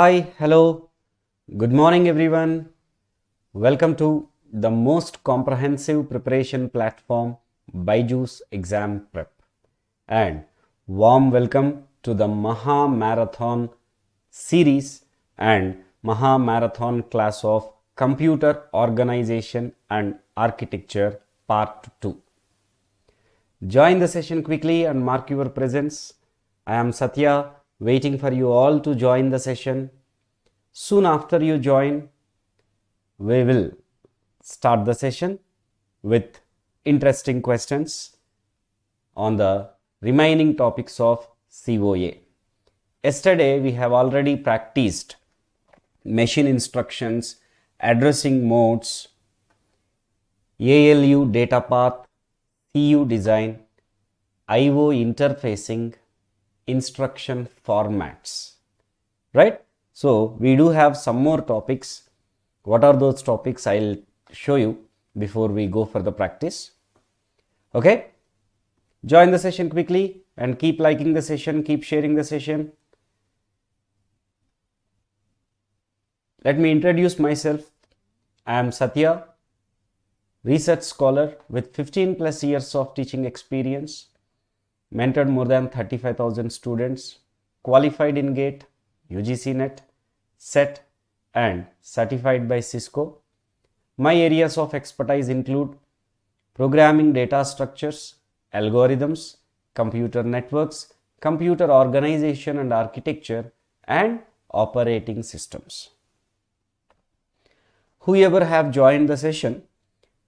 Hi, hello, good morning everyone. Welcome to the most comprehensive preparation platform, BYJU'S Exam Prep. And warm welcome to the Maha Marathon series and Maha Marathon class of Computer Organization and Architecture Part 2. Join the session quickly and mark your presence. I am Satya, waiting for you all to join the session. Soon after you join, we will start the session with interesting questions on the remaining topics of COA. Yesterday, we have already practiced machine instructions, addressing modes, ALU data path, CU design, IO interfacing, instruction formats, right? So we do have some more topics. What are those topics? I'll show you before we go for the practice. Okay, join the session quickly and keep liking the session, keep sharing the session. Let me introduce myself. I am Satya, research scholar with 15 plus years of teaching experience, mentored more than 35,000 students, qualified in GATE, UGC NET, SET and certified by Cisco. My areas of expertise include programming data structures, algorithms, computer networks, computer organization and architecture, and operating systems. Whoever have joined the session,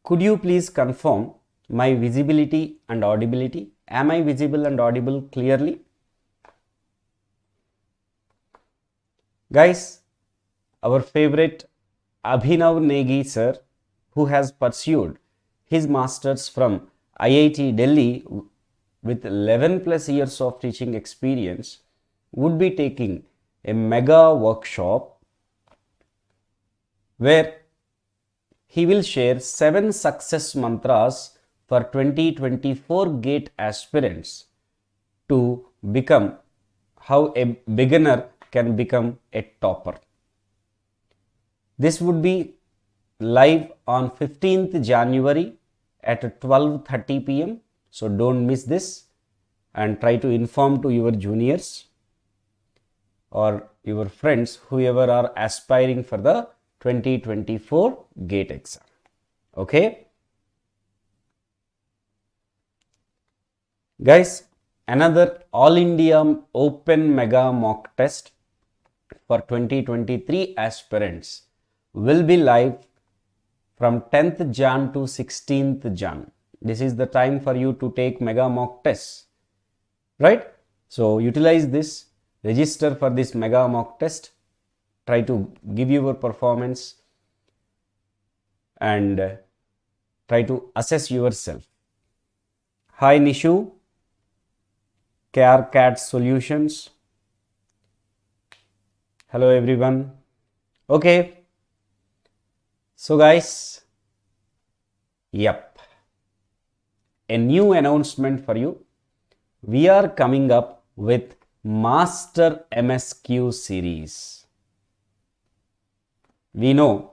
could you please confirm my visibility and audibility? Am I visible and audible clearly? Guys, our favorite Abhinav Negi sir, who has pursued his masters from IIT Delhi with 11 plus years of teaching experience, would be taking a mega workshop where he will share 7 success mantras for 2024 GATE aspirants to become how a beginner can become a topper. This would be live on 15th January at 12:30 p.m. So don't miss this and try to inform to your juniors or your friends, whoever are aspiring for the 2024 GATE exam. Okay. Guys, another All India Open Mega Mock Test for 2023 aspirants will be live from 10th Jan to 16th Jan. This is the time for you to take mega mock tests, right? So utilize this, register for this mega mock test, try to give your performance and try to assess yourself. Hi Nishu, CareCat Solutions. Hello everyone. Okay. So guys, yep, a new announcement for you. We are coming up with Master MSQ series. We know,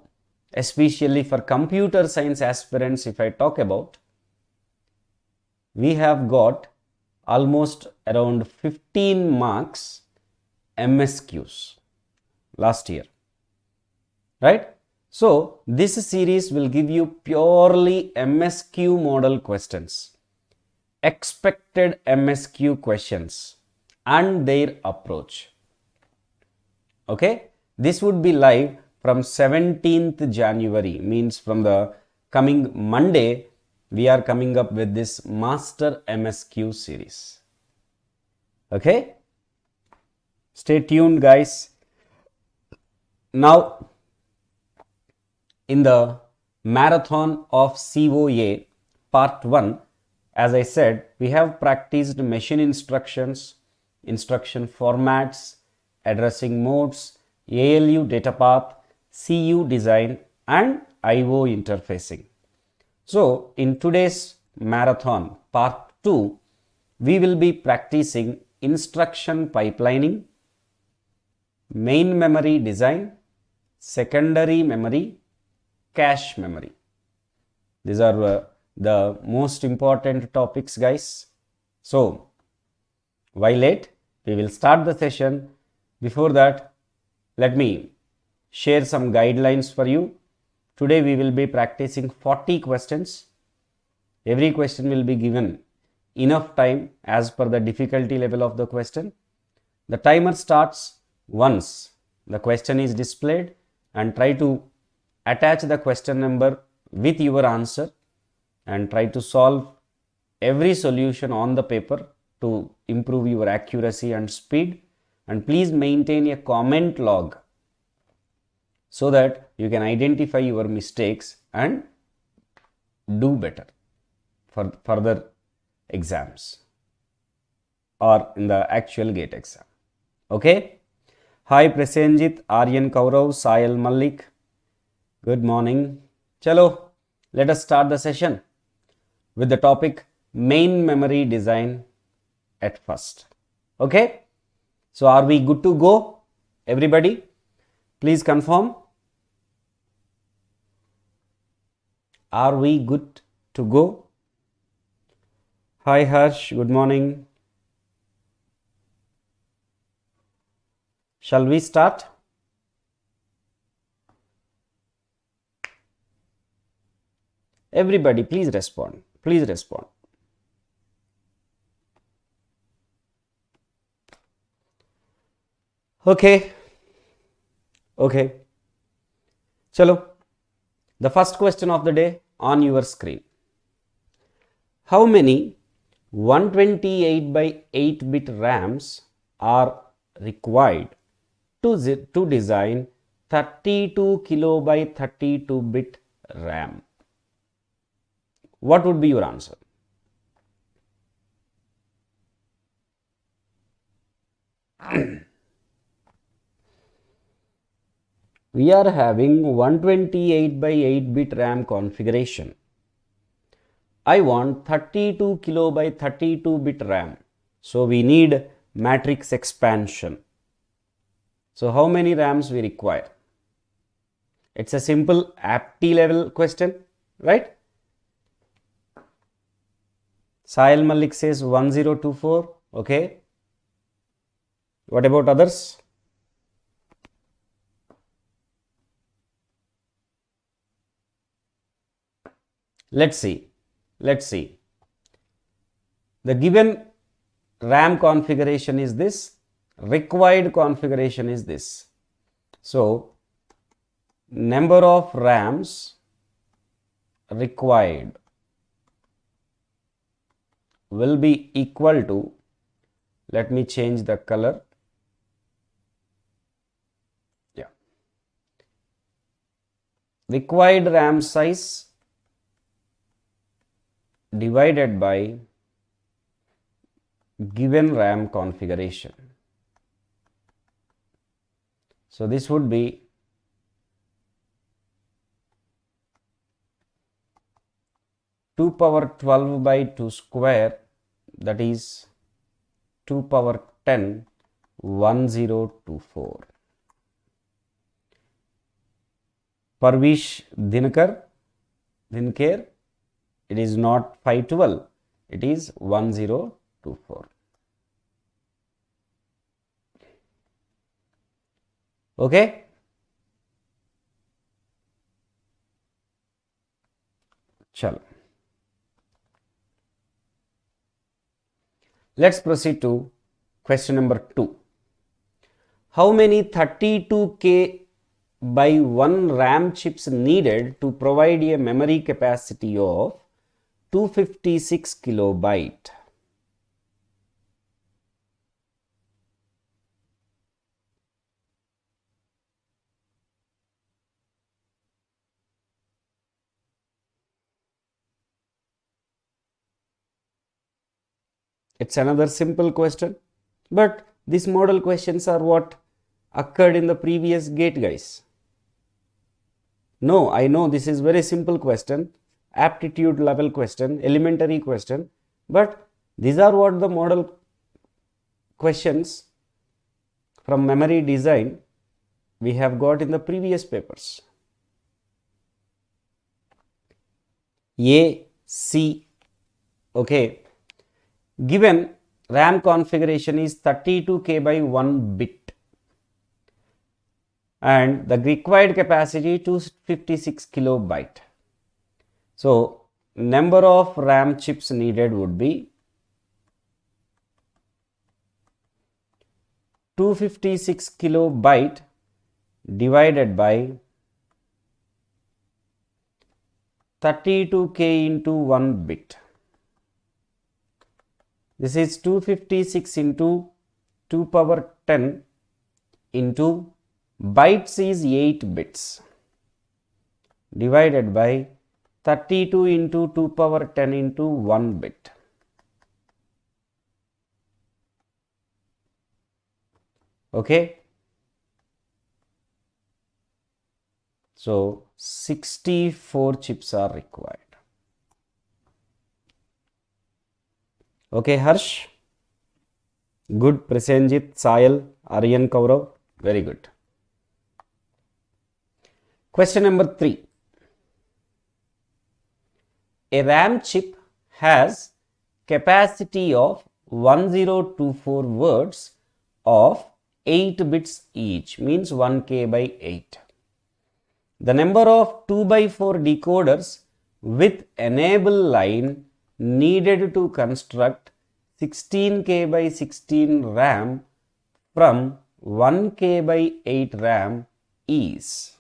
especially for computer science aspirants, if I talk about, we have got almost around 15 marks MSQs last year, right? So this series will give you purely MSQ model questions, expected MSQ questions and their approach. Okay, this would be live from 17th January, means from the coming Monday, we are coming up with this Master MSQ series. Okay, stay tuned guys. Now, in the marathon of COA part 1, as I said, we have practiced machine instructions, instruction formats, addressing modes, ALU data path, CU design and IO interfacing. So in today's marathon part 2, we will be practicing instruction pipelining, main memory design, secondary memory, cache memory. These are the most important topics, guys. So, why late? We will start the session. Before that, let me share some guidelines for you. Today we will be practicing 40 questions. Every question will be given enough time as per the difficulty level of the question. The timer starts once the question is displayed, and try to attach the question number with your answer and try to solve every solution on the paper to improve your accuracy and speed. And please maintain a comment log so that you can identify your mistakes and do better for further exams or in the actual GATE exam. Okay. Hi Prasenjit, Aryan Kaurav, Sayal Malik. Good morning. Chalo, let us start the session with the topic main memory design at first. Okay. So are we good to go? Everybody, please confirm. Are we good to go? Hi Harsh, good morning. Shall we start? Everybody, please respond. Please respond. Okay. Okay. Chalo. The first question of the day on your screen. How many 128 by 8 bit RAMs are required to design 32 kilo by 32 bit RAM? What would be your answer? We are having 128 by 8 bit RAM configuration. I want 32 kilo by 32 bit RAM. So we need matrix expansion. So how many RAMs we require? It's a simple apti level question, right? Sahil Malik says 1024. Okay. What about others? Let's see. Let's see. The given RAM configuration is this. Required configuration is this. So, number of RAMs required will be equal to, let me change the color. Yeah. Required RAM size divided by given RAM configuration. So this would be 2 power 12 by 2 square, that is 2 power 10, 1024. Parvish Dinkar, it is not 512, it is 1024. Okay. Chalo. Let's proceed to question number 2. How many 32K by 1 RAM chips needed to provide a memory capacity of 256 kilobyte? It's another simple question, but these model questions are what occurred in the previous GATE, guys. No, I know this is very simple question, aptitude level question, elementary question, but these are what the model questions from memory design we have got in the previous papers. A, C, okay. Given RAM configuration is 32K by 1 bit and the required capacity 256 kilobyte. So, number of RAM chips needed would be 256 kilobyte divided by 32K into 1 bit. This is 256 into 2 power 10 into bytes is 8 bits divided by 32 into 2 power 10 into 1 bit. Okay. So, 64 chips are required. Okay, Harsh. Good. Prasenjit, Sayal, Aryan Kaurav. Very good. Question number 3. A RAM chip has capacity of 1024 words of 8 bits each, means 1K by 8. The number of 2 by 4 decoders with enable line needed to construct 16K by 16 RAM from 1K by 8 RAM is.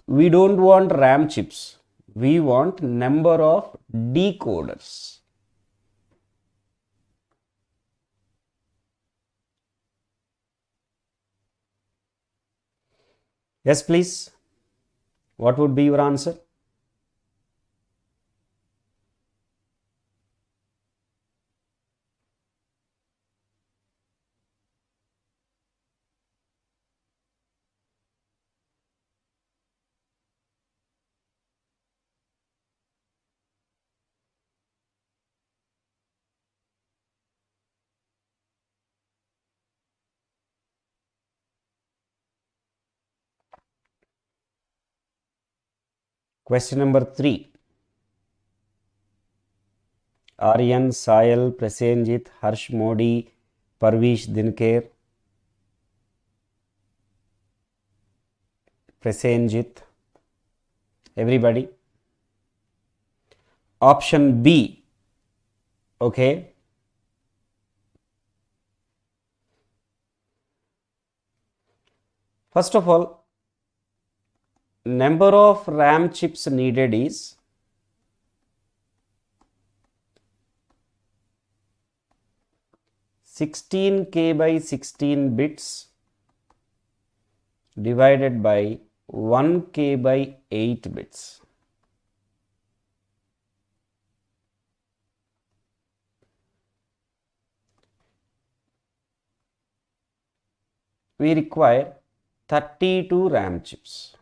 We don't want RAM chips. We want number of decoders. Yes, please. What would be your answer? Question number 3. Aryan, Sayal, Prasenjit, Harsh Modi, Parvish Dinker, Prasenjit, everybody. Option B. Okay. First of all, number of RAM chips needed is 16K by 16 bits divided by 1K by 8 bits. We require 32 RAM chips.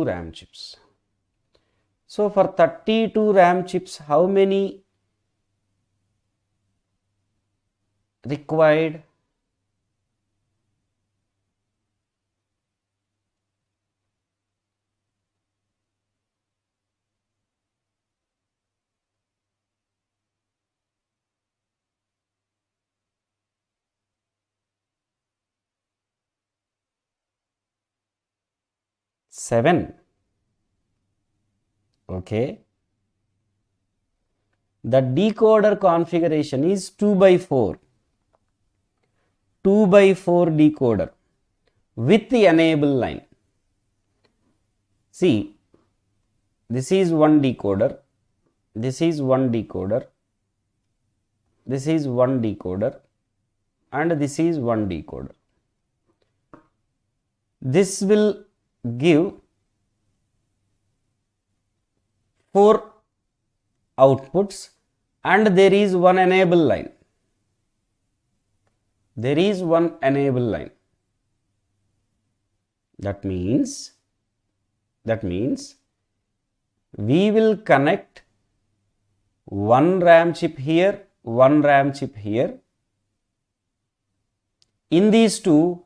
RAM chips. So for 32 RAM chips, how many required? Seven. Okay. The decoder configuration is 2 by 4. 2 by 4 decoder with the enable line. See, this is one decoder, this is one decoder, this is one decoder, and this is one decoder. This will give 4 outputs and there is one enable line. There is one enable line. That means we will connect one RAM chip here, one RAM chip here. In these two,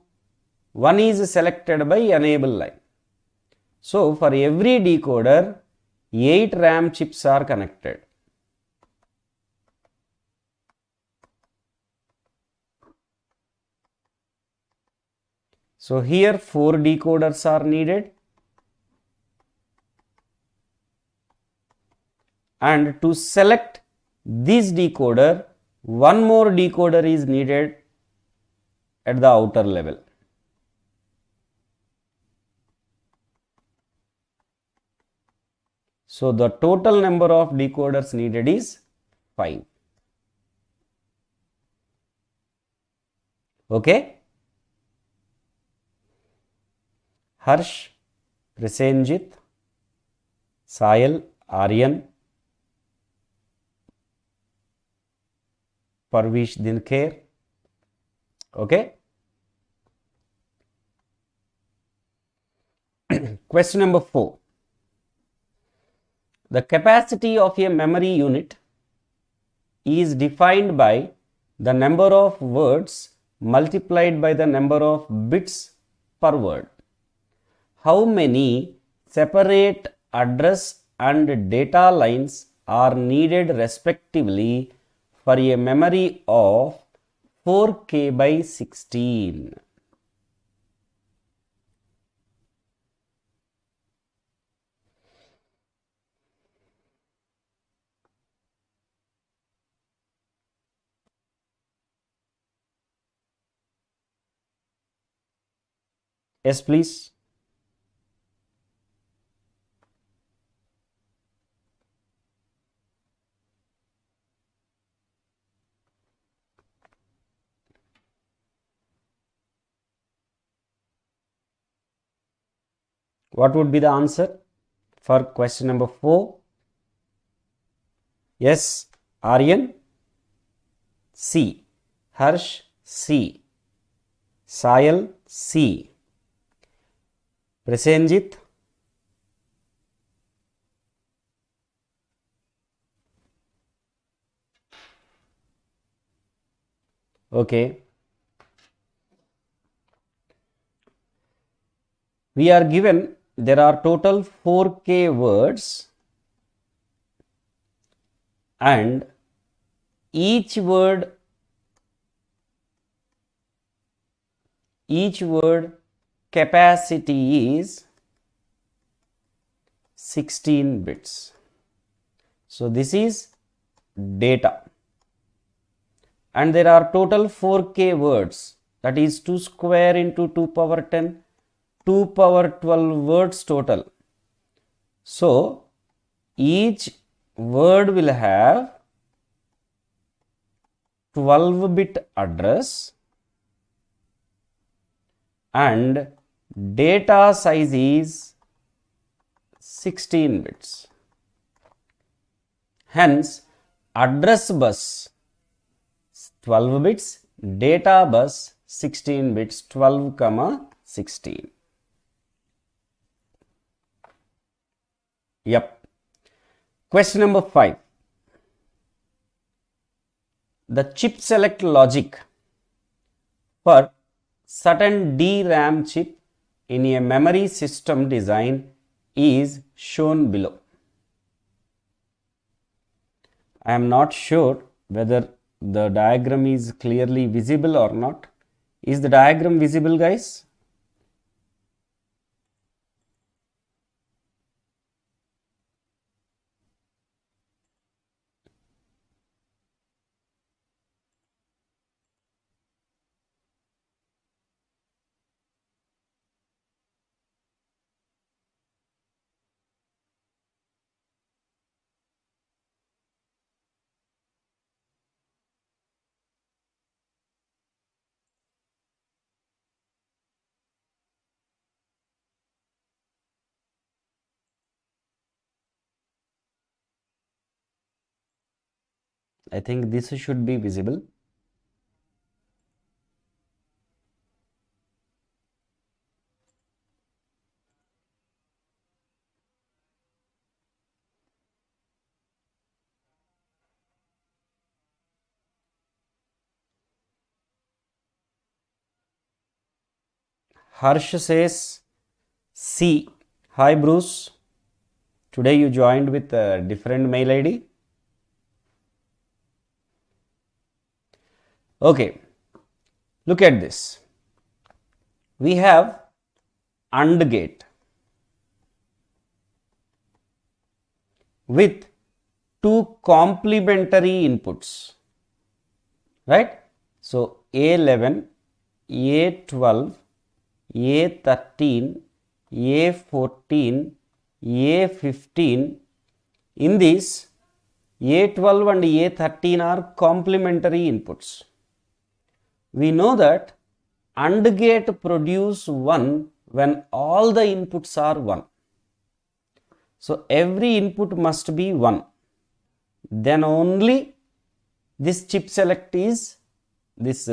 one is selected by enable line. So for every decoder, 8 RAM chips are connected. So here 4 decoders are needed, and to select this decoder, one more decoder is needed at the outer level. So the total number of decoders needed is 5. Okay. Harsh, Prasenjit, Sayal, Aryan, Parvish Dinkher. Okay. Question number 4. The capacity of a memory unit is defined by the number of words multiplied by the number of bits per word. How many separate address and data lines are needed respectively for a memory of 4K by 16? Yes, please. What would be the answer for question number 4? Yes, Aryan, C. Harsh, C. Sayal, C. Prasenjit, okay. We are given there are total 4K words, and each word capacity is 16 bits. So this is data, and there are total 4K words, that is 2 square into 2 power 10, 2 power 12 words total. So each word will have 12-bit address, and data size is 16 bits. Hence, address bus 12 bits, data bus 16 bits, 12, 16. Yep. Question number 5. The chip select logic for certain DRAM chip in a memory system design is shown below. I am not sure whether the diagram is clearly visible or not. Is the diagram visible, guys? I think this should be visible. Harsh says C. Hi Bruce. Today you joined with a different mail ID. Okay. Look at this. We have AND gate with two complementary inputs, right? So A11, A12, A13, A14, A15. In this, A12 and A13 are complementary inputs. We know that AND gate produce 1 when all the inputs are 1. So every input must be 1. Then only this chip select is, this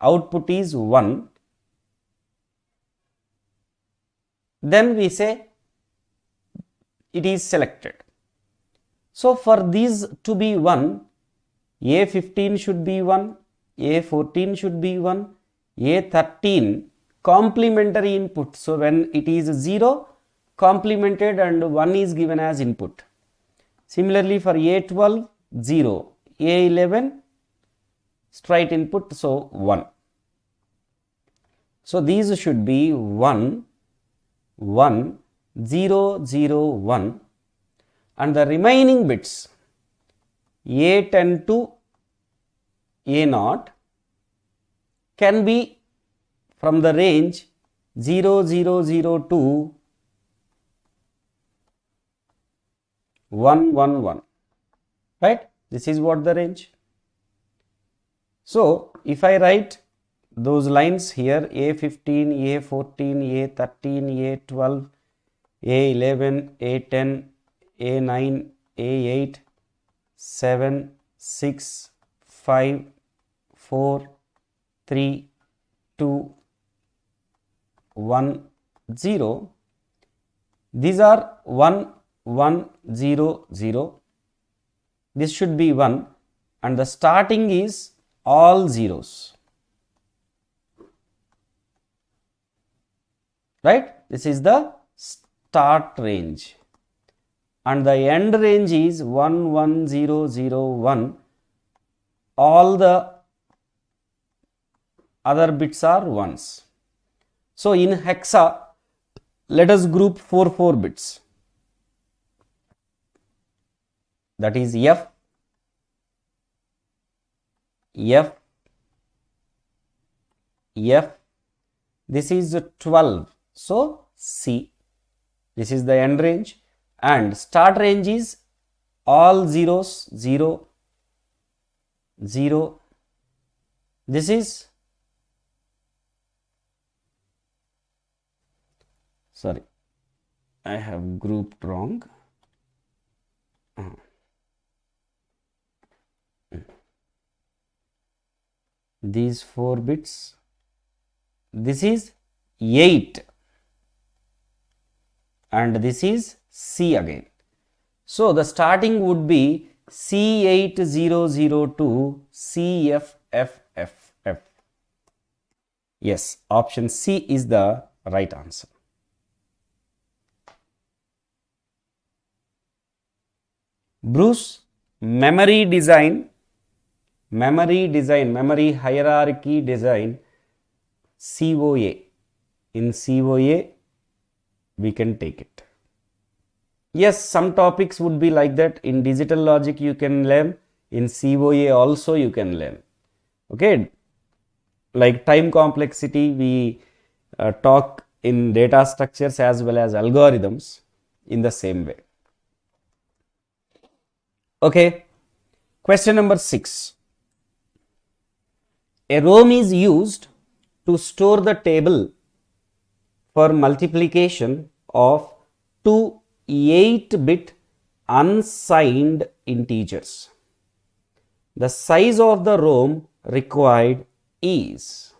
output is 1. Then we say it is selected. So for these to be 1, A15 should be 1, A14 should be 1, A13 complementary input. So when it is 0, complemented and 1 is given as input. Similarly for A12, 0, A11 straight input, so 1. So these should be 1, 1, 0, 0, 1, and the remaining bits A10 to A0 can be from the range 0, 0, 0 to 1, 1, 1, right? This is what the range. So if I write those lines here, A15, A14, A13, A12, A11, A10, A9, A8, 7, 6, 5, 4, 3, 2, 1, 0. These are 1, 1, 0, 0. This should be 1 and the starting is all zeros. Right? This is the start range. And the end range is 1, 1, 0, 0, 1. All the other bits are 1s. So in hexa, let us group 4 bits. That is F, F, F. This is 12. So C. This is the end range. And start range is all zeros, 0, 0. This is, sorry, I have grouped wrong. These 4 bits, this is 8 and this is C again. So the starting would be C8002 CFFFF. Yes, option C is the right answer. Bruce, memory hierarchy design, COA. In COA, we can take it. Yes, some topics would be like that. In digital logic, you can learn. In COA also, you can learn. Okay. Like time complexity, we talk in data structures as well as algorithms in the same way. Okay. Question number 6. A ROM is used to store the table for multiplication of two 8-bit unsigned integers. The size of the ROM required is.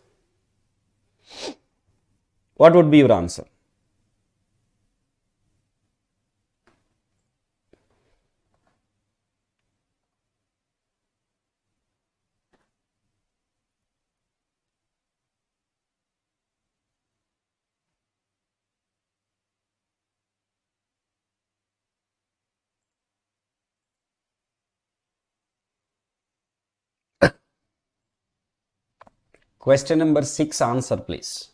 What would be your answer? Question number 6, answer please.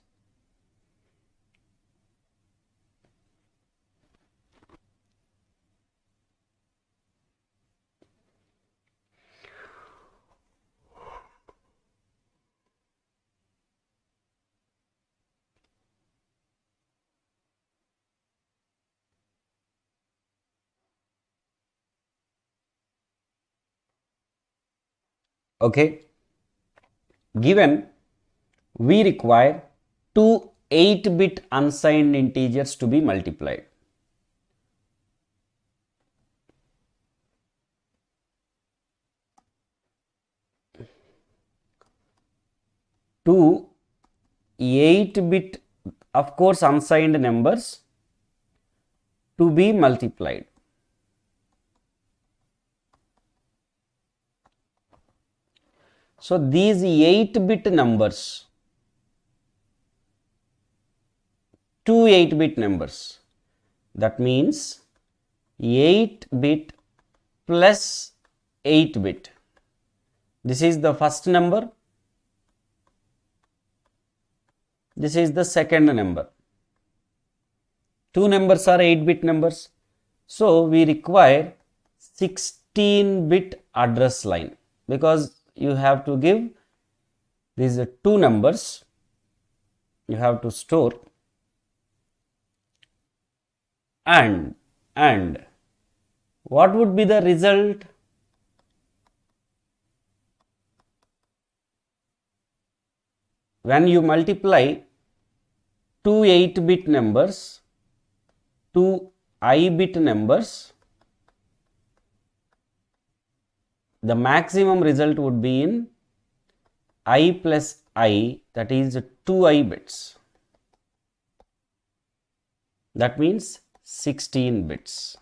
Okay, given we require two 8-bit unsigned integers to be multiplied. Two 8-bit, of course, unsigned numbers to be multiplied. So these 8-bit numbers, two 8-bit numbers, that means 8-bit plus 8-bit. This is the first number. This is the second number. Two numbers are 8-bit numbers. So we require 16-bit address line, because you have to give these two numbers, you have to store and what would be the result? When you multiply two 8-bit numbers, two I-bit numbers, the maximum result would be in I plus I, that is 2I bits. That means 16 bits.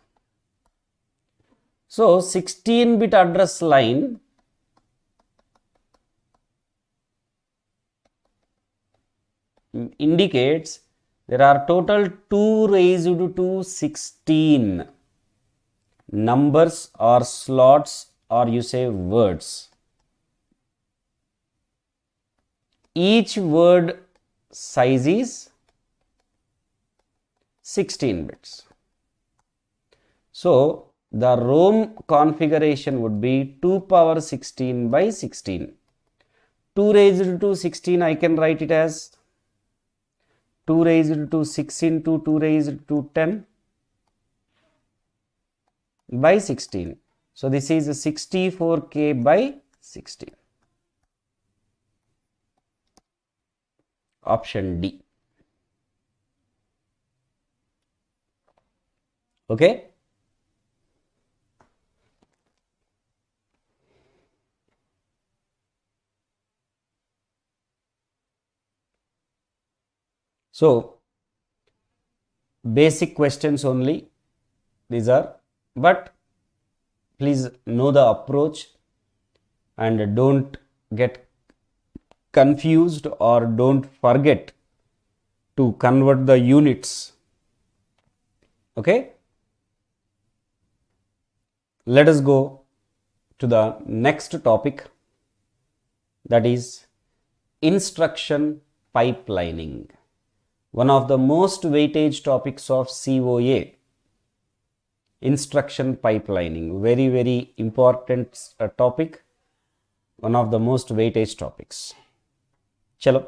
So 16-bit address line indicates there are total 2 raised to 16 numbers or slots, or you say words. Each word size is 16 bits. So the row configuration would be 2 power 16 by 16. 2 raised to 16, I can write it as 2 raised to 6 into 2 raised to 10 by 16. So this is 64k by 16. Option D. Okay. So basic questions only these are, but please know the approach and don't get confused or don't forget to convert the units. Okay. Let us go to the next topic, that is instruction pipelining. One of the most weightage topics of COA, instruction pipelining, very important topic, one of the most weightage topics. Chalo,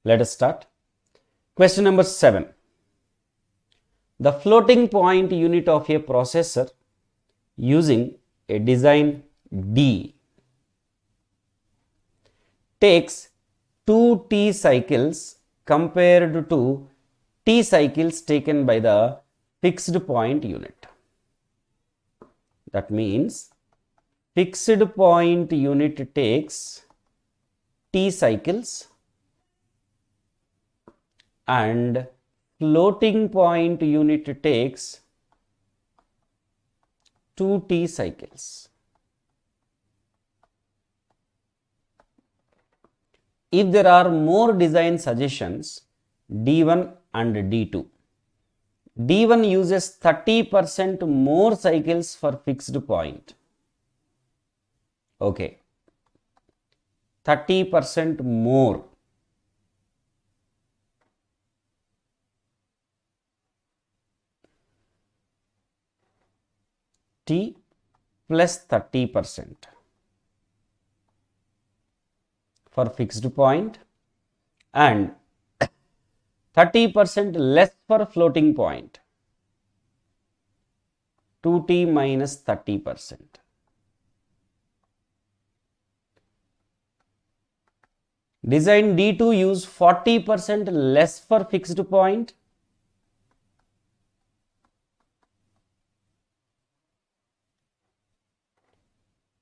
let us start. Question number 7. The floating point unit of a processor using a design D takes 2 T cycles compared to T cycles taken by the fixed point unit. That means fixed point unit takes T cycles and floating point unit takes 2 T cycles. If there are more design suggestions, D1 and D2. D1 uses 30% more cycles for fixed point. Okay. 30% more. T plus 30% for fixed point and 30% less for floating point. 2t minus 30%. Design D2 use 40% less for fixed point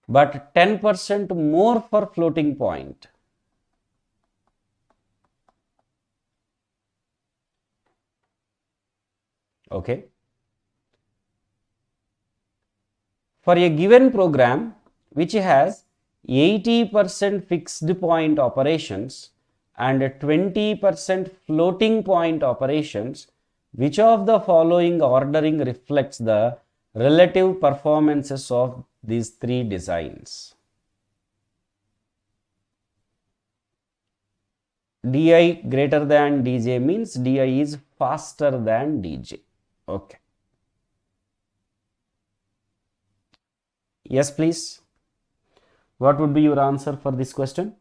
but 10% more for floating point. Okay. For a given program which has 80% fixed point operations and 20% floating point operations, which of the following ordering reflects the relative performances of these three designs? Di greater than Dj means Di is faster than Dj. Okay. Yes, please. What would be your answer for this question?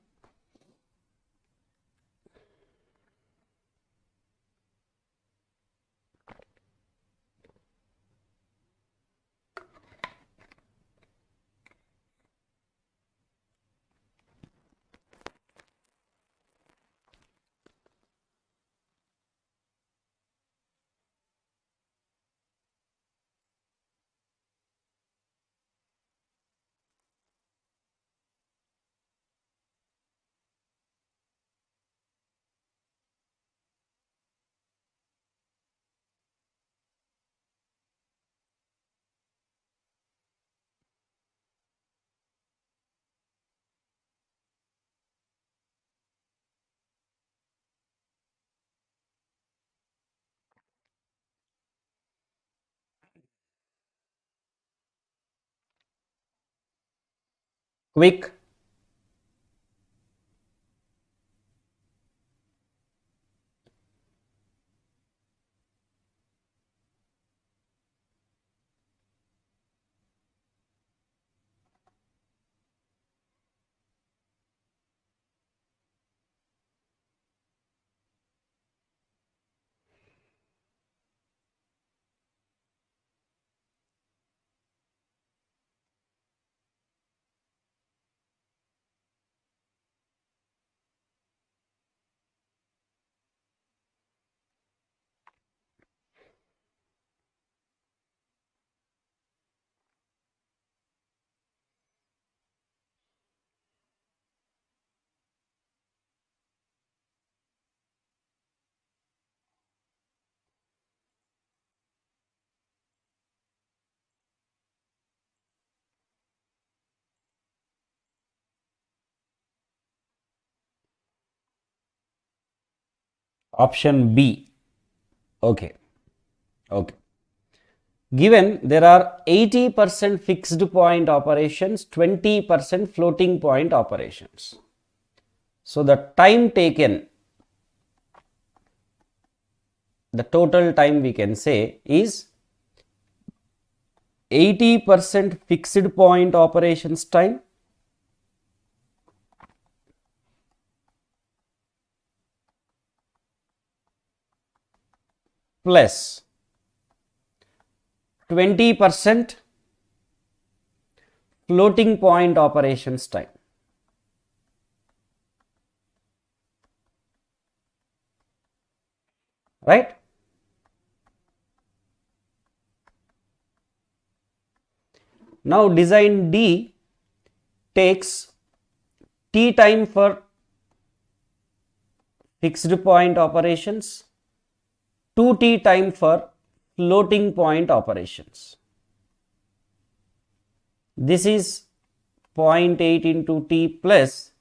Quick. Option B. Okay. Okay. Given there are 80% fixed point operations, 20% floating point operations. So the time taken, the total time we can say is 80% fixed point operations time plus 20% floating point operations time. Right? Now design D takes T time for fixed point operations, 2T time for floating point operations. This is 0.8 into T plus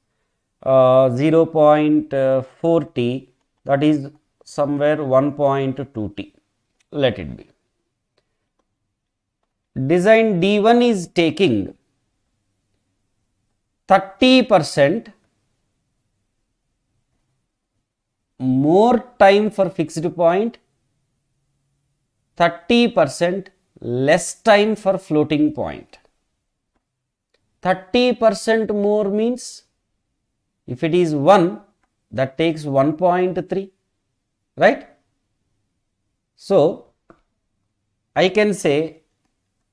0.4T, that is somewhere 1.2T. Let it be. Design D1 is taking 30% more time for fixed point, 30% less time for floating point. 30% more means if it is 1, that takes 1.3, right? So I can say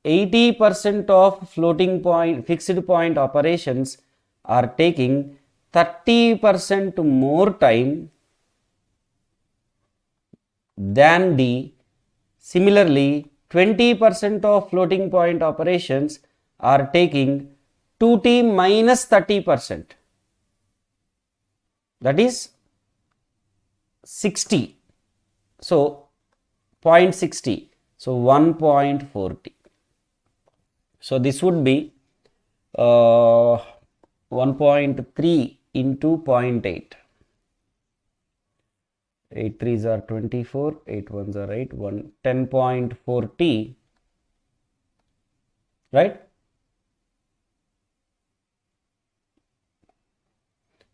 80% of floating point, fixed point operations are taking 30% more time than D. Similarly, 20% of floating point operations are taking 2T minus 30%. That is 60. So 0.60. So 1.40. So this would be 1.3 into 0.8. 8 3s are 24, 8 1s are 8, 10.4T, right?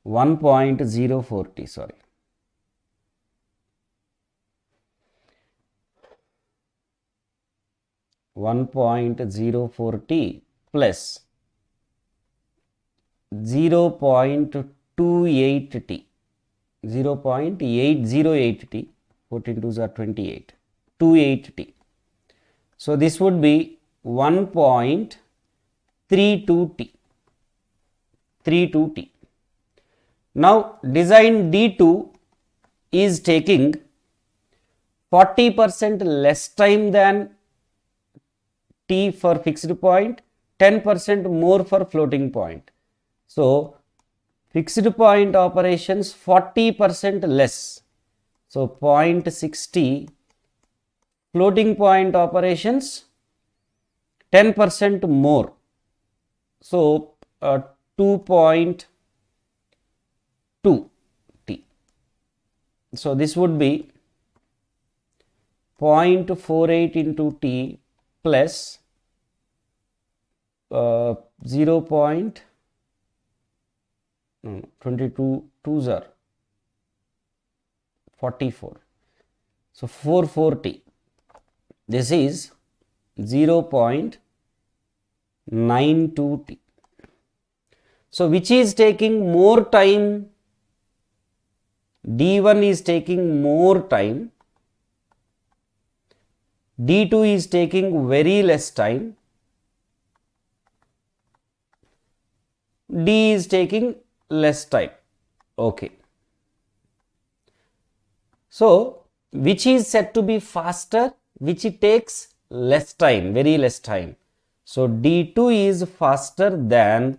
1.04T, sorry. (1.04T) plus 0.28T. 0.808T, 14 2s are 28, 28T. So this would be 1.32T, 32T. Now design D2 is taking 40% less time than T for fixed point, 10% more for floating point. So fixed point operations 40% less. So 0.60. Floating point operations 10% more. So 2.2T. So this would be 0.48 into T plus 22 2s are 44. So 44T. This is 0.92T. So which is taking more time? D1 is taking more time. D2 is taking very less time. D is taking less time. Okay. So which is said to be faster? Which it takes less time, very less time. So D2 is faster than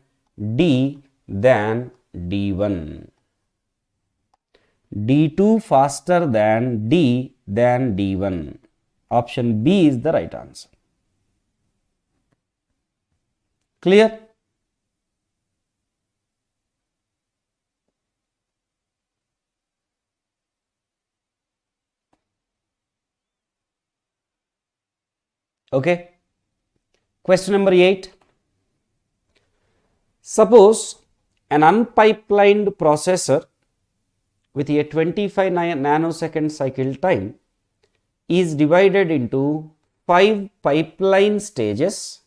D than D1. D2 faster than D than D1. Option B is the right answer. Clear? Okay. Question number 8. Suppose an unpipelined processor with a 25 nanosecond cycle time is divided into 5 pipeline stages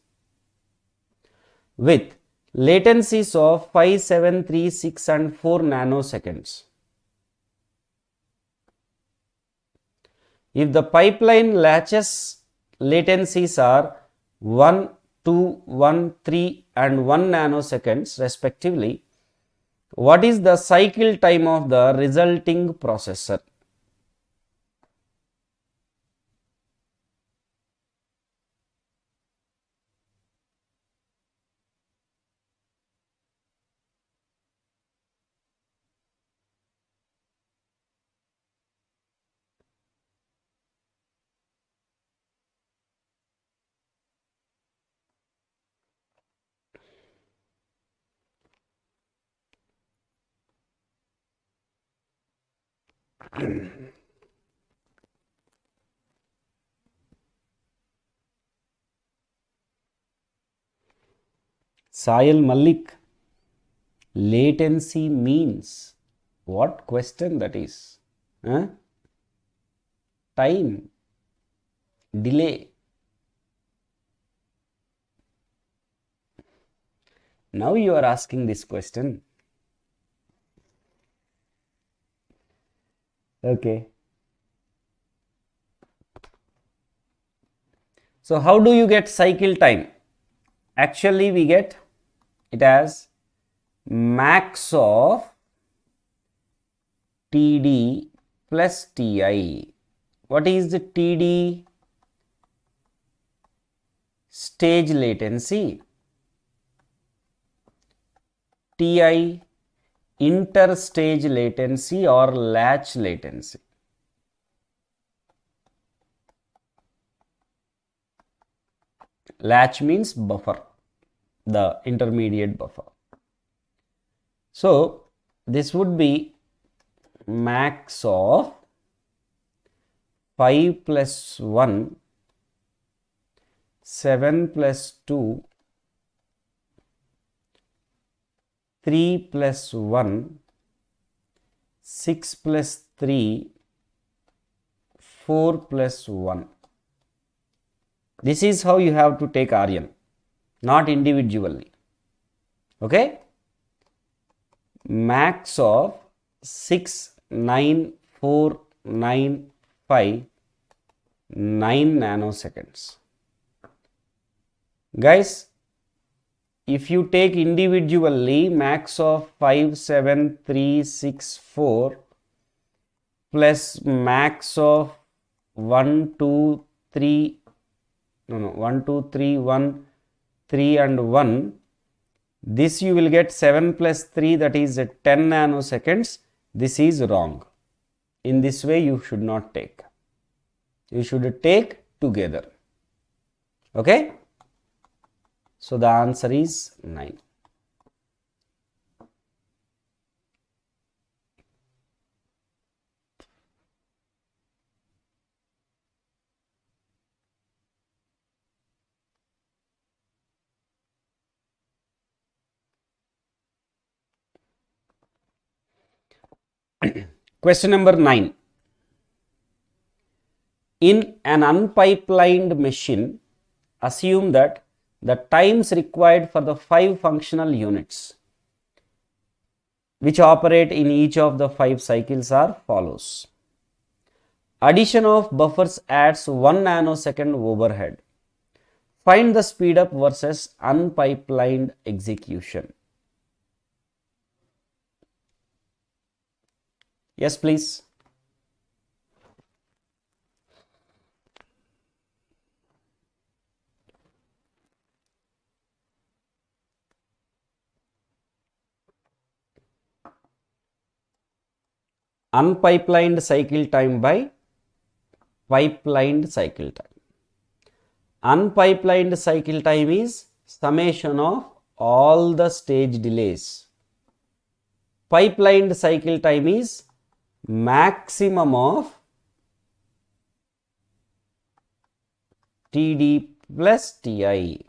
with latencies of 5, 7, 3, 6 and 4 nanoseconds. If the pipeline latches latencies are 1, 2, 1, 3 and 1 nanoseconds respectively, what is the cycle time of the resulting processor? Sahil Malik, latency means what question that is? Huh? Time, delay. Now you are asking this question. Okay. So how do you get cycle time? Actually, we get it as max of TD plus TI. What is the TD? Stage latency. TI, interstage latency or latch latency. Latch means buffer, the intermediate buffer. So this would be max of 5 plus 1, 7 plus 2, 3 plus 1, 6 plus 3, 4 plus 1. This is how you have to take RN, not individually. Okay? Max of 6, 9, 4, 9, 5, 9 nanoseconds. Guys, if you take individually max of 5, 7, 3, 6, 4 plus max of 1, 2, 3, 1, 2, 3, 1, 3 and 1, this you will get 7 plus 3, that is 10 nanoseconds. This is wrong. In this way you should not take. You should take together. Okay? So the answer is 9. Question number 9. In an unpipelined machine, assume that the times required for the 5 functional units which operate in each of the 5 cycles are follows. Addition of buffers adds 1 nanosecond overhead. Find the speed up versus unpipelined execution. Yes, please. Unpipelined cycle time by pipelined cycle time. Unpipelined cycle time is summation of all the stage delays. Pipelined cycle time is maximum of TD plus TI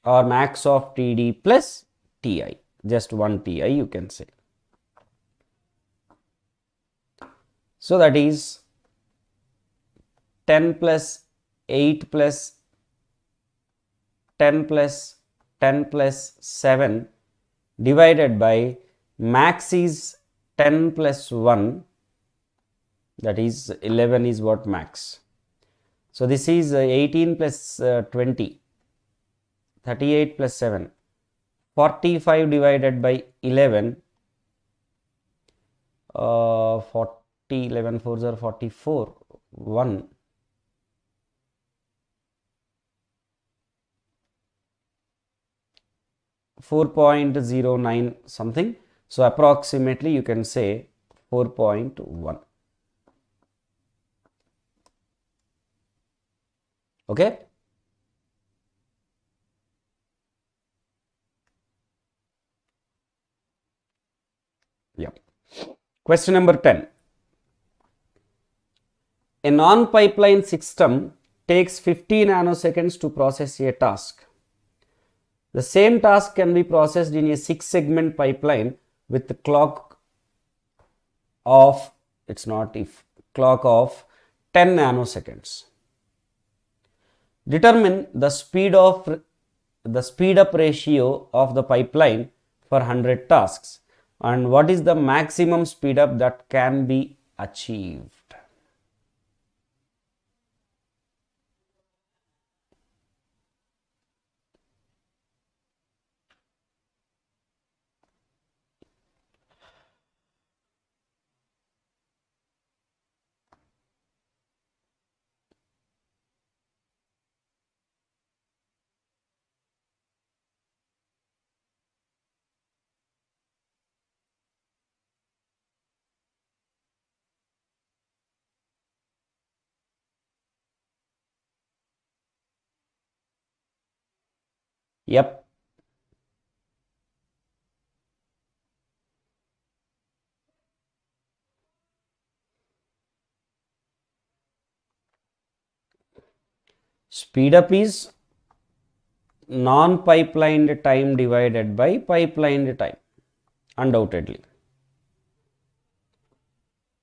or max of TD plus TI, just one TI you can say. So that is 10 plus 8 plus 10 plus 10 plus 7 divided by max is 10 plus 1, that is 11 is what max. So this is 18 plus 20, 38 plus 7, 45 divided by 11, 40, 11 4s are 44, 1. .09 something. So approximately you can say 4.1. Okay. Yeah. Question number 10. A non-pipeline system takes 50 nanoseconds to process a task. The same task can be processed in a 6-segment pipeline with the clock of, it's not if, clock of 10 nanoseconds. Determine the speed up ratio of the pipeline for 100 tasks, and what is the maximum speed up that can be achieved. Yep. Speed up is non-pipelined time divided by pipelined time, undoubtedly.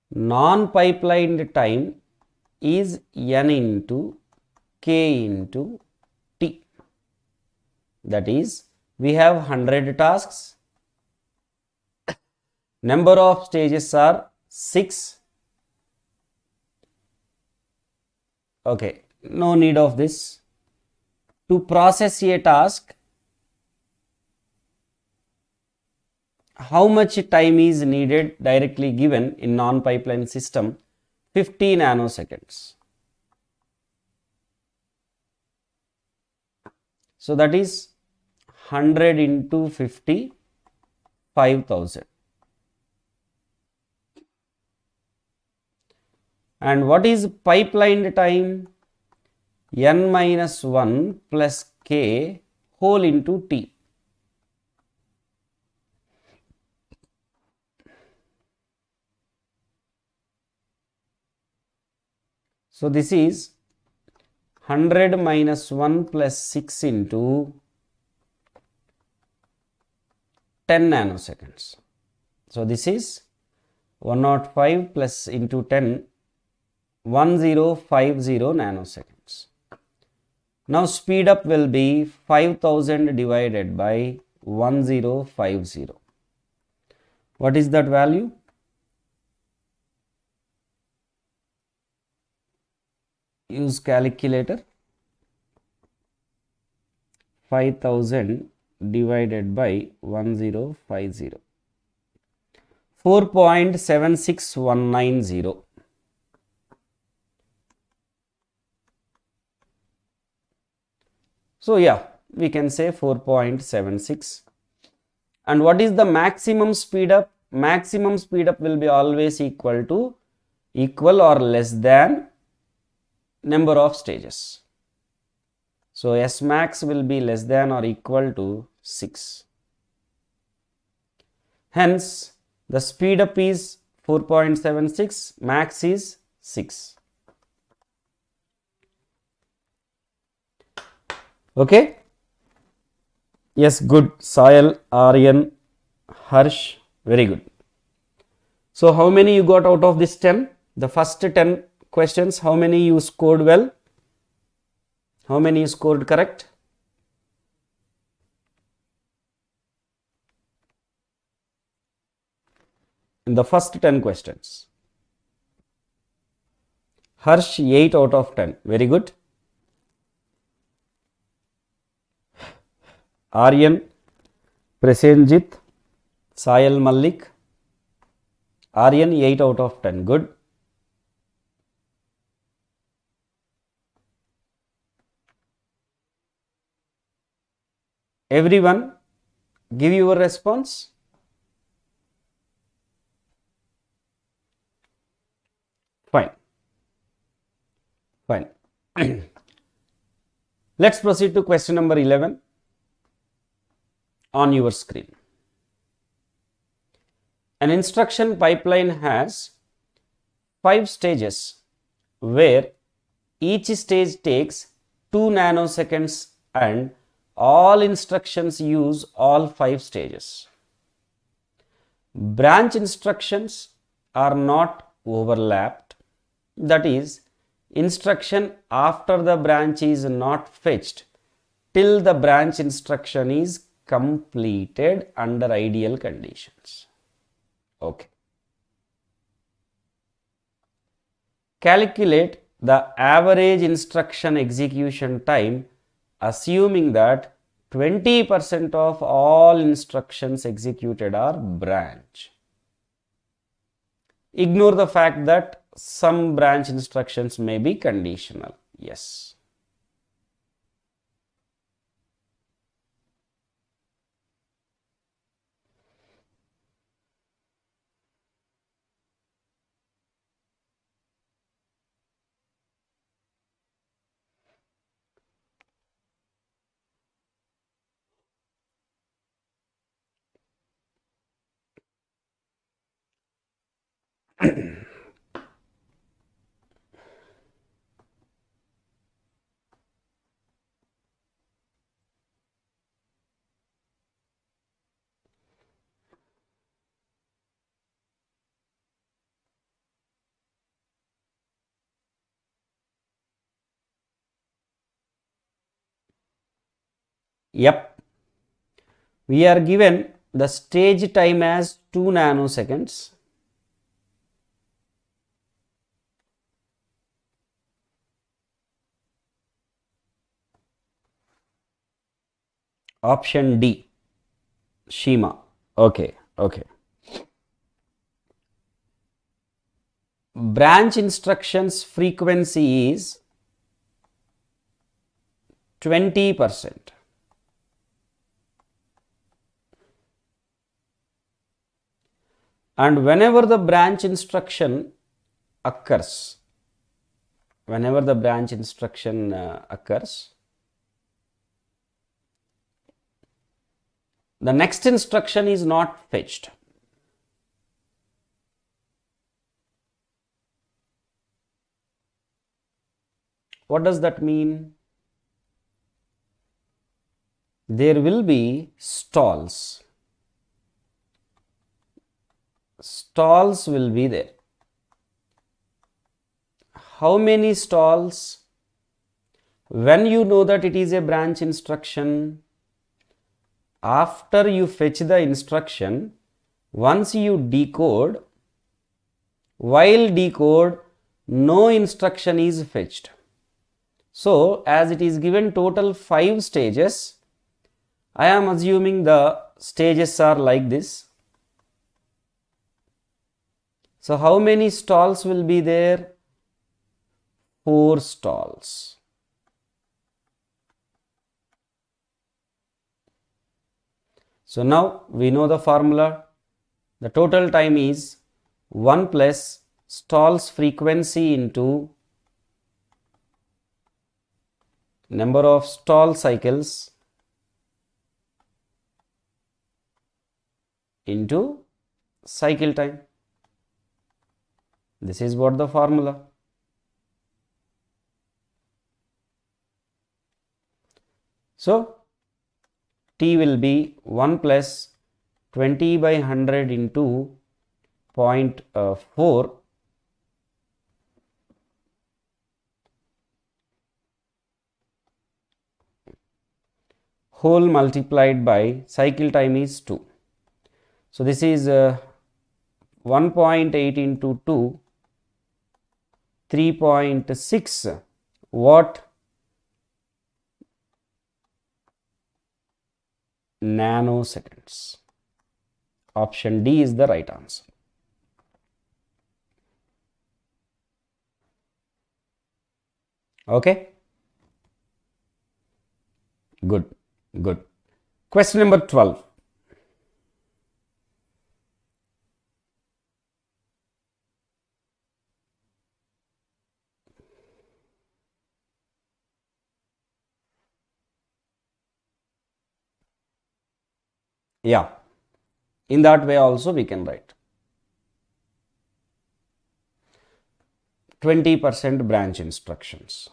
Non-pipelined time is n into k into t. That is, we have 100 tasks. Number of stages are 6. Okay, no need of this. To process a task, how much time is needed directly given in non-pipeline system? 50 nanoseconds. So that is 100 into 50, 5000. And what is pipeline time? N minus 1 plus k whole into t. So this is 100 minus 1 plus 6 into 10 nanoseconds. So this is 105 plus into 10, 1050 nanoseconds. Now speed up will be 5000 divided by 1050. What is that value? Use calculator. 5000 divided by 1050. 4.76190. So yeah, we can say 4.76. And what is the maximum speed up? Maximum speed up will be always equal or less than number of stages. So S max will be less than or equal to 6. Hence, the speed up is 4.76, max is 6. Okay? Yes, good. Sayal, Aryan, Harsh, very good. So, how many you got out of this 10? The first 10 questions, how many you scored well? How many you scored correct? In the first 10 questions. Harsh, 8 out of 10. Very good. Aryan, Prasenjit, Sayal Malik. Aryan, 8 out of 10. Good. Everyone, give your response. Fine. Fine. Let's proceed to question number 11 on your screen. An instruction pipeline has 5 stages where each stage takes 2 nanoseconds and all instructions use all 5 stages. Branch instructions are not overlapped, that is, instruction after the branch is not fetched till the branch instruction is completed under ideal conditions. Okay. Calculate the average instruction execution time assuming that 20% of all instructions executed are branch. Ignore the fact that some branch instructions may be conditional. Yes. Yep. We are given the stage time as 2 nanoseconds. Option D, Shima. Okay. Branch instructions frequency is 20%. And whenever the branch instruction occurs, the next instruction is not fetched. What does that mean? There will be stalls. Stalls will be there. How many stalls? When you know that it is a branch instruction, after you fetch the instruction, once you decode, while decode, no instruction is fetched. So, as it is given total 5 stages, I am assuming the stages are like this. So, how many stalls will be there? 4 stalls. So, now we know the formula. The total time is 1 plus stalls frequency into number of stall cycles into cycle time. This is what the formula. So, T will be 1 plus 20 by 100 into 0.4 whole multiplied by cycle time is 2. So, this is 1.8 into 2, 3.6 watt nanoseconds. Option D is the right answer. Okay. Good. Question number 12. Yeah, in that way also we can write 20% branch instructions.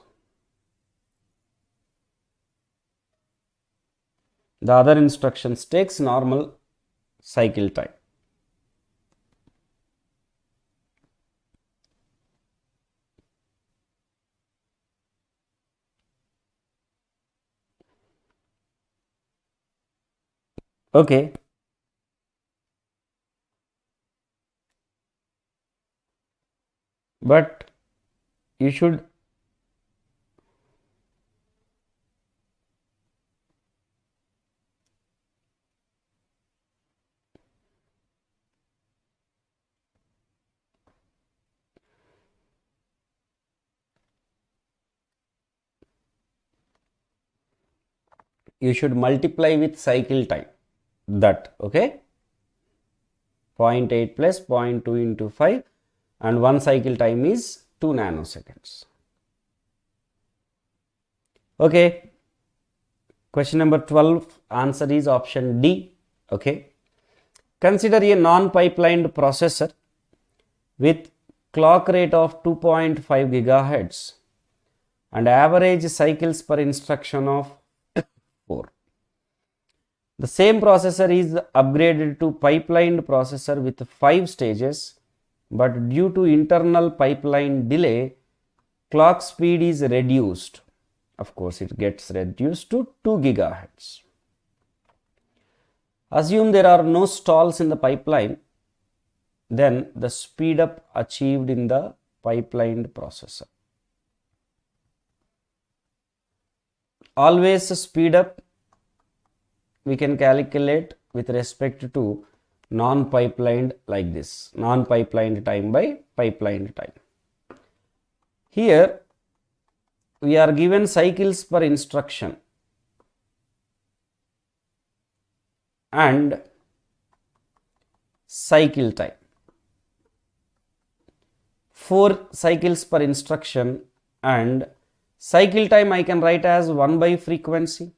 The other instructions takes normal cycle time. Okay, but you should multiply with cycle time, that, okay, 0.8 plus 0.2 into 5, and one cycle time is 2 nanoseconds. Okay, question number 12, answer is option D. Okay, consider a non-pipelined processor with clock rate of 2.5 gigahertz and average cycles per instruction of 4. The same processor is upgraded to pipelined processor with 5 stages, but due to internal pipeline delay, clock speed is reduced. Of course, it gets reduced to 2 gigahertz. Assume there are no stalls in the pipeline, then the speed up achieved in the pipelined processor. Always speed up we can calculate with respect to non-pipelined like this, non-pipelined time by pipelined time. Here we are given cycles per instruction and cycle time. 4 cycles per instruction and cycle time I can write as 1 by frequency.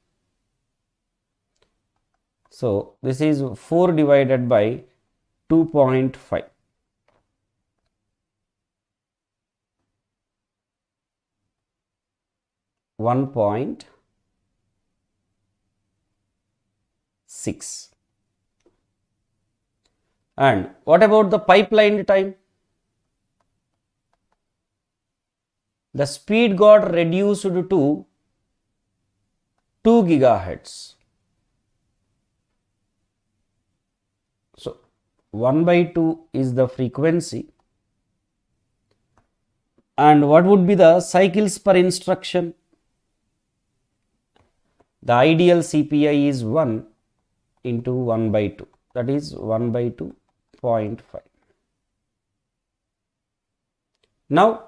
So this is 4 divided by 2.5. 1.6. And what about the pipeline time? The speed got reduced to 2 gigahertz. So 1 by 2 is the frequency. And what would be the cycles per instruction? The ideal CPI is 1 into 1 by 2, that is 1 by 2.5. Now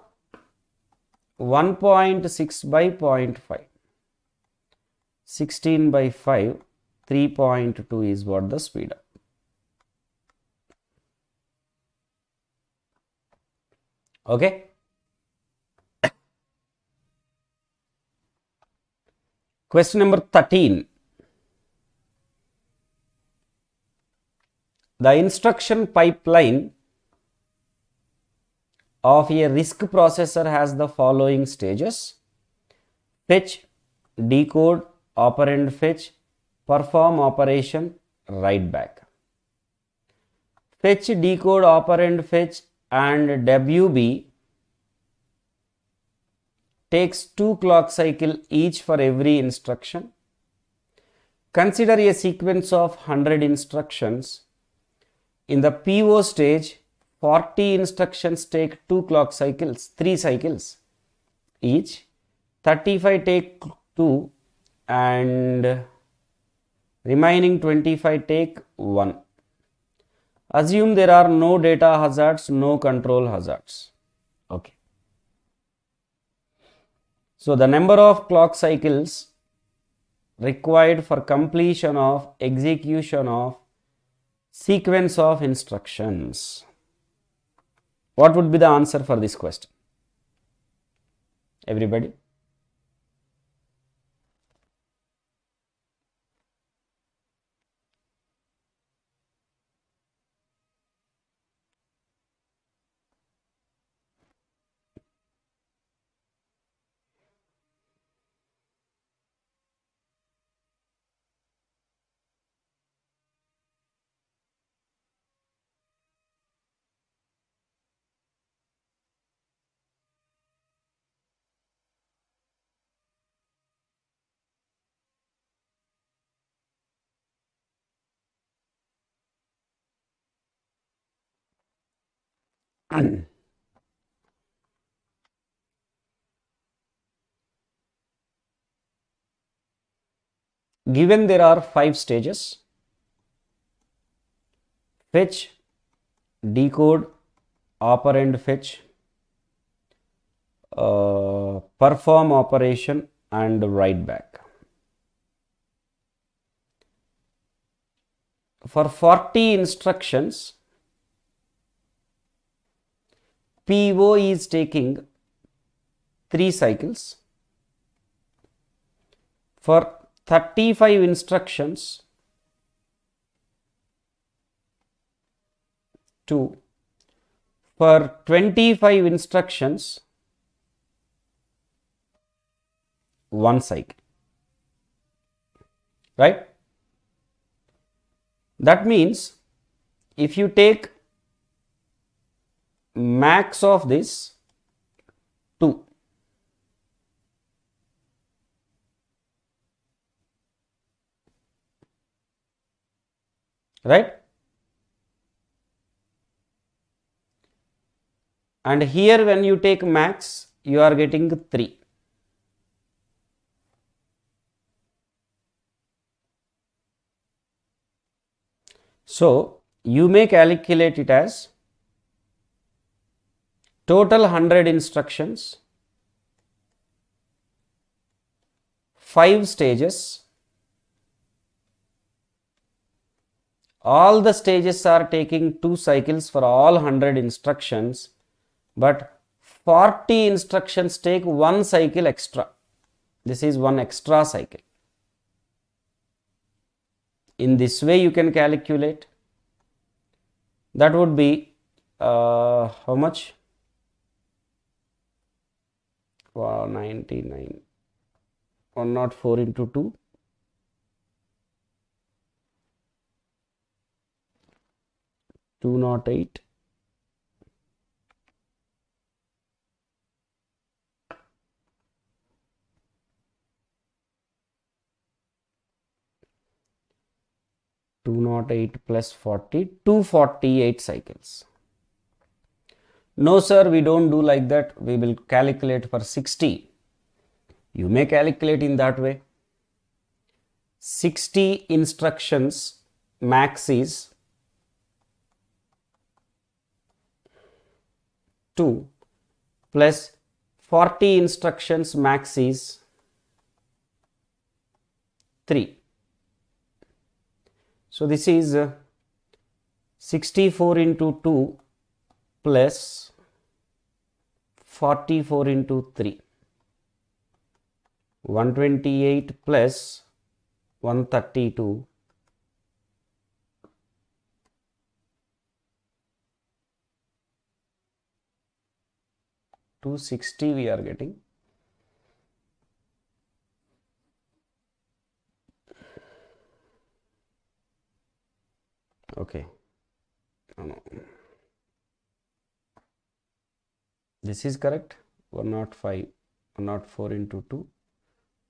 1.6 by 0.5, 16 by 5, 3.2 is what the speed up. Okay. Question number 13. The instruction pipeline of a RISC processor has the following stages: fetch, decode, operand fetch, perform operation, write back. Fetch, decode, operand fetch and WB takes 2 clock cycle each for every instruction. Consider a sequence of 100 instructions. In the PO stage, 40 instructions take 2 clock cycles, 3 cycles each. 35 take 2 and remaining 25 take 1. Assume there are no data hazards, no control hazards. Okay. So the number of clock cycles required for completion of execution of sequence of instructions. What would be the answer for this question? Everybody? Given there are 5 stages: fetch, decode, operand fetch, perform operation, and write back. For 40 instructions, PO is taking 3 cycles. For 35 instructions, 2. For 25 instructions, 1 cycle. Right? That means if you take max of this 2, right? And here when you take max, you are getting 3. So you may calculate it as total 100 instructions, 5 stages. All the stages are taking 2 cycles for all 100 instructions, but 40 instructions take 1 cycle extra. This is 1 extra cycle. In this way you can calculate. That would be how much? Wow, 99. 104 into 2. 208. Plus 40, 248 cycles. No sir, we don't do like that. We will calculate for 60. You may calculate in that way. 60 instructions max is 2 plus 40 instructions max is 3. So this is 64 into 2 plus 44 into 3. 128 plus 132. 260 we are getting. Okay. No. This is correct. 105, 104 into 2,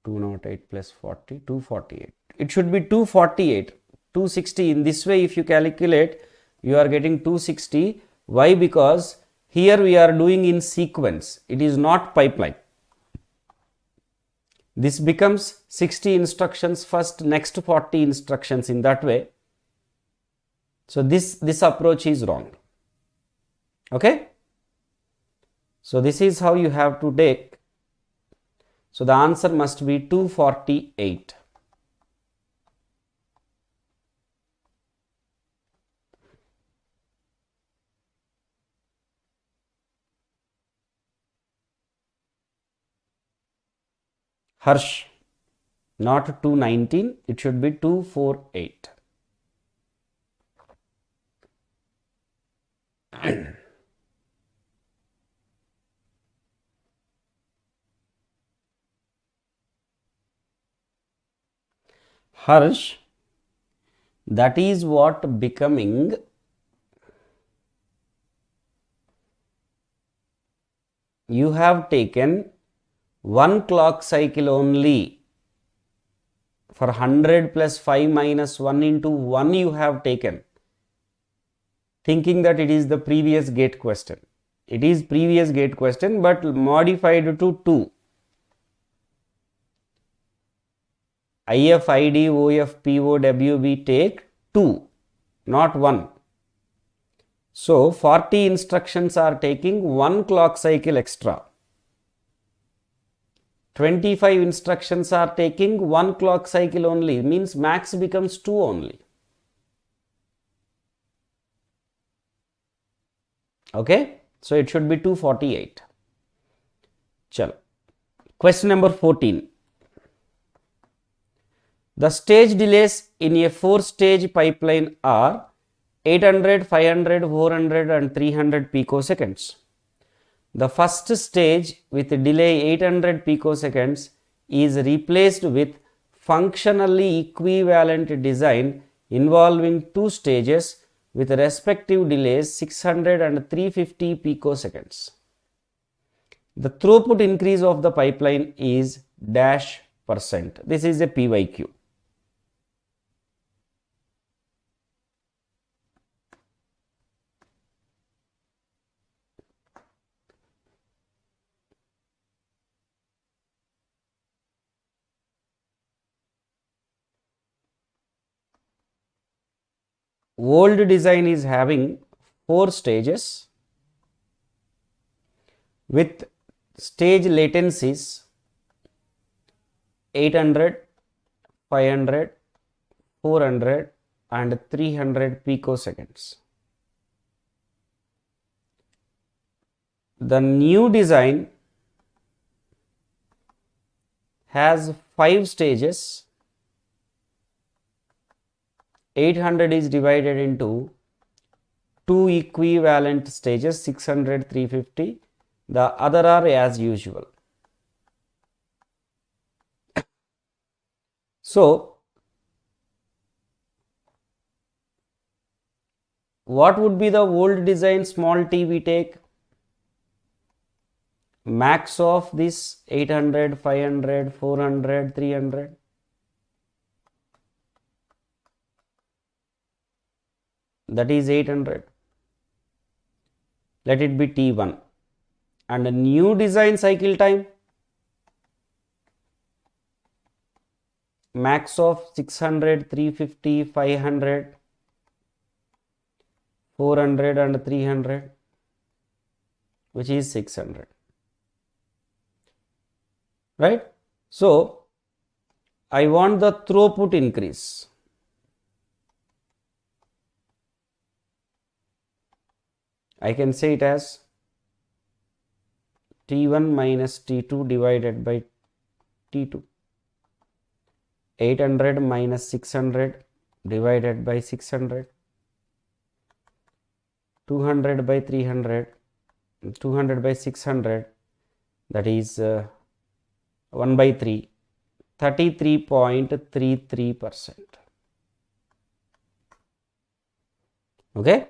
208 plus 40, 248. It should be 248, 260. In this way, if you calculate, you are getting 260. Why? Because here we are doing in sequence. It is not pipeline. This becomes 60 instructions first, next 40 instructions in that way. So this approach is wrong. Okay. So this is how you have to take. So the answer must be 248. Harsh, not 219, it should be 248. Harsh, that is what becoming you have taken one clock cycle only. For 100 plus 5 minus 1 into 1 you have taken, thinking that it is the previous gate question. It is previous gate question but modified to 2. IF, ID, OF, PO, WB take 2, not 1. So 40 instructions are taking 1 clock cycle extra. 25 instructions are taking 1 clock cycle only, means max becomes 2 only. Okay, so it should be 248. Chalo. Question number 14. The stage delays in a 4-stage pipeline are 800, 500, 400 and 300 picoseconds. The first stage with delay 800 picoseconds is replaced with functionally equivalent design involving 2 stages with respective delays 600 and 350 picoseconds. The throughput increase of the pipeline is -%. This is a PYQ. Old design is having 4 stages with stage latencies 800, 500, 400 and 300 picoseconds. The new design has 5 stages. 800 is divided into 2 equivalent stages, 600, 350. The other are as usual. So, what would be the old design small t we take? Max of this 800, 500, 400, 300. That is 800. Let it be T1. And a new design cycle time, max of 600, 350, 500, 400 and 300, which is 600. Right? So, I want the throughput increase. I can say it as T1 minus T2 divided by T2. 800 minus 600 divided by 600. 200 by 300. 200 by 600. That is 1 by 3. 33.33%. Okay.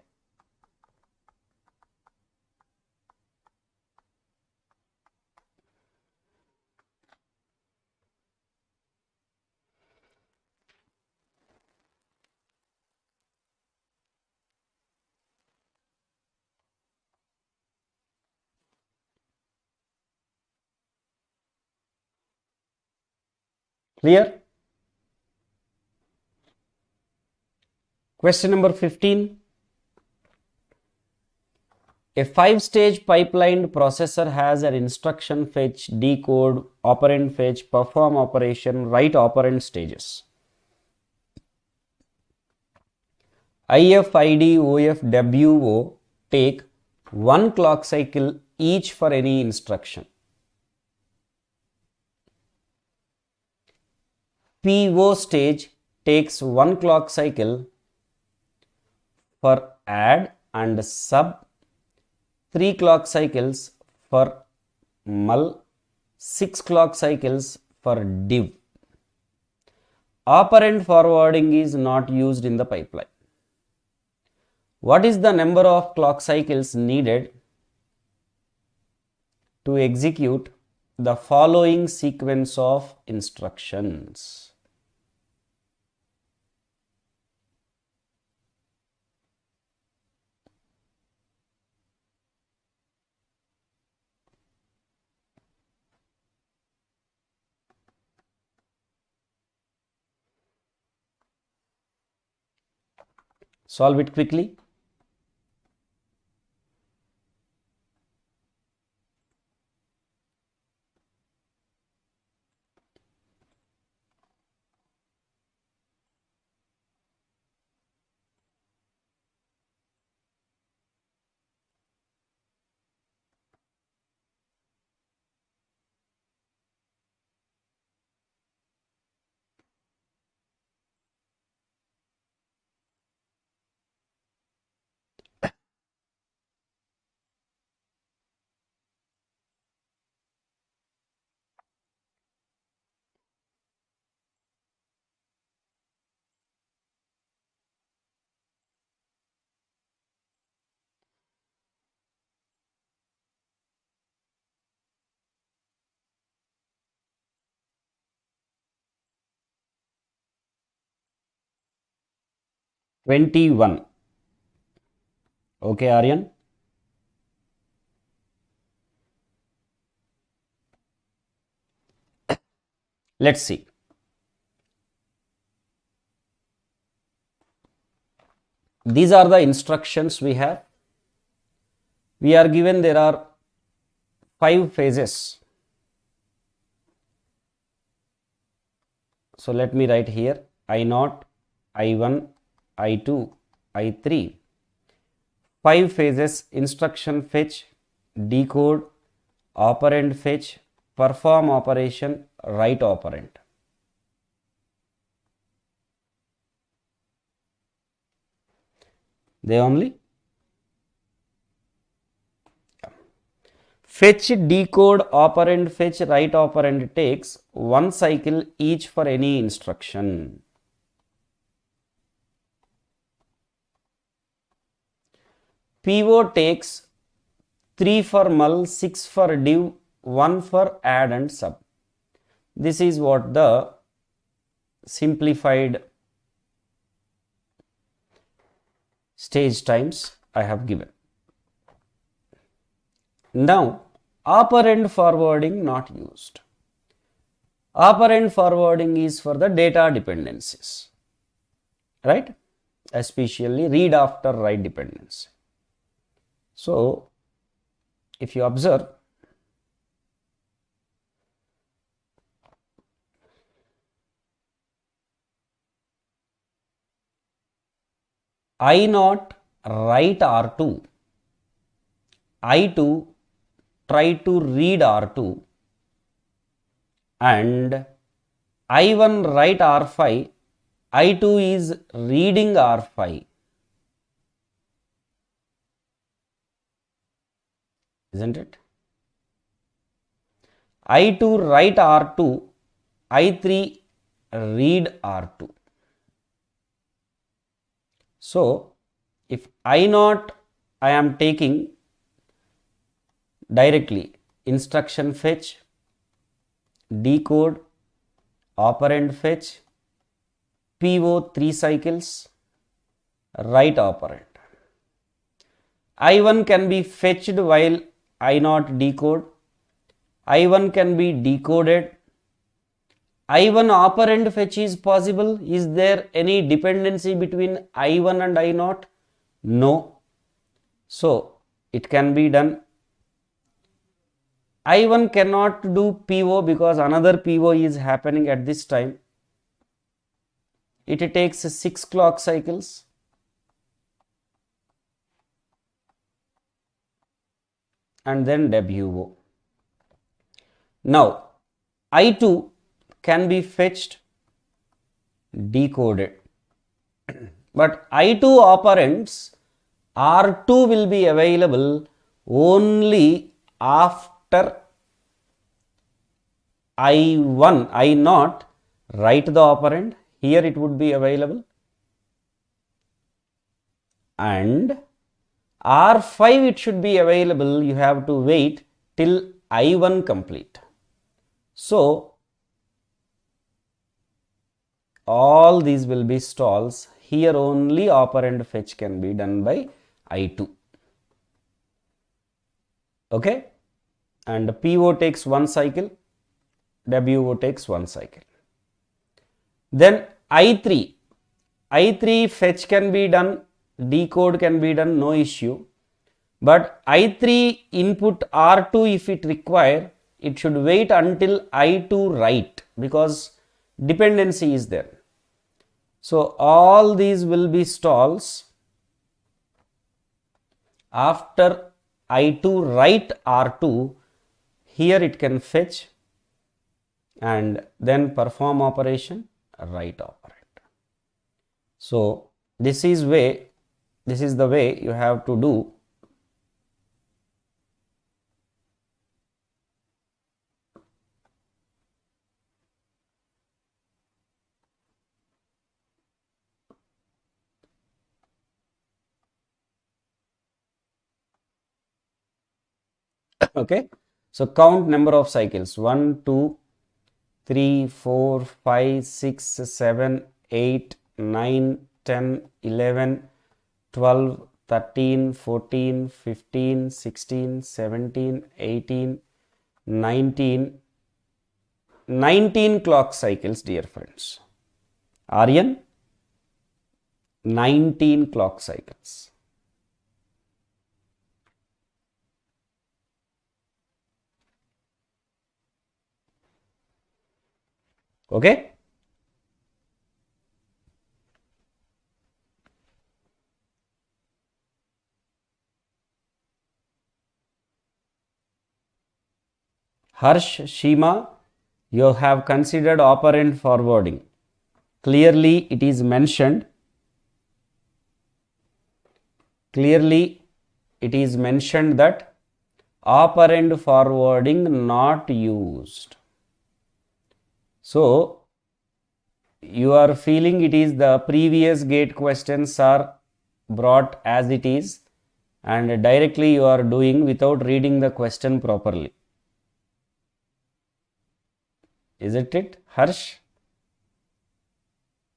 Clear? Question number 15. A 5-stage pipelined processor has an instruction fetch, decode, operand fetch, perform operation, write operand stages. IF, ID, OF, WO take 1 clock cycle each for any instruction. PO stage takes 1 clock cycle for add and sub, 3 clock cycles for mul, 6 clock cycles for div. Operand forwarding is not used in the pipeline. What is the number of clock cycles needed to execute the following sequence of instructions? Solve it quickly. (21). Okay, Aryan. Let's see. These are the instructions we have. We are given there are 5 phases. So let me write here I0, I1, I2, I3. 5 phases: instruction fetch, decode, operand fetch, perform operation, write operand. They only fetch, decode, operand fetch, write operand takes 1 cycle each for any instruction. PO takes 3 for mul, 6 for div, 1 for add and sub. This is what the simplified stage times I have given. Now, operand forwarding not used. Operand forwarding is for the data dependencies, right? Especially read after write dependency. So, if you observe, I0 write R2, I2 try to read R2, and I1 write R5, I2 is reading R5. Isn't it? I2 write R2, I3 read R2. So, if I0 I am taking directly instruction fetch, decode, operand fetch, PO 3 cycles, write operand. I1 can be fetched while I0 decode. I1 can be decoded. I1 operand fetch is possible. Is there any dependency between I1 and I0? No. So, it can be done. I1 cannot do PO because another PO is happening at this time. It takes 6 clock cycles. And then WO. Now, I2 can be fetched, decoded. But I2 operands R2 will be available only after I1, I0 write the operand. Here it would be available. And R5 it should be available. You have to wait till I1 complete. So, all these will be stalls. Here only operand fetch can be done by I2. Okay? And PO takes 1 cycle, WO takes 1 cycle. Then I3 fetch can be done decode can be done, no issue. But I3 input R2 if it require, it should wait until I2 write because dependency is there. So all these will be stalls after I2 write R2. Here it can fetch and then perform operation, write operand. So this is the way you have to do. Okay, so count number of cycles: 1, 2, 3, 4, 5, 6, 7, 8, 9, 10, 11, 12, 13, 14, 15, 16, 17, 18, 19, 19 clock cycles, dear friends. Aryan, 19 clock cycles. Okay. Harsh, Shima, you have considered operand forwarding. Clearly it is mentioned. Clearly it is mentioned that operand forwarding not used. So you are feeling it is the previous gate questions are brought as it is and directly you are doing without reading the question properly. Isn't it, Harsh?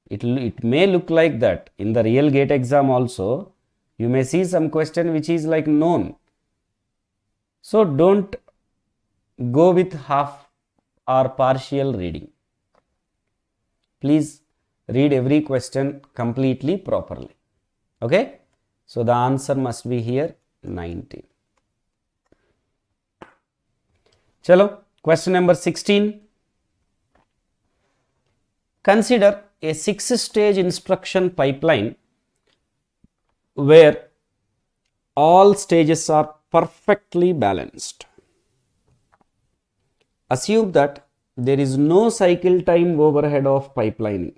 It may look like that. In the real gate exam also, you may see some question which is like known. So don't go with half or partial reading. Please read every question completely properly. Okay? So the answer must be here 19. Chalo, question number 16. Consider a 6-stage instruction pipeline where all stages are perfectly balanced. Assume that there is no cycle time overhead of pipelining.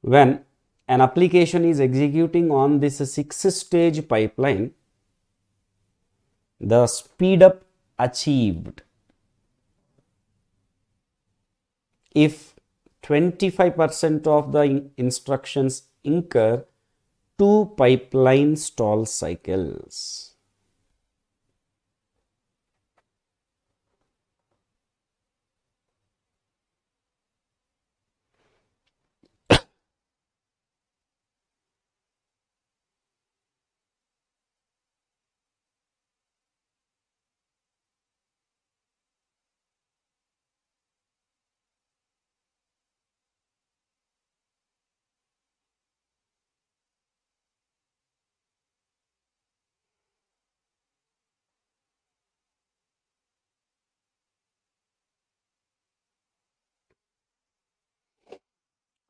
When an application is executing on this 6-stage pipeline, the speed up achieved if 25% of the instructions incur 2 pipeline stall cycles.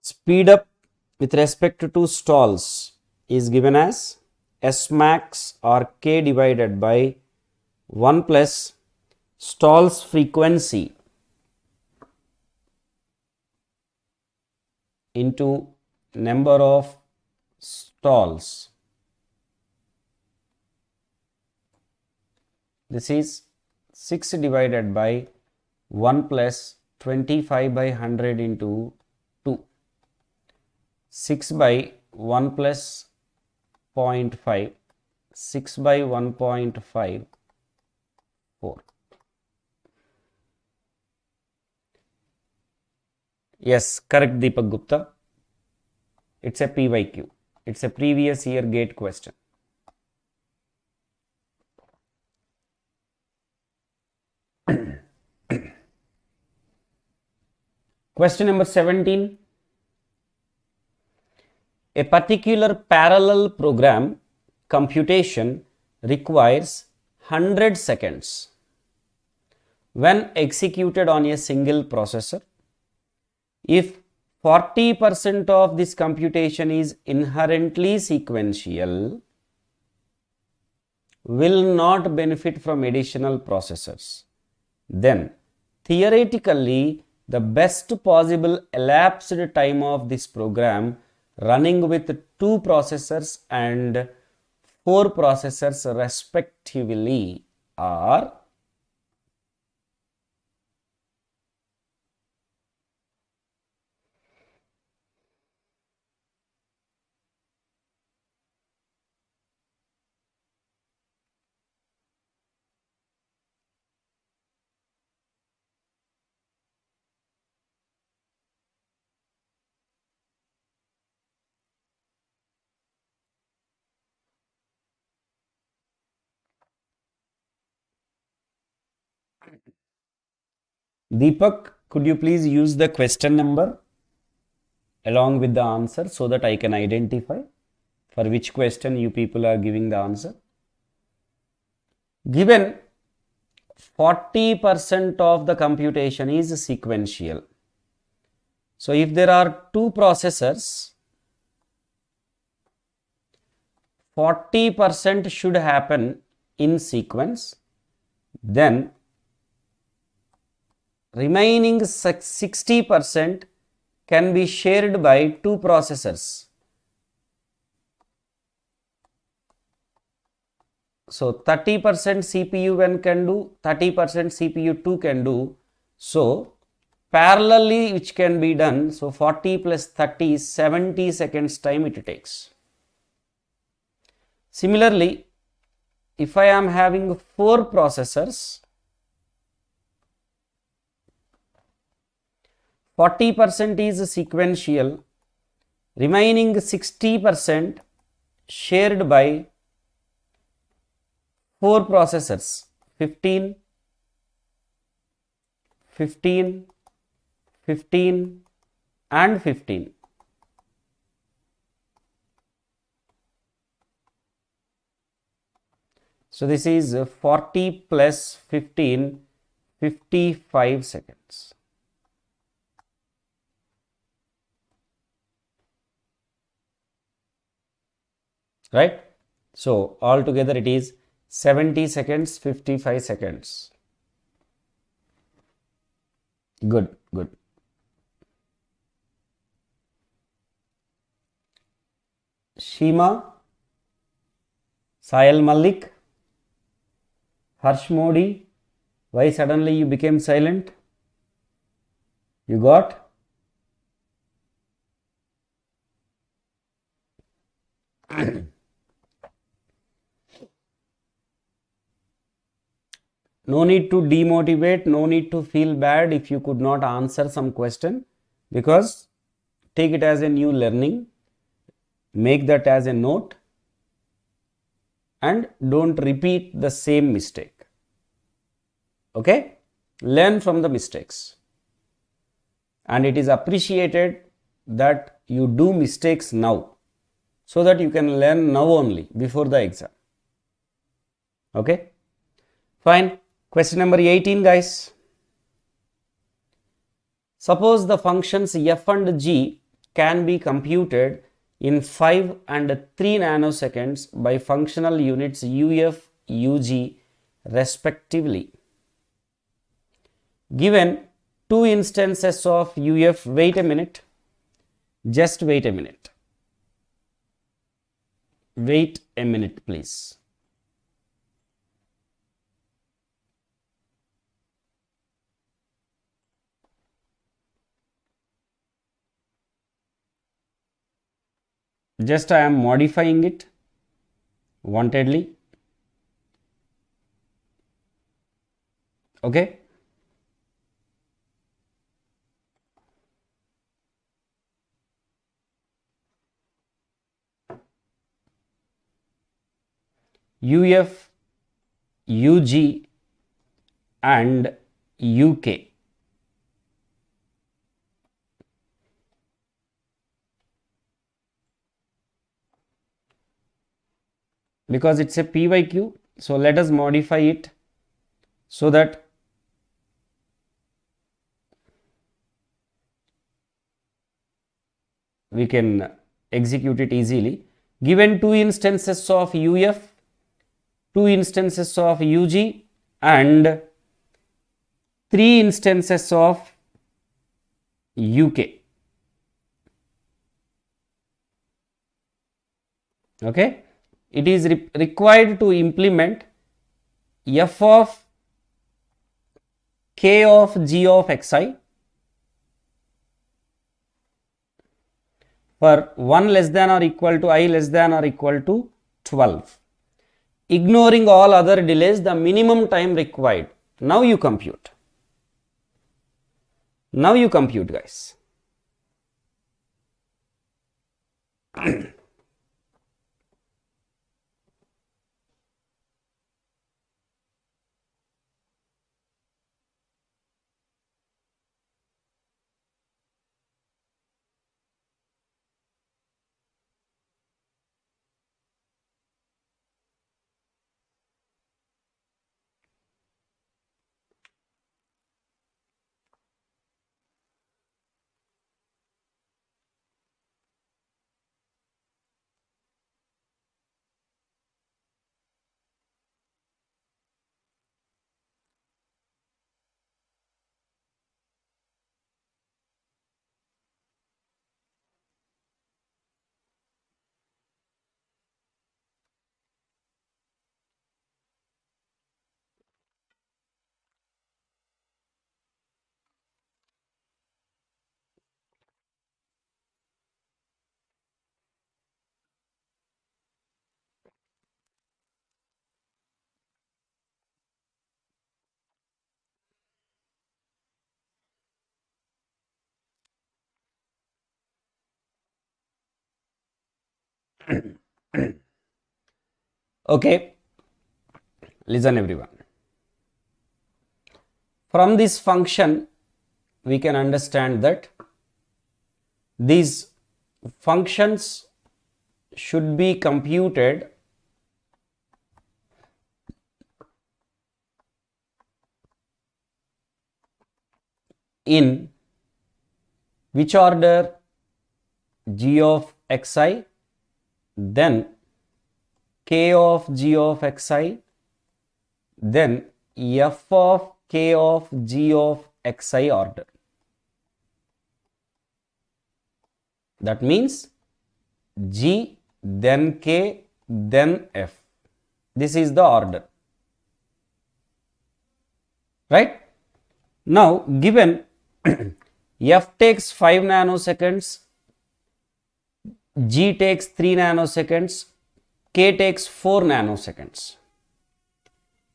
Speed up with respect to stalls is given as S max or K divided by 1 plus stalls frequency into number of stalls. This is 6 divided by 1 plus 25 by 100 into 2. 6 by 1 plus 0.5, 6 by 1.5, 4. Yes, correct, Deepak Gupta. It's a PYQ. It's a previous year gate question. Question number 17. A particular parallel program computation requires 100 seconds when executed on a single processor. If 40% of this computation is inherently sequential, will not benefit from additional processors, then theoretically the best possible elapsed time of this program running with 2 processors and 4 processors respectively are Deepak, could you please use the question number along with the answer so that I can identify for which question you people are giving the answer? Given 40% of the computation is sequential. So if there are 2 processors, 40% should happen in sequence, then remaining 60% can be shared by 2 processors. So 30% CPU 1 can do, 30% CPU 2 can do. So parallelly which can be done, so 40 plus 30 is 70 seconds time it takes. Similarly, if I am having 4 processors, 40% is sequential, remaining 60% shared by 4 processors, 15, 15, 15 and 15. So this is 40 plus 15, 55 seconds. Right? So altogether it is 70 seconds, 55 seconds. Good, good. Shima, Sahil Malik, Harsh Modi, why suddenly you became silent? You got? No need to demotivate, no need to feel bad if you could not answer some question, because take it as a new learning, make that as a note and don't repeat the same mistake. Okay? Learn from the mistakes. And it is appreciated that you do mistakes now, so that you can learn now only before the exam. Okay? Fine. Question number 18, guys. Suppose the functions f and g can be computed in 5 and 3 nanoseconds by functional units uf, ug respectively. Given 2 instances of uf, wait a minute, just wait a minute. Wait a minute, please. Just I am modifying it wantedly. Okay. UF, UG and UK. because it's a PYQ. So let us modify it so that we can execute it easily. Given 2 instances of UF, 2 instances of UG and 3 instances of UK. Okay, it is required to implement f of k of g of xi for 1 less than or equal to I less than or equal to 12. Ignoring all other delays, the minimum time required. Now you compute. Now you compute, guys. Okay, listen everyone. From this function, we can understand that these functions should be computed in which order? G of xi, then k of g of xi, then f of k of g of xi order. That means g, then k, then f. This is the order. Right? Now, given f takes 5 nanoseconds, g takes 3 nanoseconds, k takes 4 nanoseconds.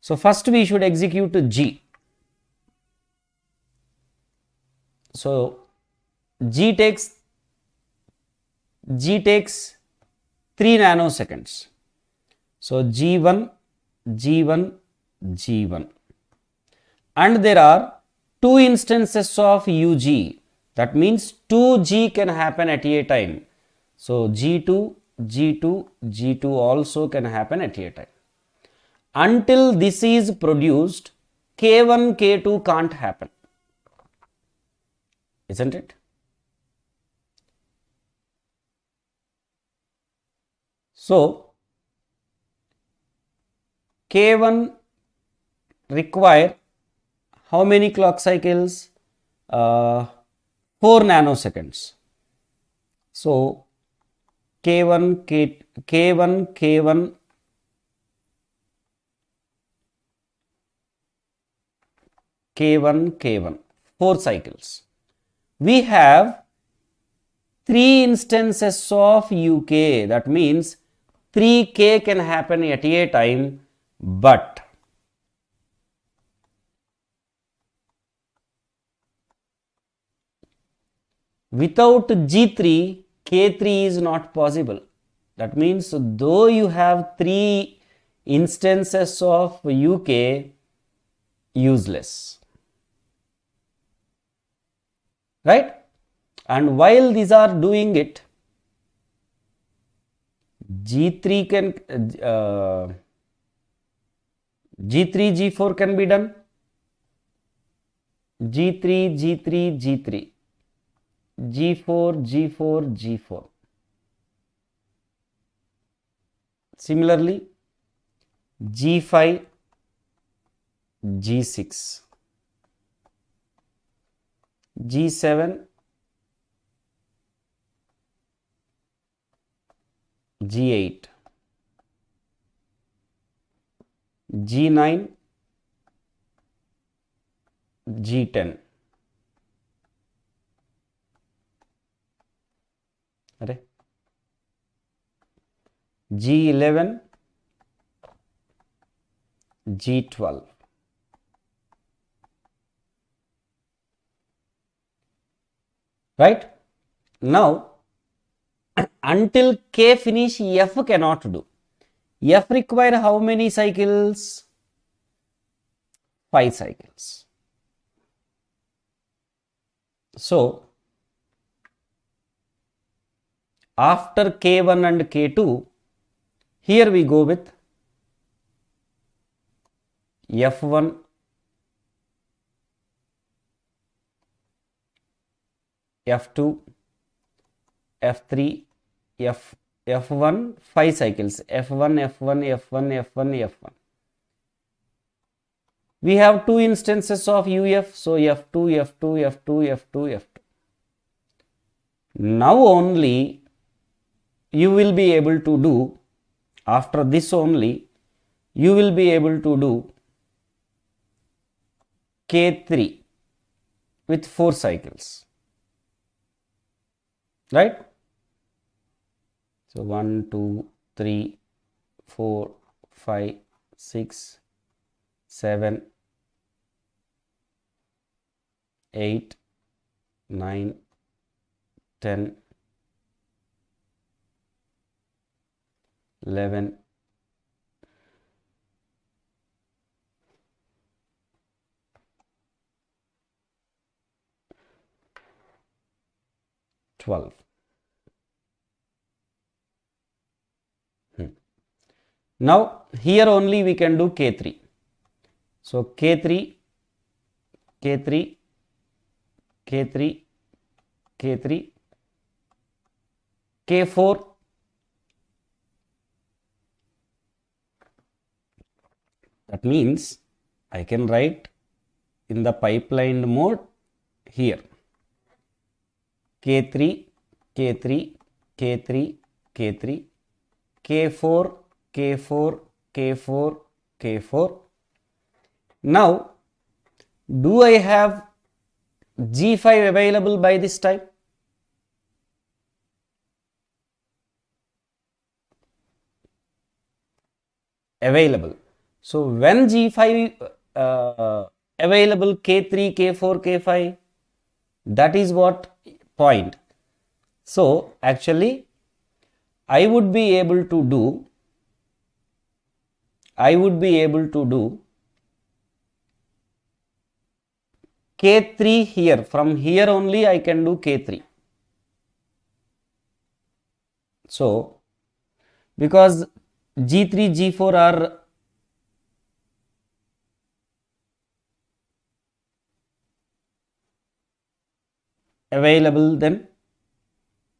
So first we should execute g. So g takes 3 nanoseconds. So g1, g1, g1. And there are 2 instances of UG. That means 2G can happen at a time. So G2, G2, G2 also can happen at a time. Until this is produced, K1, K2 can't happen. Isn't it? So K1 require how many clock cycles? 4 nanoseconds. So K1, K1, K1, K1, K1, 4 cycles. We have 3 instances of UK. That means 3K can happen at a time, but without G3, K3 is not possible. That means though you have 3 instances of UK, useless. Right? And while these are doing it, G3 can G3 G4 can be done. G3 G3 G3 G4 G4 G4. Similarly, G5 G6 G7 G8 G9 G10. अरे G11 G12. Right? Now, until K finish, F cannot do. F require how many cycles? 5 cycles. So, after K1 and K2, here we go with F1, F2, F3, F1, 5 cycles, F1, F1, F1, F1, F1. We have 2 instances of UF, so F2, F2, F2, F2, F2. Now only you will be able to do, after this only, you will be able to do K3 with 4 cycles. Right? So 1, 2, 3, 4, 5, 6, 7, 8, 9, 10, 11, 12. Now here only we can do K3. So K3, K3, K3, K3, K4, that means I can write in the pipelined mode here K3, K3, K3, K3, K4, K4, K4, K4. Now, do I have G5 available by this time? Available. So, when G5 available K3, K4, K5, that is what point. So, actually, I would be able to do K3 here. From here only I can do K3. So, because G3, G4 are available, then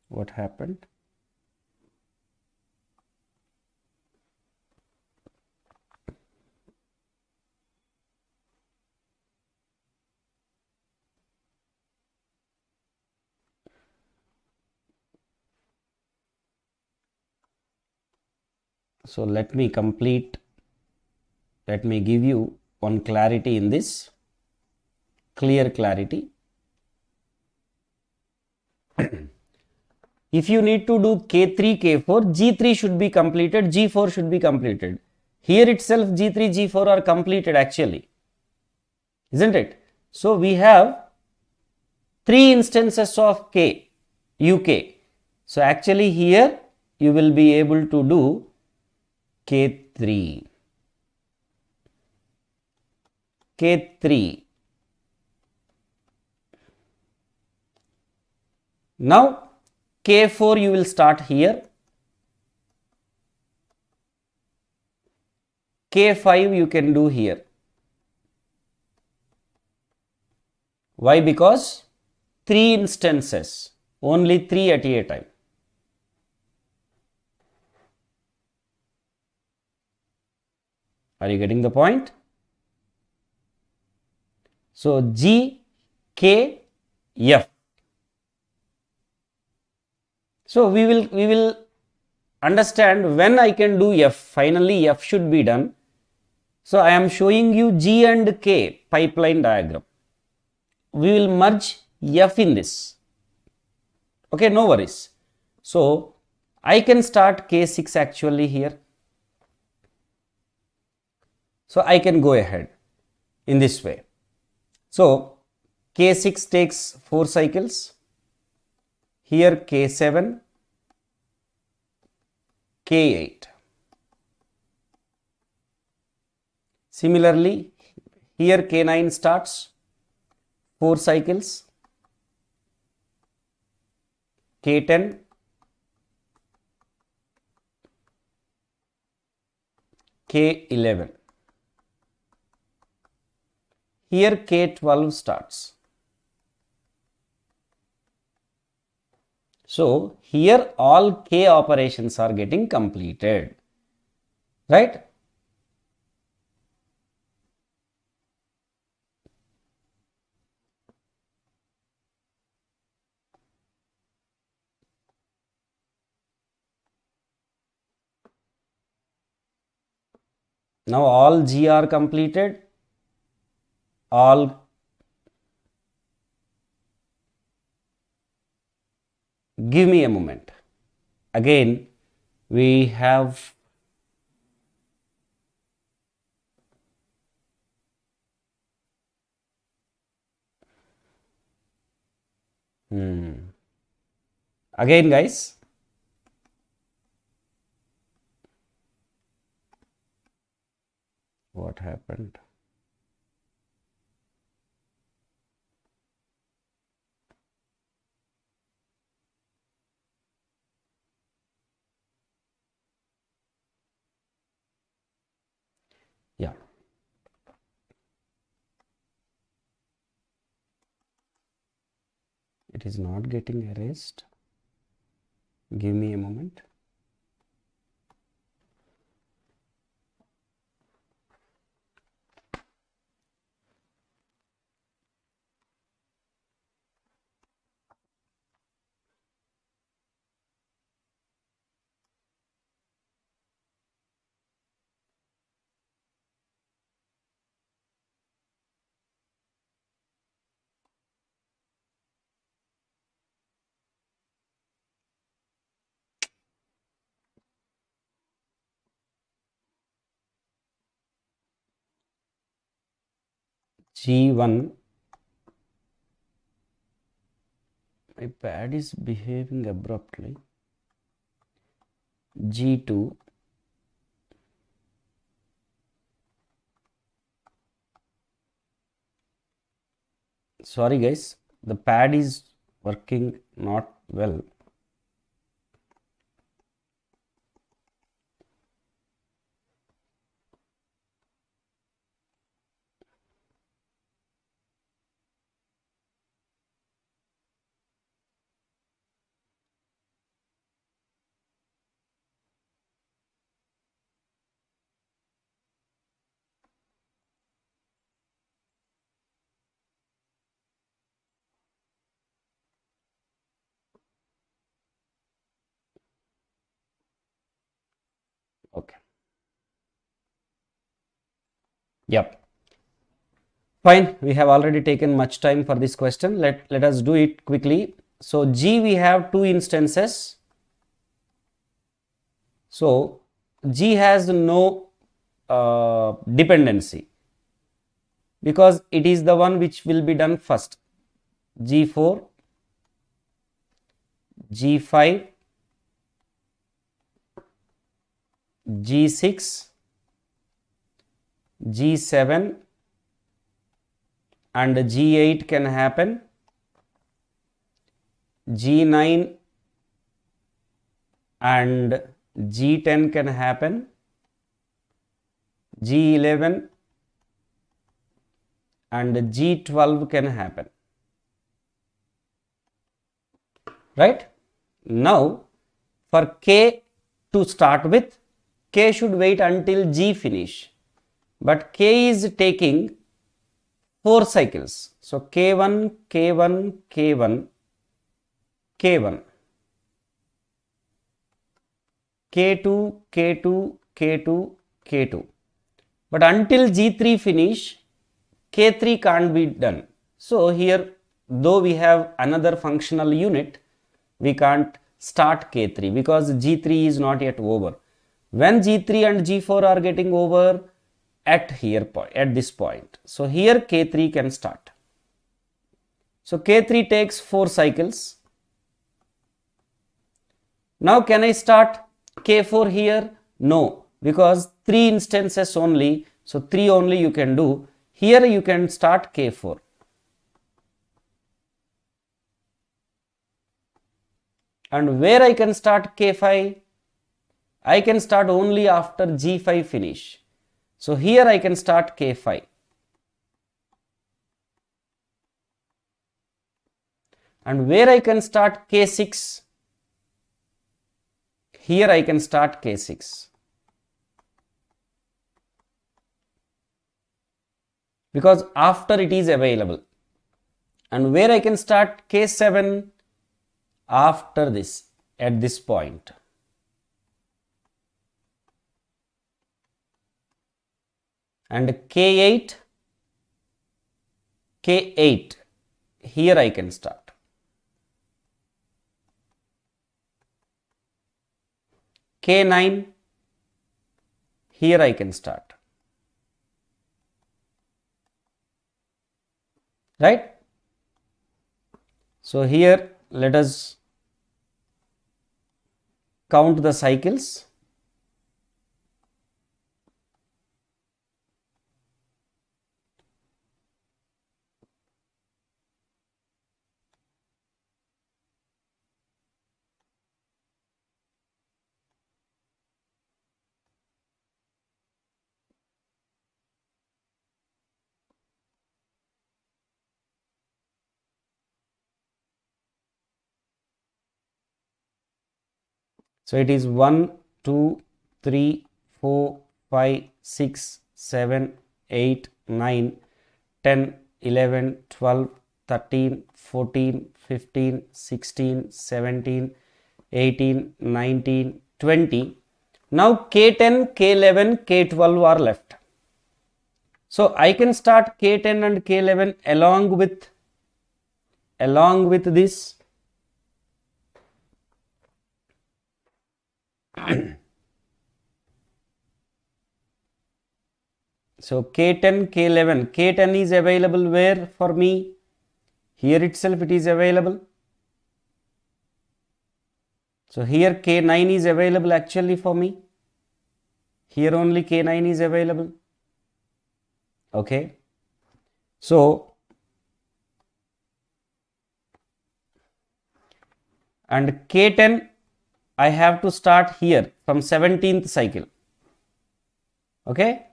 what happened? So, let me give you one clarity in this, clear clarity. If you need to do K3, K4, G3 should be completed, G4 should be completed. Here itself G3, G4 are completed actually, isn't it? So, we have 3 instances of K, UK. So, actually here you will be able to do K3. K3. Now, K4 you will start here. K5 you can do here. Why? Because 3 instances, only 3 at a time. Are you getting the point? So G, K, F. So we will understand when I can do F. Finally F should be done. So I am showing you G and K pipeline diagram. We will merge F in this. Okay, no worries. So I can start K6 actually here. So I can go ahead in this way. So K6 takes 4 cycles. Here K7, K8. Similarly, here K9 starts 4 cycles. K10, K11. Here K12 starts. So here all K operations are getting completed, right? Now all G are completed. All give me a moment. Again, we have again guys, what happened? Yeah. It is not getting erased. Give me a moment. G1, my pad is behaving abruptly. G2, sorry guys, the pad is working not well. Okay. Yep. Fine. We have already taken much time for this question. Let us do it quickly. So G, we have 2 instances. So G has no dependency because it is the one which will be done first. G4, G5, G6, G7 and G8 can happen. G9 and G10 can happen. G11 and G12 can happen, right? Now for K to start with, K should wait until G finish, but K is taking 4 cycles. So K1, K1, K1, K1, K2, K2, K2, K2. But until G3 finish, K3 can't be done. So here, though we have another functional unit, we can't start K3 because G3 is not yet over. When G3 and G4 are getting over at this point, so here K3 can start. So K3 takes 4 cycles. Now can I start K4 here? No, because 3 instances only, so 3 only you can do. Here you can start K4. And where I can start K5? I can start only after G5 finish. So here I can start K5. And where I can start K6? Here I can start K6. Because after it is available. And where I can start K7? After this, at this point. And K8, K8, here I can start. K9, here I can start. Right? So here let us count the cycles. So it is 1, 2, 3, 4, 5, 6, 7, 8, 9, 10, 11, 12, 13, 14, 15, 16, 17, 18, 19, 20. Now K10, K11, K12 are left. So I can start K10 and K11 along with this. So K10, K11, K10 is available where for me? Here itself it is available. So here K9 is available actually for me. Here only K9 is available. Okay. So, and K10 I have to start here from 17th cycle. Okay.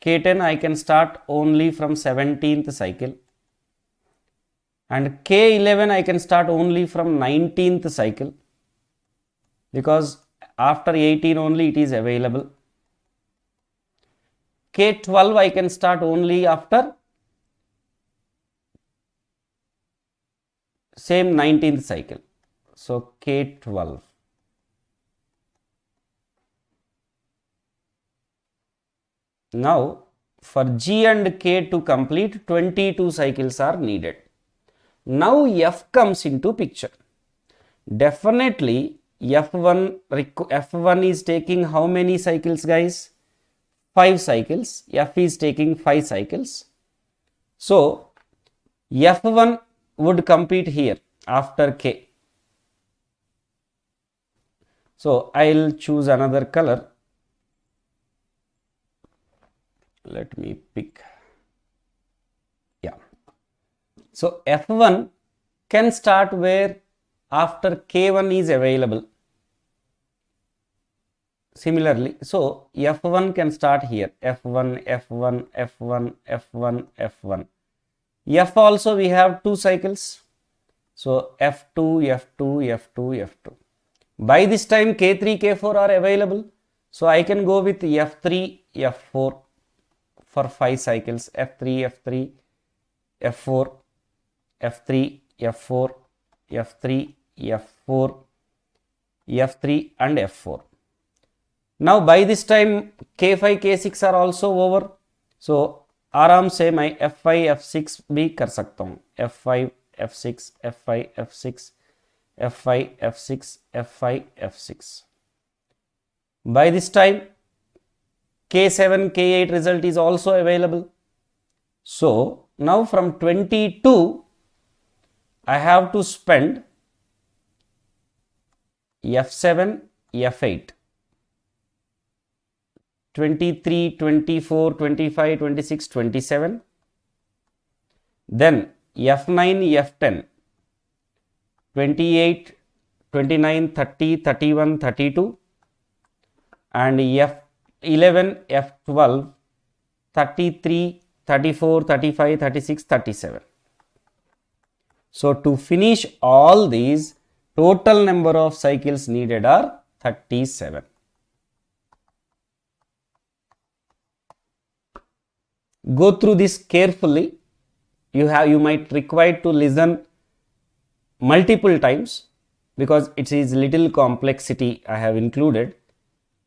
K10 I can start only from 17th cycle. And K11 I can start only from 19th cycle. Because after 18 only it is available. K12 I can start only after same 19th cycle. So K12. Now for G and K to complete, 22 cycles are needed. Now F comes into picture. Definitely F1 is taking how many cycles, guys? 5 cycles. F is taking 5 cycles. So F1 would compete here after K. So I'll choose another color. Let me pick. Yeah. So F1 can start where? After K1 is available. similarly, so F1 can start here. F1, F1, F1, F1, F1. F also we have 2 cycles. So F2, F2, F2, F2. By this time K3, K4 are available. So I can go with F3, F4 for 5 cycles. F3, F3, F4, F3, F4, F3, F4, F3 and F4. Now by this time K5, K6 are also over. So आराम से मैं F5, F6 भी कर सकता हूँ. F5, F6, F5, F6, F5, F6, F5, F6. By this time K7, K8 result is also available. So now from 22 I have to spend F7, F8. 23, 24, 25, 26, 27. Then F9, F10. 28, 29, 30, 31, 32. And F11, F12, 33, 34, 35, 36, 37. So to finish all these, total number of cycles needed are 37. Go through this carefully. You might require to listen multiple times because it is little complexity I have included.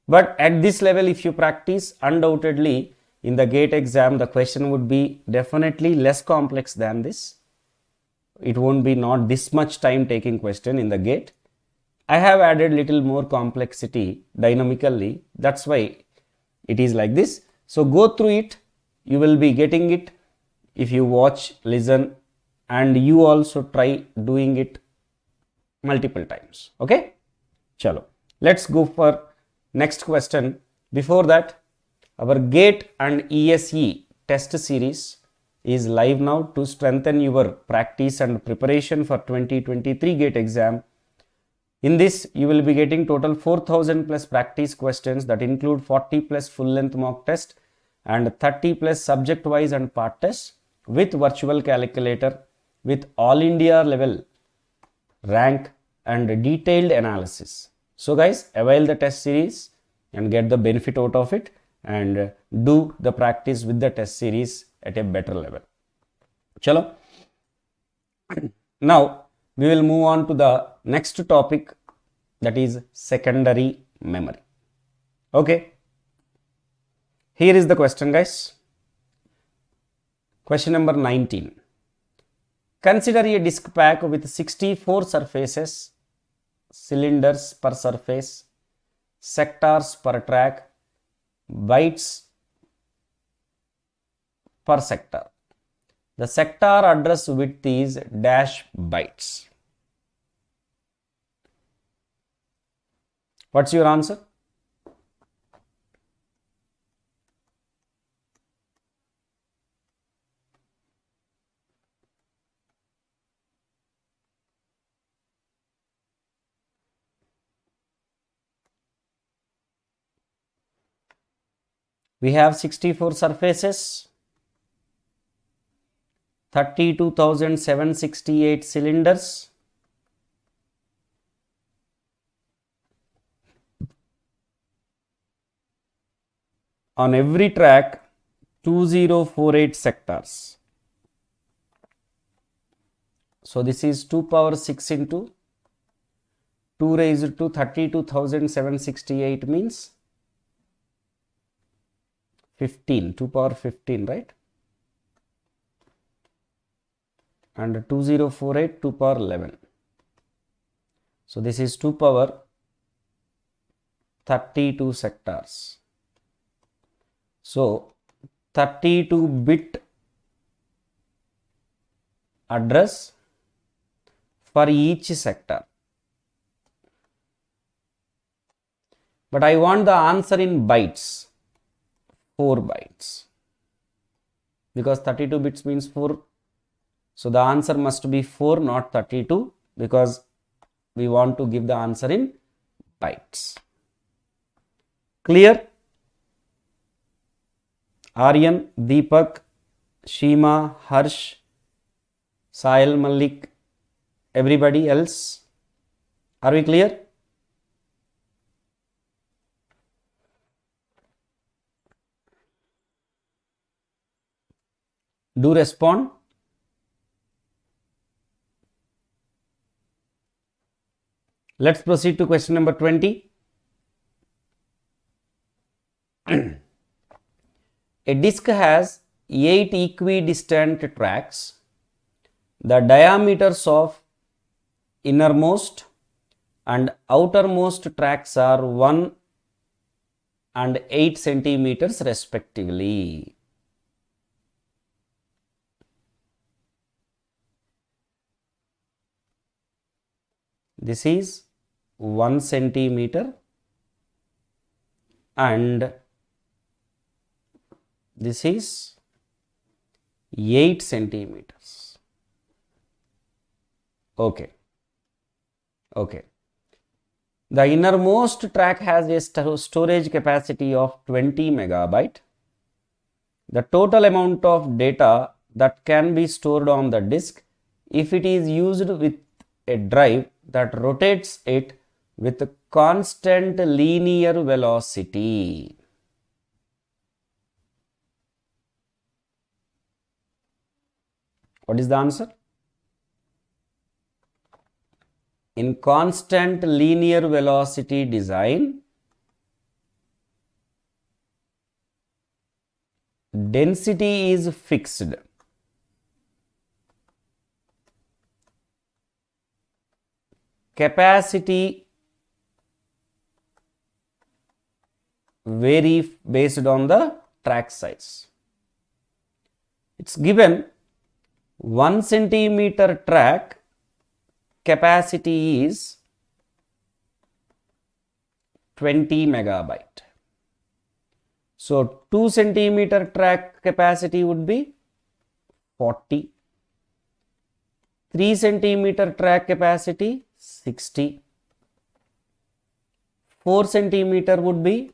But at this level, if you practice, undoubtedly in the GATE exam, the question would be definitely less complex than this. It won't be not this much time taking question in the GATE. I have added little more complexity dynamically. That's why it is like this. So go through it. You will be getting it if you watch, listen, and you also try doing it multiple times. Okay? Chalo. Let's go for next question. Before that, our GATE and ESE test series is live now to strengthen your practice and preparation for 2023 GATE exam. In this, you will be getting total 4,000 plus practice questions that include 40 plus full length mock test and 30 plus subject wise and part tests with virtual calculator with all India level rank and detailed analysis. So guys, avail the test series and get the benefit out of it and do the practice with the test series at a better level. Chalo. Now we will move on to the next topic, that is secondary memory. Okay. Here is the question, guys. Question number 19. Consider a disk pack with 64 surfaces, cylinders per surface, sectors per track, bytes per sector. The sector address width is dash bytes. What's your answer? We have 64 surfaces, 32,768 cylinders, on every track 2048 sectors. So this is 2 power 6 into 2 raised to 32,768 means 15, 2 power 15, right? And 2048, 2 power 11. So this is 2 power 32 sectors. So 32 bit address for each sector. But I want the answer in bytes. 4 bytes, because 32 bits means 4. So the answer must be 4, not 32, because we want to give the answer in bytes. Clear? Aryan, Deepak, Shima, Harsh, Sahil, Malik, everybody else. Are we clear? Do respond. Let's proceed to question number 20. A disc has 8 equidistant tracks. The diameters of innermost and outermost tracks are 1 and 8 centimeters respectively. This is 1 centimeter and this is 8 centimeters. Okay. The innermost track has a storage capacity of 20 megabyte. The total amount of data that can be stored on the disk if it is used with a drive that rotates it with constant linear velocity. What is the answer? In constant linear velocity design, density is fixed. Capacity vary based on the track size. It's given 1 centimeter track capacity is 20 megabyte. So 2 centimeter track capacity would be 40. 3 centimeter track capacity 60. 4 centimeter would be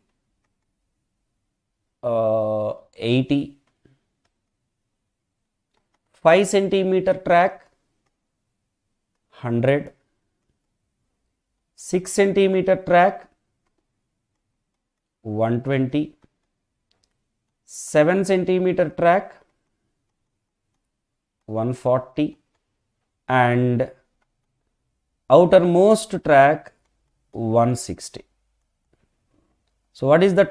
80. 5 centimeter track 100. 6 centimeter track 120. 7 centimeter track 140 and outermost track 160. So what is the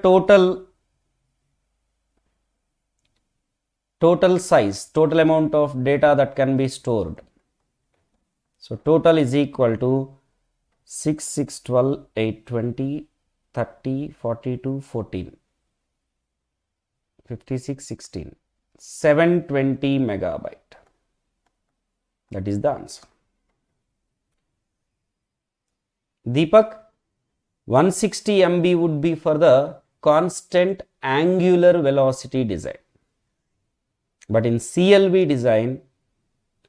total size, total amount of data that can be stored? So total is equal to 6, 6, 12, 8, 20, 30, 42, 14, 56, 16, 720 megabyte. That is the answer. Deepak, 160 MB would be for the constant angular velocity design. But in CLV design,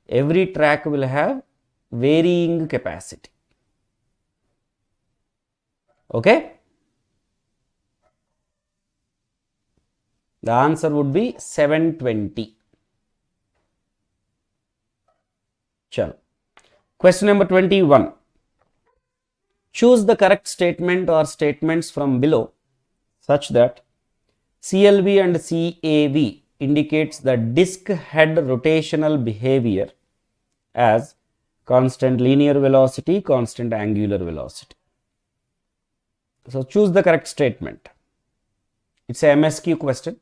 every track will have varying capacity. Okay? The answer would be 720. Chalo. Question number 21. Choose the correct statement or statements from below such that CLV and CAV indicates the disk head rotational behavior as constant linear velocity, constant angular velocity. So choose the correct statement. It's a MSQ question.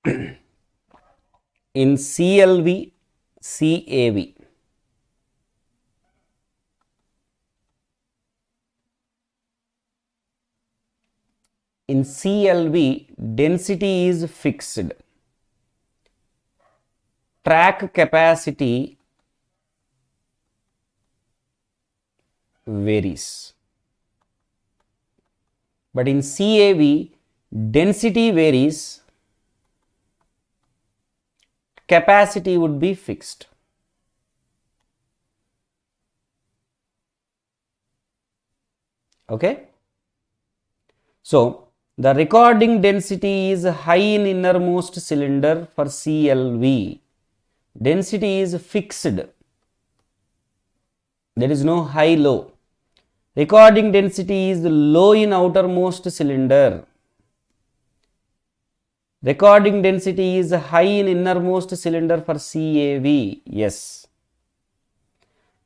in CLV, CAV. In CLV, density is fixed. Track capacity varies. But in CAV, density varies, capacity would be fixed. Okay. So, the recording density is high in innermost cylinder for CLV. Density is fixed. There is no high low. Recording density is low in outermost cylinder. Recording density is high in innermost cylinder for CAV. Yes.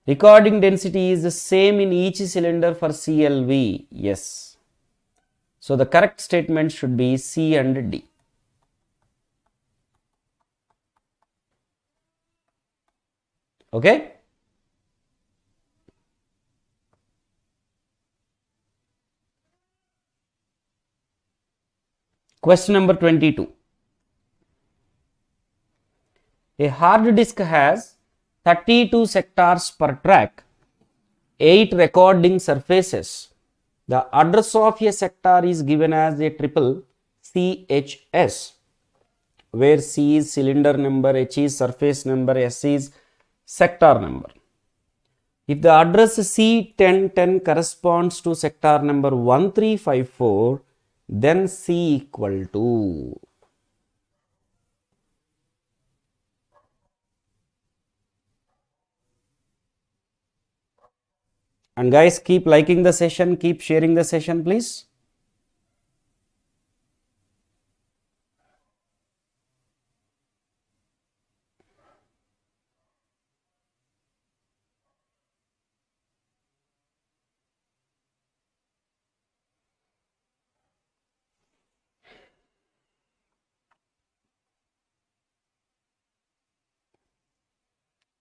Recording density is the same in each cylinder for CLV. Yes. So the correct statement should be C and D. Okay. Question number 22. A hard disk has 32 sectors per track, 8 recording surfaces. The address of a sector is given as a triple CHS, where C is cylinder number, H is surface number, S is sector number. If the address C1010 corresponds to sector number 1354, then C equal to. And guys, keep liking the session, keep sharing the session, please.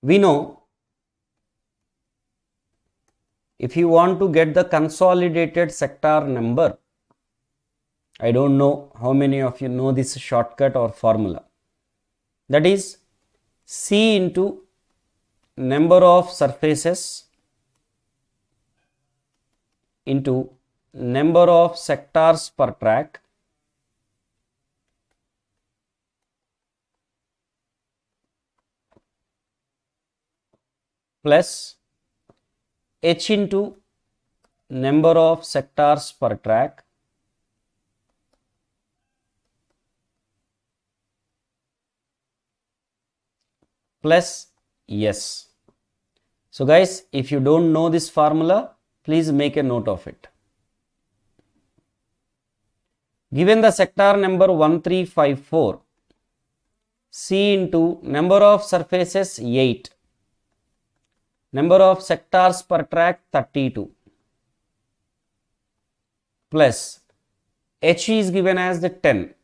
We know if you want to get the consolidated sector number, I don't know how many of you know this shortcut or formula. That is C into number of surfaces into number of sectors per track plus H into number of sectors per track plus S. So guys, if you don't know this formula, please make a note of it. Given the sector number 1354, C into number of surfaces 8, number of sectors per track 32, plus H is given as the 10,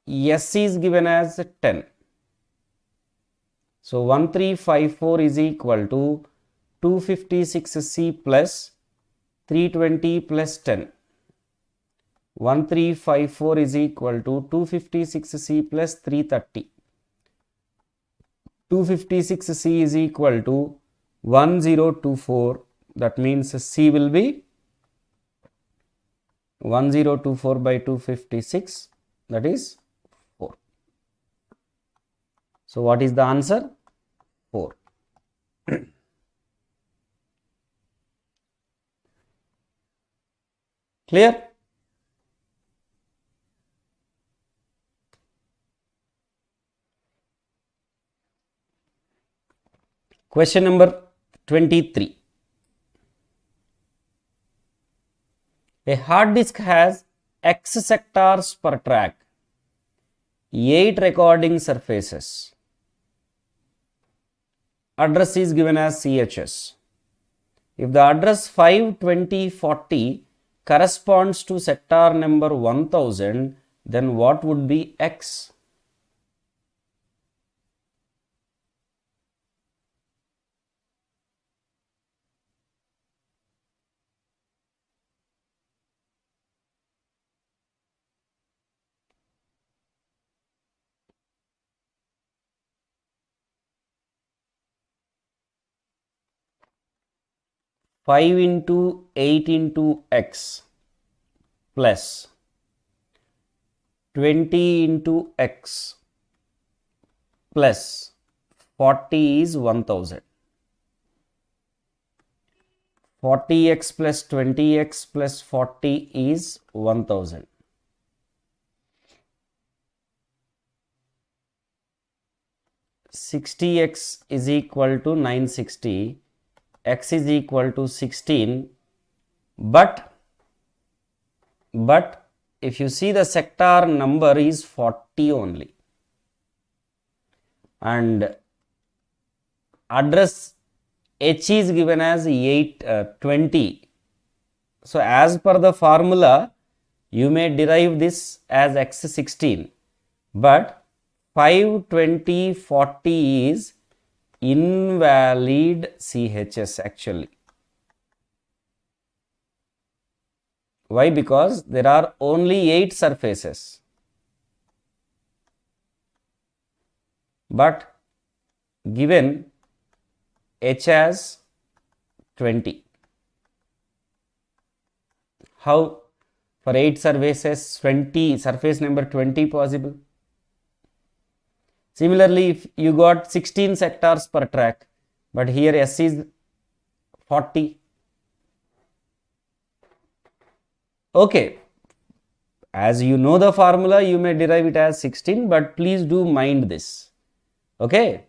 S is given as 10. So 1354 is equal to 256C plus 320 plus 10. 1354 is equal to 256C plus 330. 256C is equal to 1024. That means C will be 1024 by 256, that is 4. So what is the answer? 4. Clear? Question number 23. A hard disk has X sectors per track, 8 recording surfaces. Address is given as CHS. If the address 52040 corresponds to sector number 1000, then what would be X? Five into 8 into X plus 20 into X plus 40 is 1000. 40x plus 20x plus 40 is 1000. $60x is equal to 960, x is equal to 16, but if you see the sector number is 40 only, and address H is given as 20. So as per the formula, you may derive this as x16, but 5, 20, 40 is invalid CHS actually. Why? Because there are only 8 surfaces, but given H as 20. How? For 8 surfaces, 20, surface number 20 possible. Similarly, if you got 16 sectors per track, but here S is 40. Okay, as you know the formula, you may derive it as 16, but please do mind this. Okay.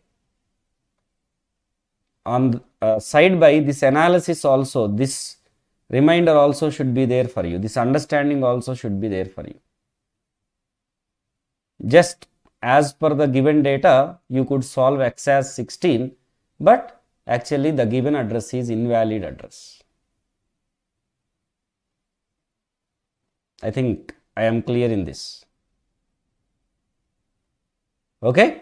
On side by this analysis also, this reminder also should be there for you. This understanding also should be there for you. Just as per the given data, you could solve X as 16, but actually the given address is invalid address. I think I am clear in this. Okay.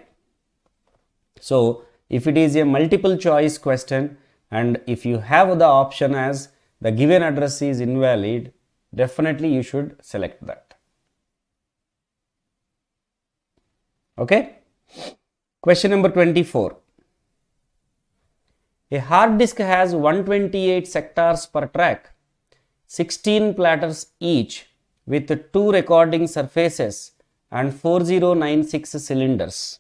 So if it is a multiple choice question and if you have the option as the given address is invalid, definitely you should select that. Okay. Question number 24. A hard disk has 128 sectors per track, 16 platters each with 2 recording surfaces and 4096 cylinders.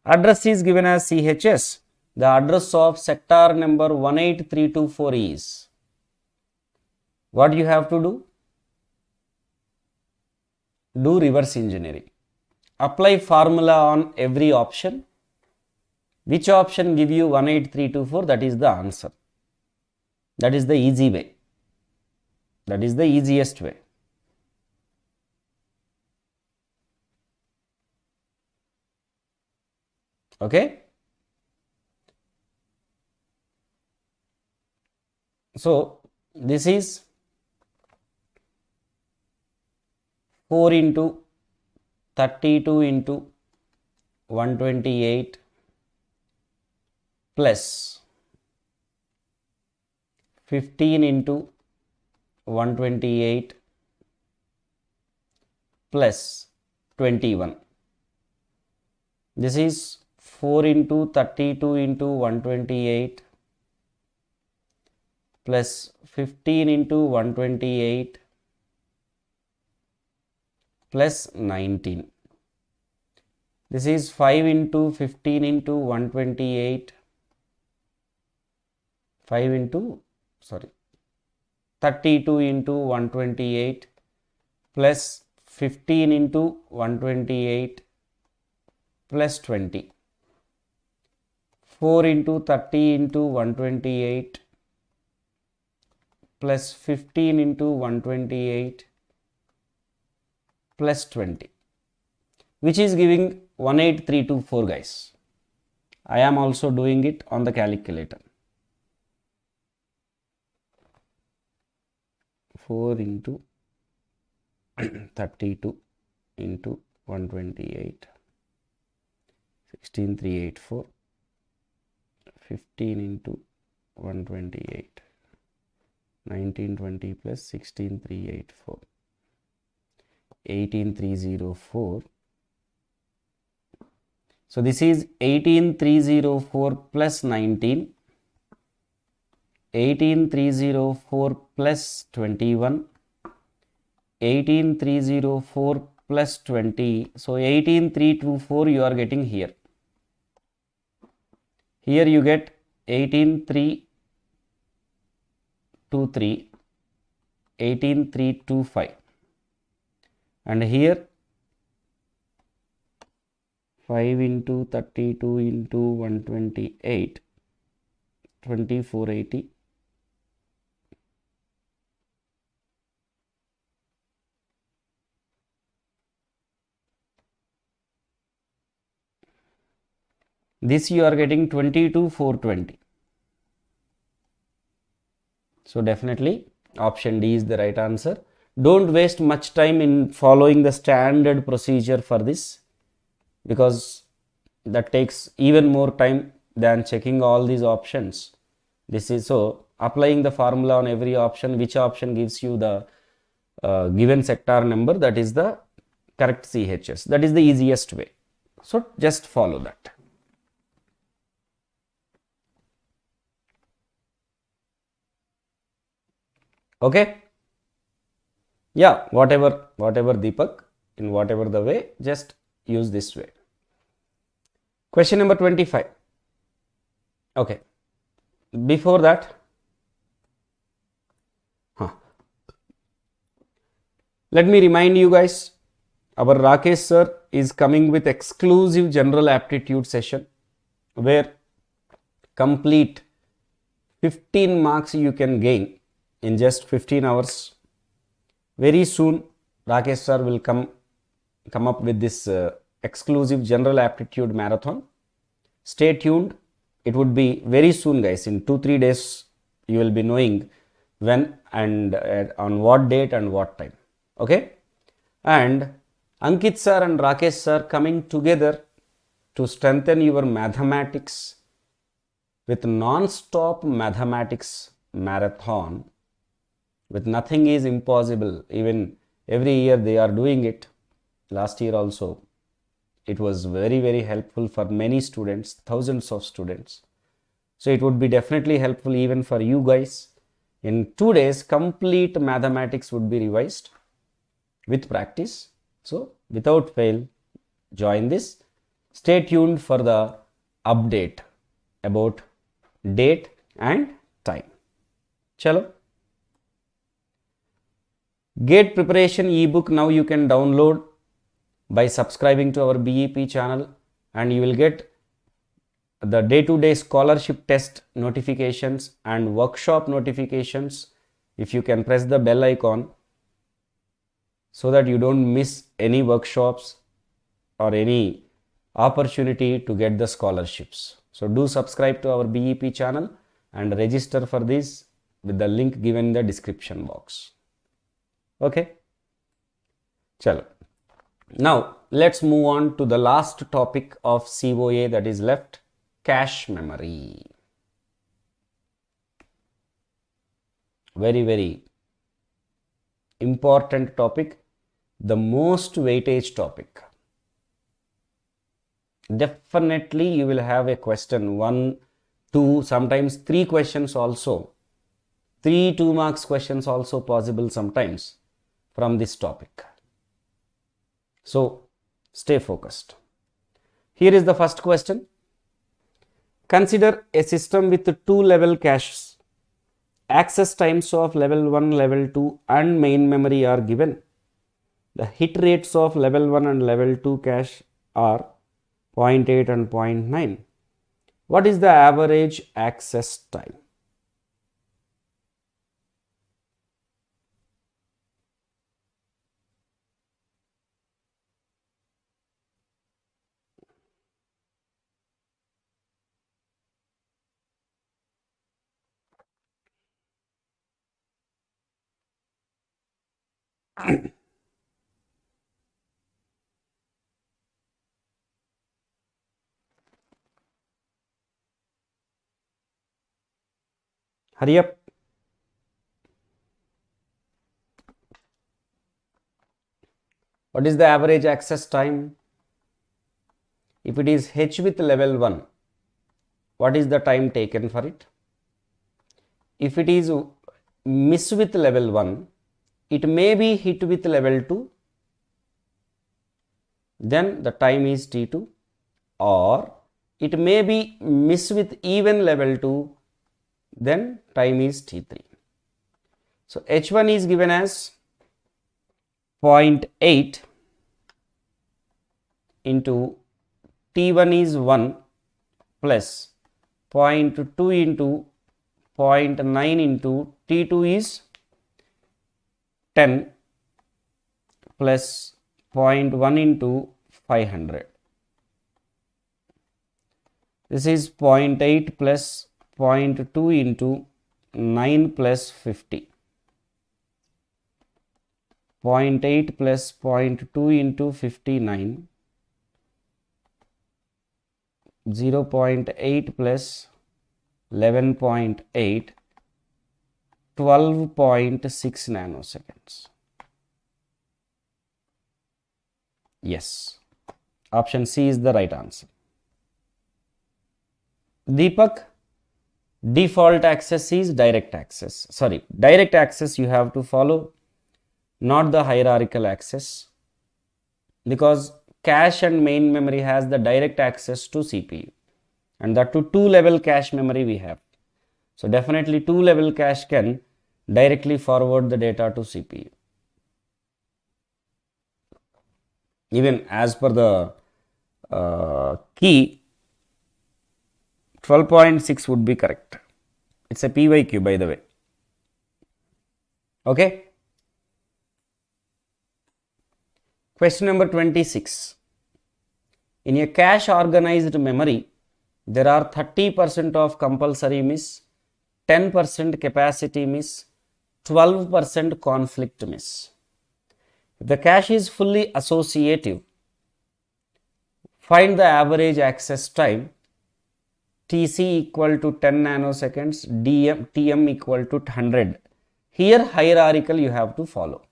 Address is given as CHS. The address of sector number 18324 is. What you have to do? Do reverse engineering. Apply formula on every option. Which option give you 18324? That is the answer. That is the easy way. That is the easiest way. Okay. So this is 4 into 32 into 128 plus 15 into 128 plus 21. This is 4 into 32 into 128 plus 15 into 128 plus 19. This is 5 into 15 into 128, 32 into 128 plus 15 into 128 plus 20. 4 into 30 into 128 plus 15 into 128 plus 20, which is giving 18324 guys. I am also doing it on the calculator. 4 into 32 into 128, 16384, 15 into 128, 1920 plus 16384, 18304. So this is 18304 plus 19, 18304 plus 21, 18304 plus 20. So 18324 you are getting here. Here you get 18323, 18325, and here 5 into 32 into 128, 2480. This you are getting 22,420. So definitely option D is the right answer. Don't waste much time in following the standard procedure for this, because that takes even more time than checking all these options. This is so applying the formula on every option, which option gives you the given sector number, that is the correct CHS. That is the easiest way. So just follow that. Okay. Yeah, whatever Deepak, in whatever the way, just use this way. Question number 25. Okay. Before that, let me remind you guys, our Rakesh sir is coming with exclusive general aptitude session where complete 15 marks you can gain in just 15 hours. Very soon, Rakesh sir will come up with this exclusive general aptitude marathon. Stay tuned. It would be very soon, guys. In 2-3 days, you will be knowing when and on what date and what time. Okay? And Ankit sir and Rakesh sir coming together to strengthen your mathematics with non-stop mathematics marathon. With nothing is impossible. Even every year they are doing it. Last year also it was very, very helpful for many students, thousands of students. So it would be definitely helpful even for you guys. In 2 days, complete mathematics would be revised with practice. So without fail, join this. Stay tuned for the update about date and time. Chalo. GATE preparation ebook now you can download by subscribing to our BEP channel, and you will get the day-to-day scholarship test notifications and workshop notifications if you can press the bell icon, so that you don't miss any workshops or any opportunity to get the scholarships. So do subscribe to our BEP channel and register for this with the link given in the description box. Okay. Chalo. Now let's move on to the last topic of COA that is left, cache memory. Very, very important topic, the most weightage topic. Definitely you will have a question, 1, 2, sometimes 3 questions also. 3 2 marks questions also possible sometimes from this topic. So stay focused. Here is the first question. Consider a system with 2 level caches. Access times of level 1, level 2 and main memory are given. The hit rates of level 1 and level 2 cache are 0.8 and 0.9. What is the average access time? Hurry up. What is the average access time? If it is H with level 1, what is the time taken for it? If it is miss with level 1, it may be hit with level 2, then the time is T2, or it may be miss with even level 2, then time is T3. So H1 is given as 0.8 into T1 is 1 plus 0.2 into 0.9 into T2 is 10 plus 0.1 into 500. This is 0.8 plus 0.2 into 9 plus 50. 0.8 plus 0.2 into 59. 0.8 plus 11.8, 12.6 nanoseconds. Yes, option C is the right answer. Deepak, default access is direct access. Sorry, direct access you have to follow, not the hierarchical access, because cache and main memory has the direct access to CPU, and that to 2-level cache memory we have. So definitely 2-level cache can directly forward the data to CPU. Even as per the key, 12.6 would be correct. It's a PYQ, by the way. Okay. Question number 26. In a cache organized memory, there are 30% of compulsory miss, 10% capacity miss, 12% conflict miss. If the cache is fully associative, find the average access time. TC equal to 10 nanoseconds, TM equal to 100. Here hierarchical you have to follow.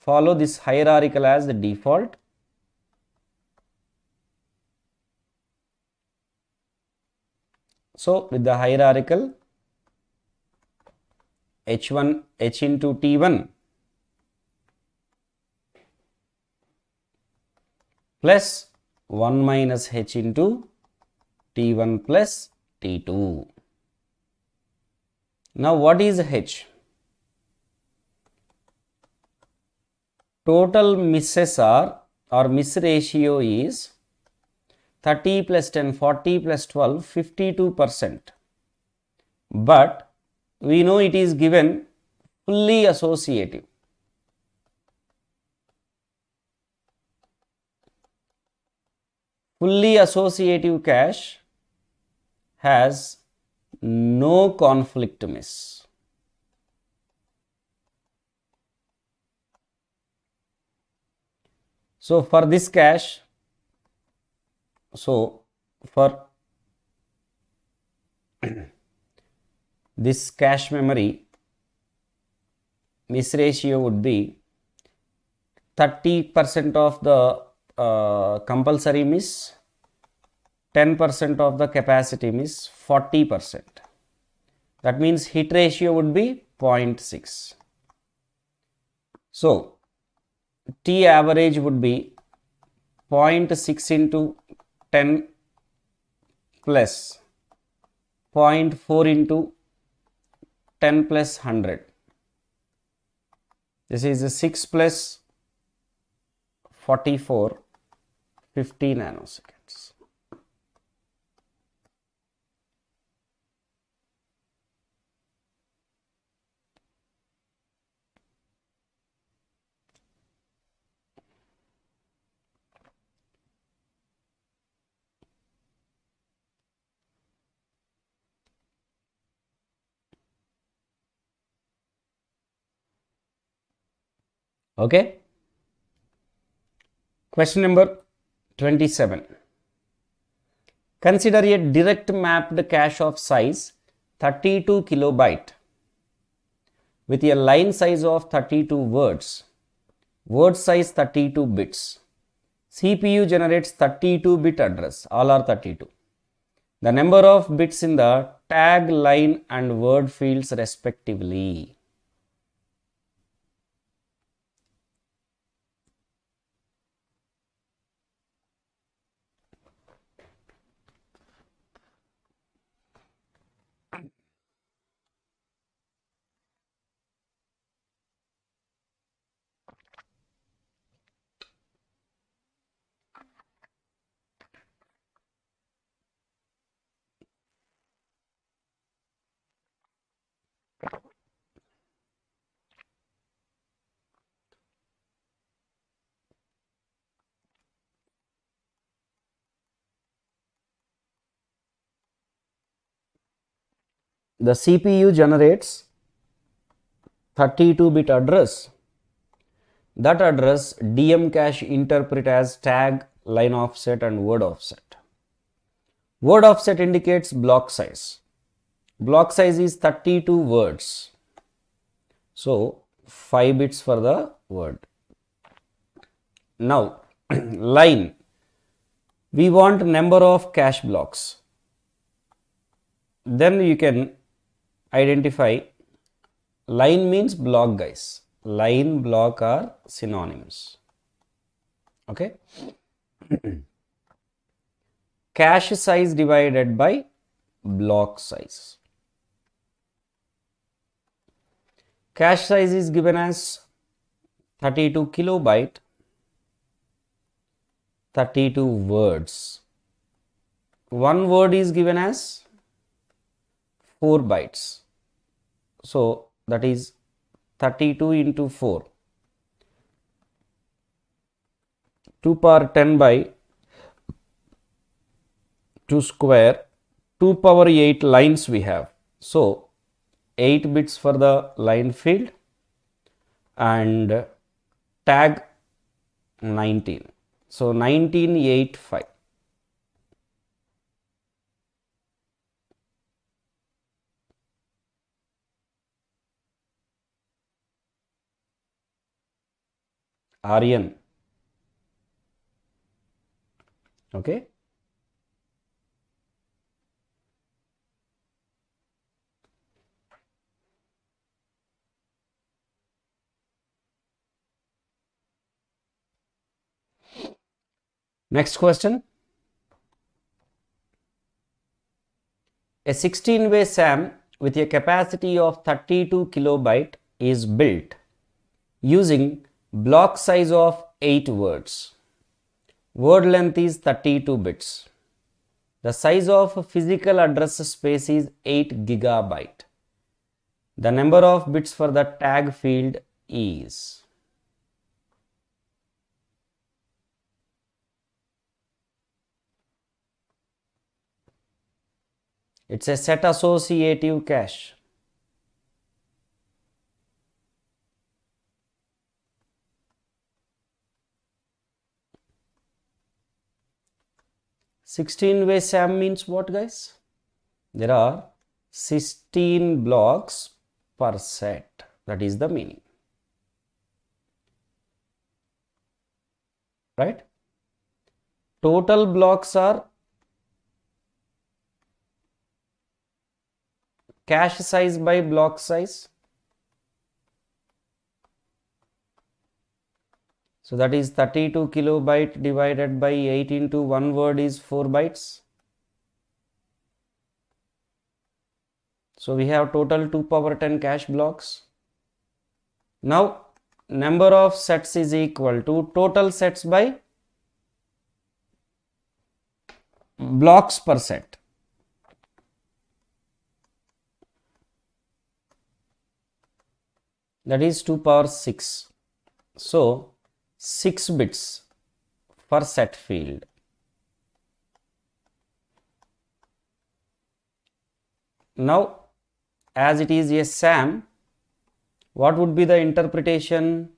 Follow this hierarchical as the default. So with the hierarchical, H1, H into T1 plus 1 minus H into T1 plus T2. Now what is H? Total misses are, or miss ratio is 30 plus 10, 40 plus 12, 52%. But we know it is given fully associative. Fully associative cache has no conflict miss. So for this cache, so for this cache memory, miss ratio would be 30% of the compulsory miss, 10% of the capacity miss, 40%. That means hit ratio would be 0.6. So T average would be 0.6 into 10 plus 0.4 into 10 plus 100. This is a 6 plus 44, 50 nanoseconds. Okay. Question number 27. Consider a direct mapped cache of size 32 kilobyte with a line size of 32 words, word size 32 bits. CPU generates 32-bit address, all are 32. The number of bits in the tag, line and word fields respectively. The CPU generates 32-bit address. That address DM cache interpret as tag, line offset and word offset. Word offset indicates block size. Block size is 32 words. So 5 bits for the word. Now line, we want number of cache blocks. Then you can identify, line means block guys. Line, block are synonyms. Okay. Cache size divided by block size. Cache size is given as 32 kilobyte, 32 words. One word is given as 4 bytes. So that is 32 into 4. 2 power 10 by 2 square, 2 power 8 lines we have. So 8 bits for the line field and tag 19. So 1985. Aryan. Okay. Next question. A 16-way SAM with a capacity of 32 kilobyte is built using block size of 8 words. Word length is 32 bits. The size of physical address space is 8 gigabyte. The number of bits for the tag field is. It's a set associative cache. Sixteen-way SAM means what, guys? There are 16 blocks per set. That is the meaning. Right? Total blocks are cache size by block size. So that is 32 kilobyte divided by 8 into 1 word is 4 bytes. So we have total 2 power 10 cache blocks. Now number of sets is equal to total sets by blocks per set. That is 2 power 6. So 6 bits per set field. Now as it is a SAM, what would be the interpretation?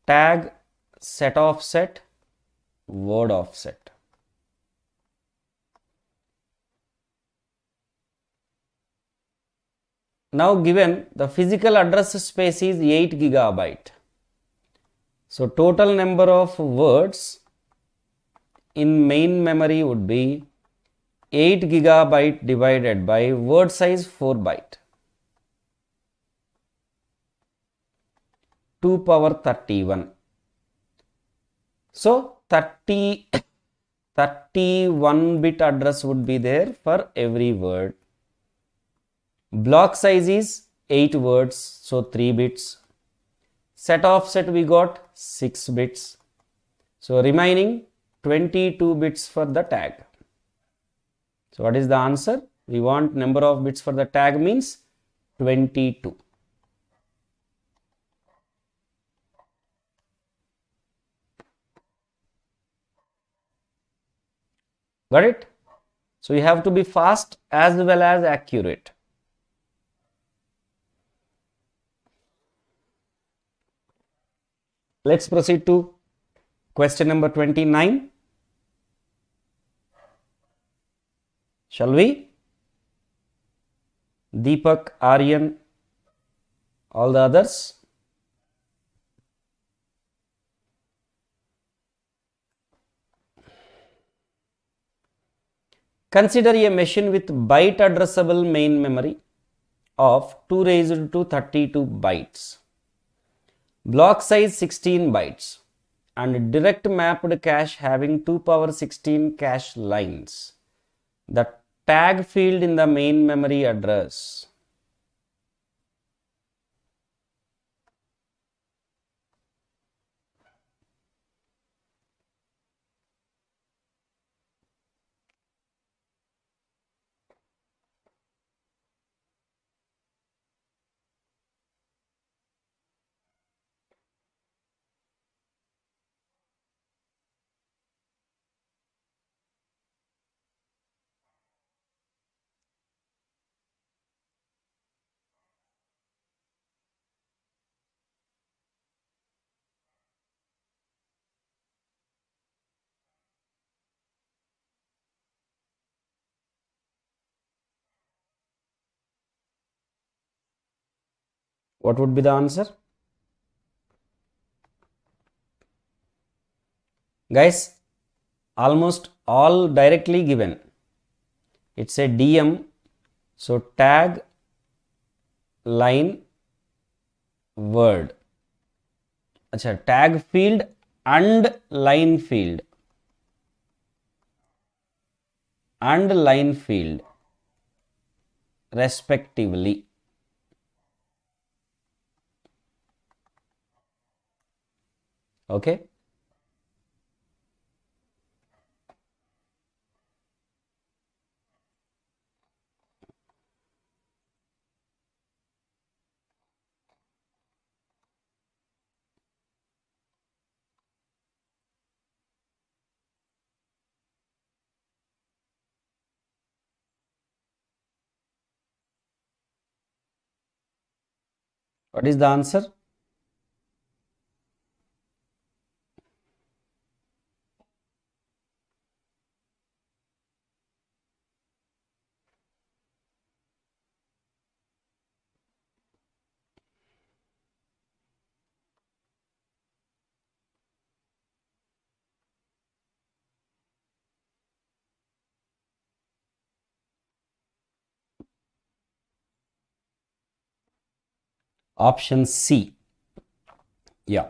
tag, set offset, word offset. Now given the physical address space is 8 gigabyte. So total number of words in main memory would be 8 gigabyte divided by word size 4 byte. 2 power 31. So 31 bit address would be there for every word. Block size is 8 words, so 3 bits. Set offset we got 6 bits. So remaining 22 bits for the tag. So what is the answer? We want number of bits for the tag means 22. Got it? So you have to be fast as well as accurate. Let's proceed to question number 29. Shall we? Deepak, Aryan, all the others. Consider a machine with byte addressable main memory of 2 raised to 32 bytes. Block size 16 bytes and direct mapped cache having 2 power 16 cache lines. The tag field in the main memory address. What would be the answer? Guys, almost all directly given. It's a DM. So tag, line, word. Achha, tag field and line field. And line field respectively. Okay. What is the answer? Option C. Yeah.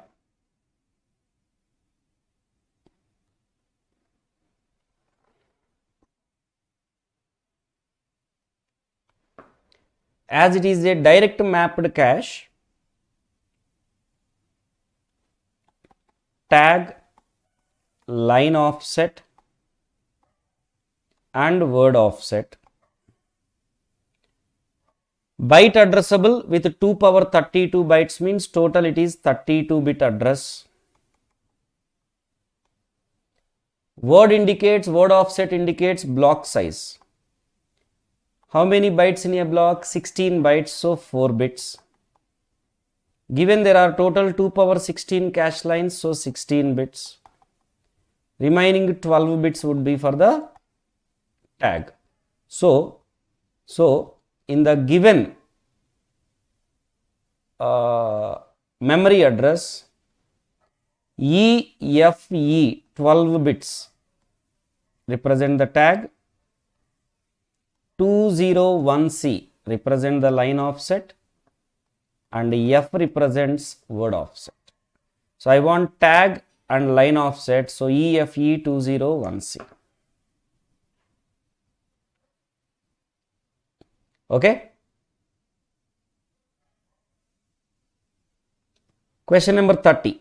As it is a direct mapped cache, tag, line offset and word offset. Byte addressable with 2 power 32 bytes means total it is 32 bit address. Word offset indicates block size. How many bytes in a block? 16 bytes, so 4 bits. Given there are total 2 power 16 cache lines, so 16 bits. Remaining 12 bits would be for the tag. So in the given memory address, EFE 12 bits represent the tag, 201C represent the line offset, and F represents word offset. So I want tag and line offset, so EFE 201C. Okay. Question number 30.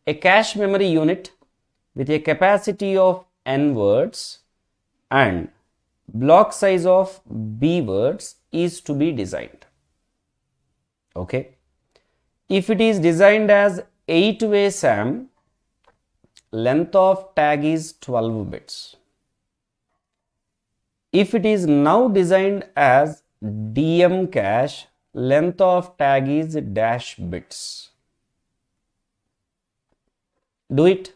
A cache memory unit with a capacity of n words and block size of b words is to be designed. Okay. If it is designed as 8-way SAM, length of tag is 12 bits. If it is now designed as DM cache, length of tag is dash bits. Do it.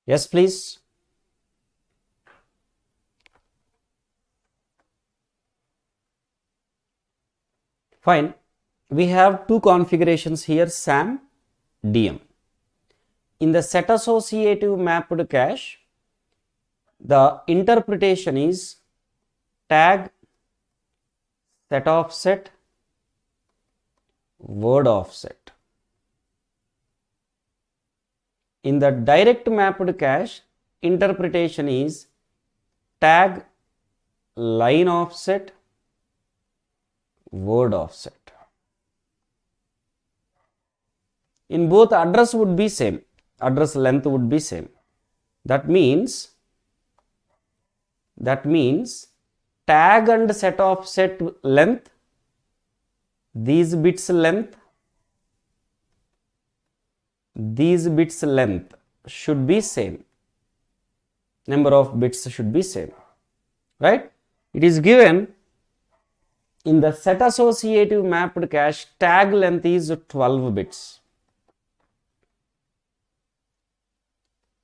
Yes, please. Fine. We have two configurations here, SAM, DM. In the set associative mapped cache, the interpretation is tag, set offset, word offset. In the direct mapped cache, interpretation is tag, line offset, word offset. In both, address would be same, address length would be same. That means tag and set offset length, these bits length should be same. Number of bits should be same, right? It is given in the set associative mapped cache, tag length is 12 bits,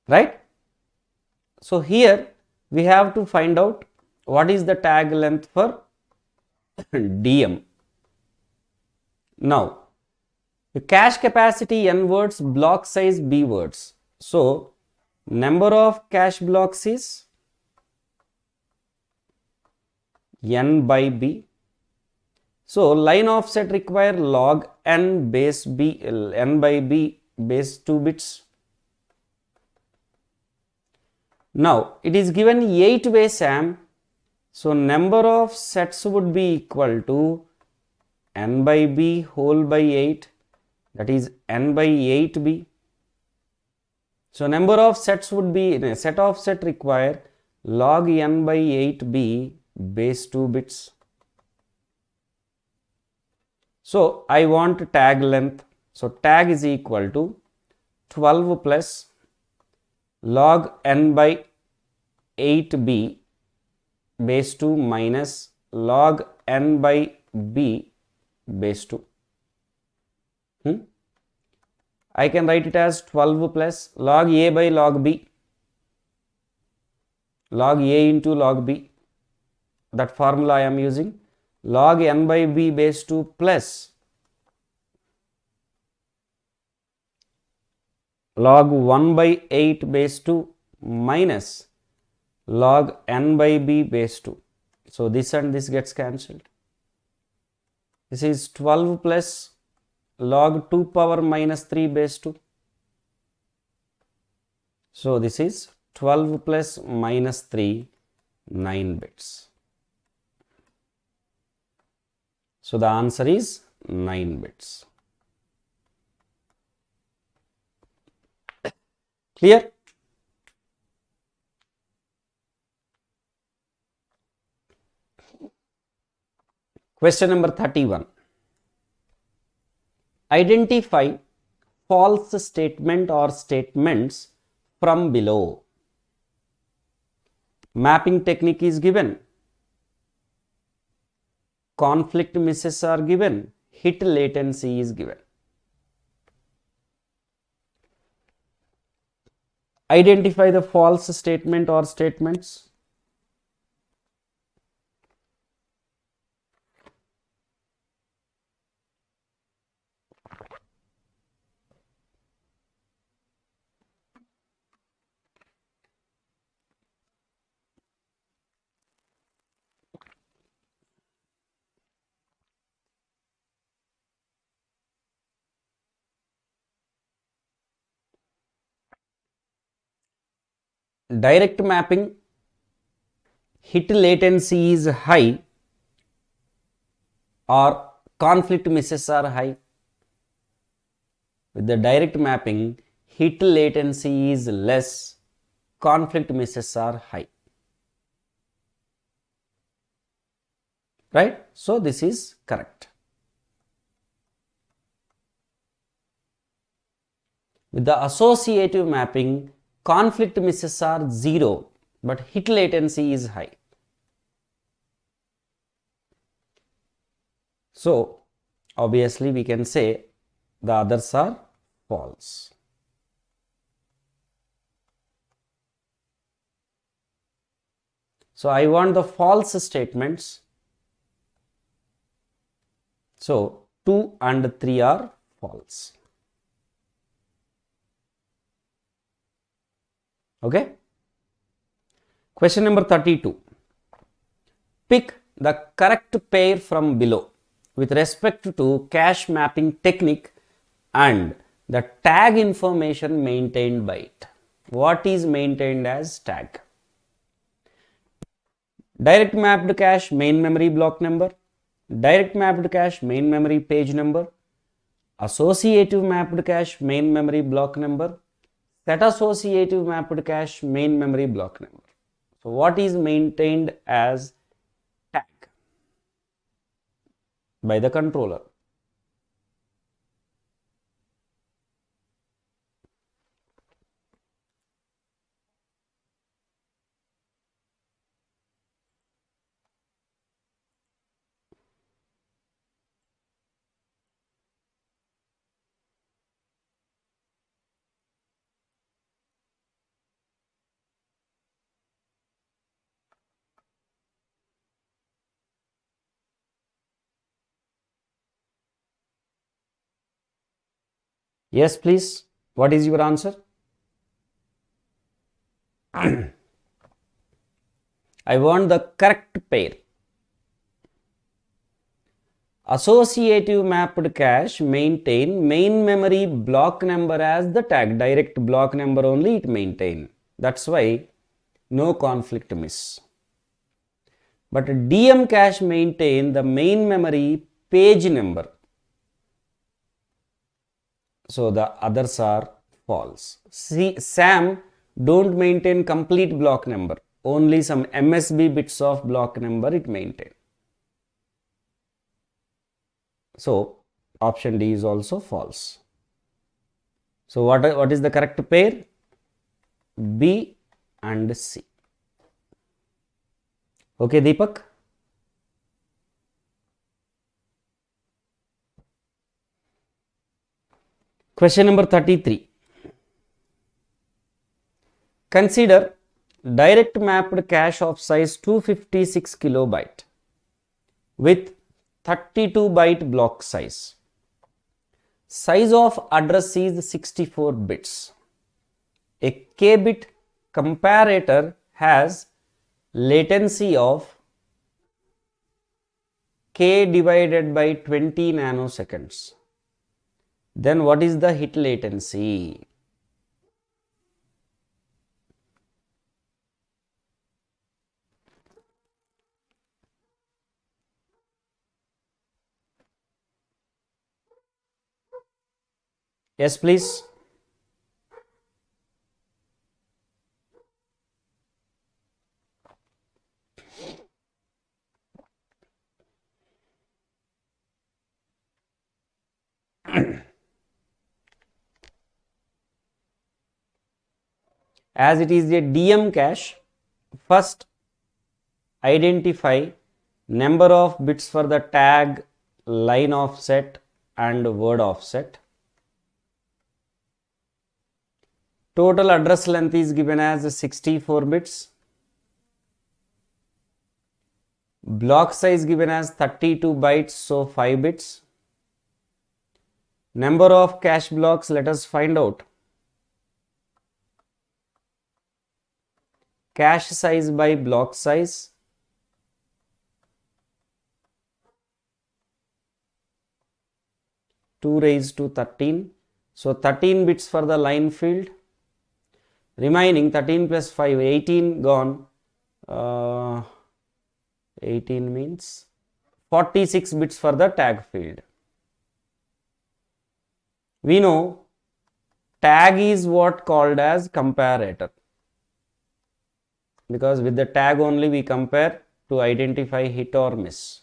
right? So here we have to find out What is the tag length for DM? Now, the cache capacity n words, block size b words. So, number of cache blocks is n by b. So, line offset require log n base b, n by b base 2 bits. Now, it is given 8 way SAM. So, number of sets would be equal to n by b whole by 8, that is n by 8b. So, number of sets would be, set offset require log n by 8b base 2 bits. So, I want tag length. So, tag is equal to 12 plus log n by 8b base 2 minus log n by b base 2. I can write it as 12 plus log a by log b, log a into log b. That formula I am using. Log n by b base 2 plus log 1 by 8 base 2 minus log n by b base 2. So, this and this gets cancelled. This is 12 plus log 2 power minus 3 base 2. So, this is 12 plus minus 3, 9 bits. So, the answer is 9 bits. Clear? Question number 31. Identify false statement or statements from below. Mapping technique is given. Conflict misses are given. Hit latency is given. Identify the false statement or statements. Direct mapping, hit latency is high or conflict misses are high. With the direct mapping, hit latency is less, conflict misses are high. Right? So, this is correct. With the associative mapping, conflict misses are 0, but hit latency is high. So, obviously we can say the others are false. So, I want the false statements. So, 2 and 3 are false. Okay. Question number 32. Pick the correct pair from below with respect to cache mapping technique and the tag information maintained by it. What is maintained as tag? Direct mapped cache main memory block number, direct mapped cache main memory page number, associative mapped cache main memory block number, set associative mapped cache main memory block number. So, what is maintained as tag by the controller? Yes, please. What is your answer? I want the correct pair. Associative mapped cache maintain main memory block number as the tag. Direct block number only it maintain. That's why no conflict miss. But DM cache maintain the main memory page number. So the others are false. See, SAM don't maintain complete block number. Only some MSB bits of block number it maintain. So option D is also false. So what is the correct pair? B and C. Okay, Deepak. Question number 33. Consider direct mapped cache of size 256 kilobyte with 32 byte block size. Size of address is 64 bits. A k-bit comparator has latency of k divided by 20 nanoseconds. Then what is the hit latency? Yes, please. As it is a DM cache, first identify number of bits for the tag, line offset and word offset. Total address length is given as 64 bits. Block size given as 32 bytes, so 5 bits. Number of cache blocks, let us find out. Cache size by block size. Two raised to 13. So 13 bits for the line field. Remaining 13 plus 5, 18 gone. 18 means 46 bits for the tag field. We know tag is what called as comparator, because with the tag only we compare to identify hit or miss.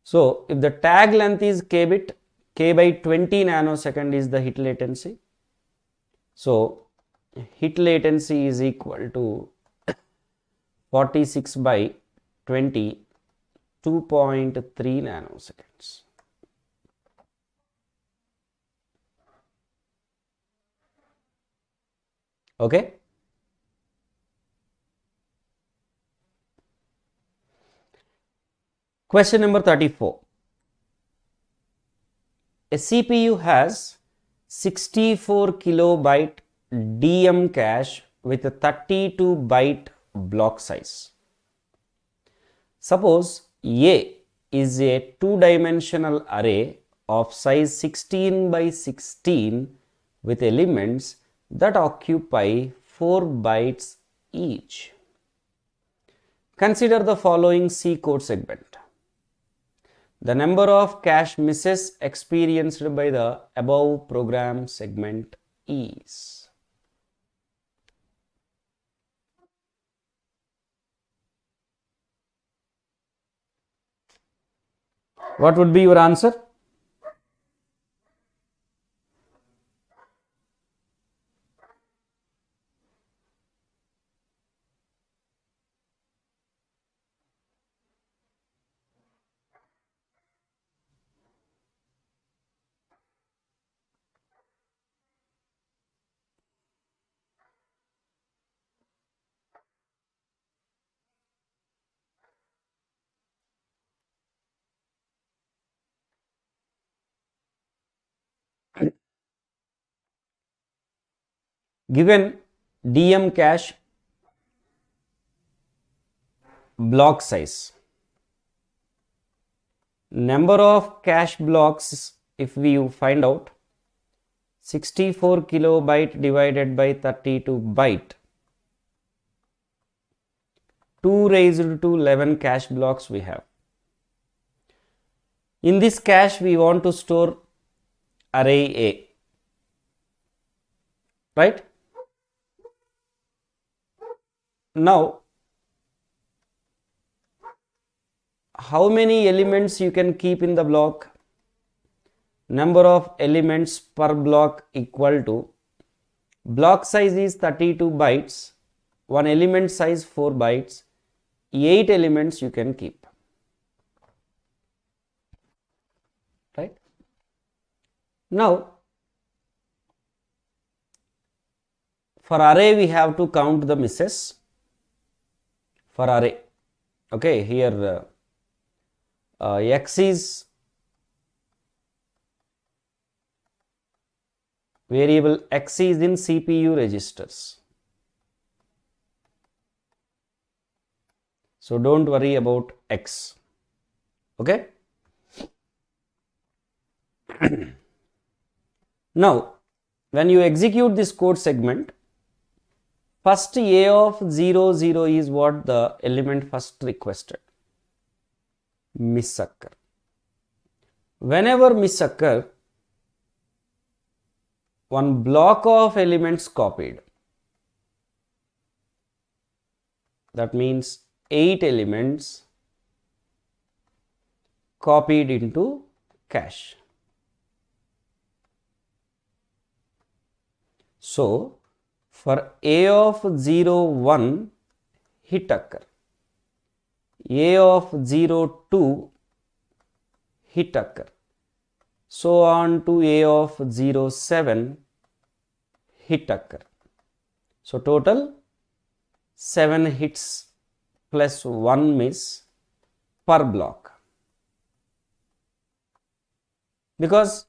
So if the tag length is k bit, k by 20 nanosecond is the hit latency. So hit latency is equal to 46 by 20, 2.3 nanoseconds. Okay. Question number 34. A CPU has 64 kilobyte DM cache with a 32 byte block size. Suppose A is a two-dimensional array of size 16 by 16 with elements that occupy 4 bytes each. Consider the following C code segment. The number of cache misses experienced by the above program segment is. What would be your answer? Given DM cache block size, number of cache blocks, if we find out 64 kilobyte divided by 32 byte, 2 raised to 11 cache blocks we have. In this cache we want to store array A, right? Now, how many elements you can keep in the block? Number of elements per block equal to, block size is 32 bytes, one element size 4 bytes, 8 elements you can keep, right? Now, for array we have to count the misses for array. Okay, here X is variable X is in CPU registers. So don't worry about X. Okay. Now, when you execute this code segment, first A of 0, 0 is what the element first requested. Miss occur. Whenever miss occur, one block of elements copied. That means 8 elements copied into cache. So, for A of 0, 1 hit occur, A of 0, 2 hit occur, so on to A of 0, 7 hit occur. So, total 7 hits plus 1 miss per block. Because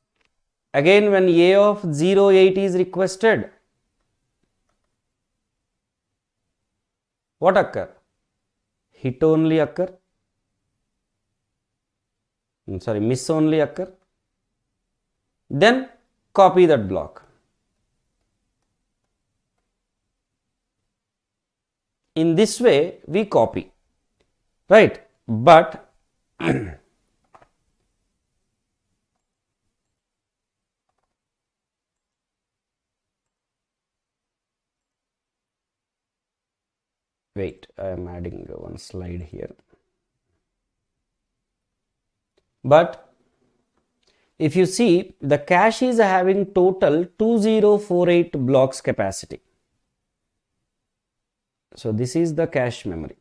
again when A of 0, 8 is requested, what occur? Hit only occur. Miss only occur. Then copy that block. In this way we copy, right? But wait, I am adding one slide here. But if you see, the cache is having total 2048 blocks capacity. So this is the cache memory.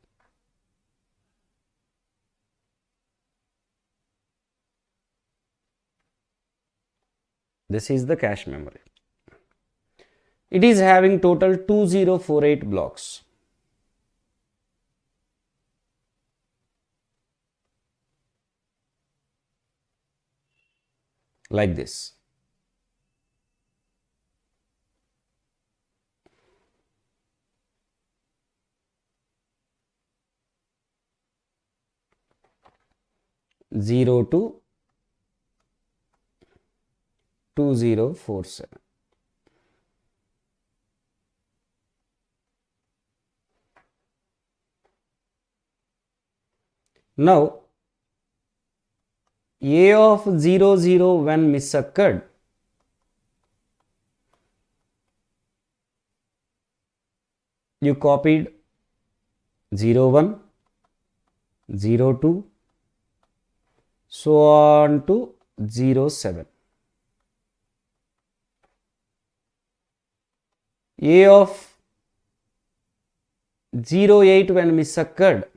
This is the cache memory. It is having total 2048 blocks. Like this. Zero to 2047. Now, A of 0, 0 when miss occurred, you copied 0, 1, 0, 2, so on to 0, 7. A of 0, 8 when miss occurred,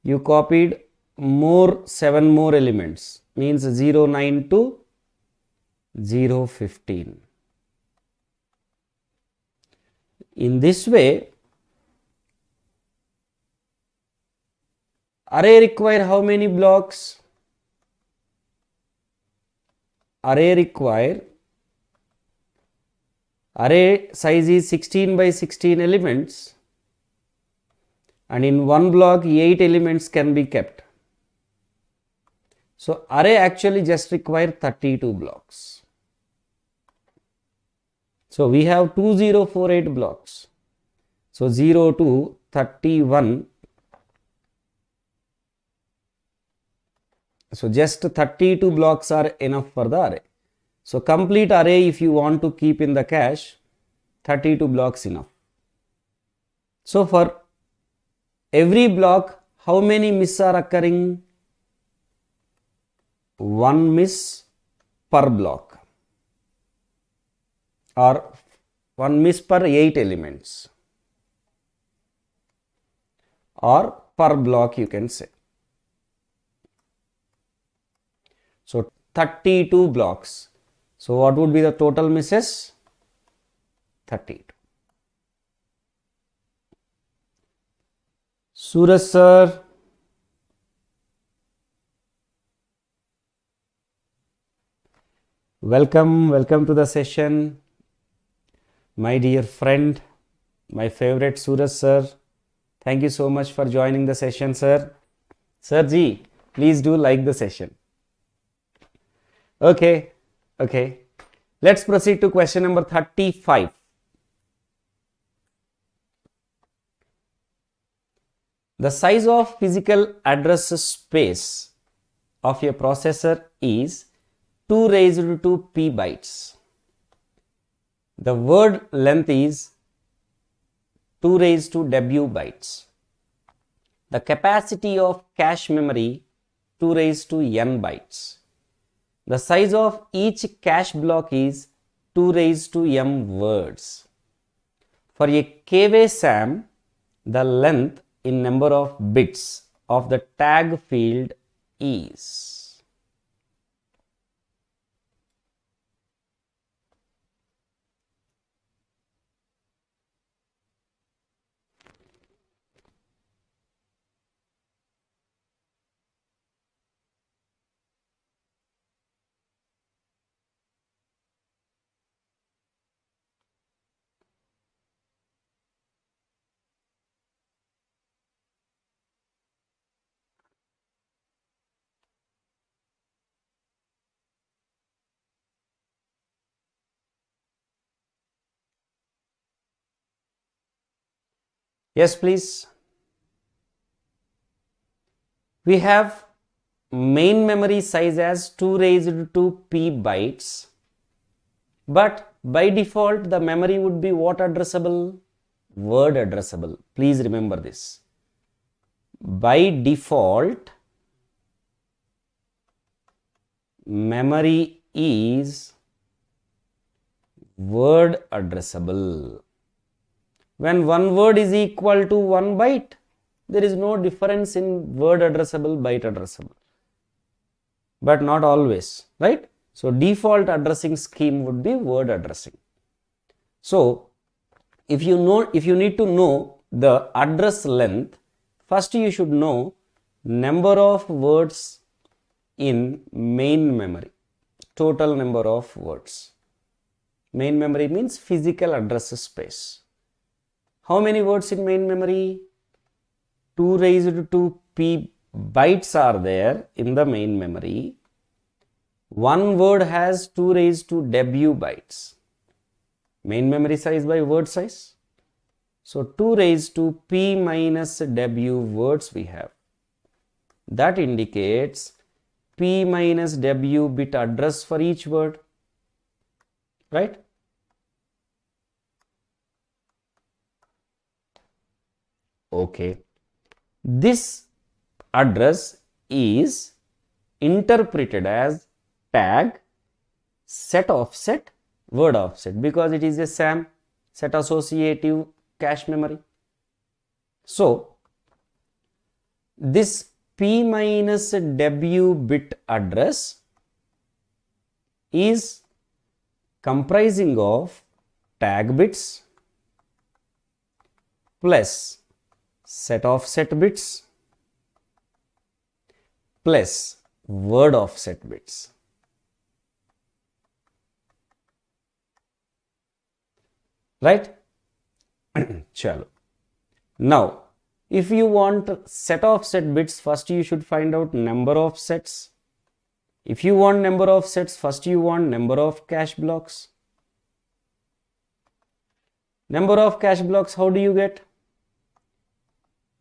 you copied 7 more elements, means 0, 9 to 0, 15. In this way, array require how many blocks? Array require array size is 16 by 16 elements, and in one block 8 elements can be kept. So array actually just require 32 blocks. So we have 2048 blocks. So 0 to 31. So just 32 blocks are enough for the array. So complete array, if you want to keep in the cache, 32 blocks enough. So for every block, how many miss are occurring? One miss per block, or one miss per 8 elements, or per block you can say. So 32 blocks. So what would be the total misses? 32. Suraj sir. Welcome to the session. My dear friend, my favorite Suraj sir. Thank you so much for joining the session, sir. Sir ji, please do like the session. Okay. Let's proceed to question number 35. The size of physical address space of a processor is 2 raised to p bytes. The word length is 2 raised to w bytes. The capacity of cache memory 2 raised to n bytes. The size of each cache block is 2 raised to m words. For a KV SAM, the length in number of bits of the tag field is. Yes, please. We have main memory size as 2 raised to p bytes, but by default the memory would be what addressable? Word addressable. Please remember this. By default, memory is word addressable. When one word is equal to 1 byte, there is no difference in word addressable, byte addressable. But not always, right? So default addressing scheme would be word addressing. So if you need to know the address length, first you should know number of words in main memory, total number of words. Main memory means physical address space. How many words in main memory? 2 raised to p bytes are there in the main memory. One word has 2 raised to w bytes. Main memory size by word size. So 2 raised to p minus w words we have. That indicates p minus w bit address for each word, right? Okay. This address is interpreted as tag, set offset, word offset, because it is a SAM, set associative cache memory. So this p minus w bit address is comprising of tag bits plus set offset bits plus word offset bits. right? Chalo. Now, if you want set of set bits, first you should find out number of sets. If you want number of sets, first you want number of cache blocks. Number of cache blocks, how do you get?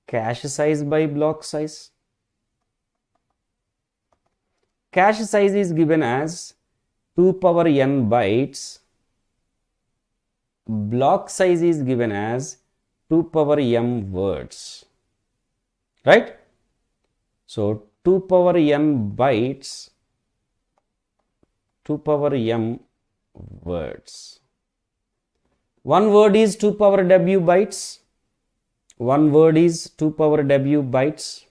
Cache size by block size. Cache size is given as 2 power n bytes. Block size is given as 2 power m words, right? So 2 power n bytes, 2 power m words. One word is 2 power w bytes. One word is 2 power w bytes.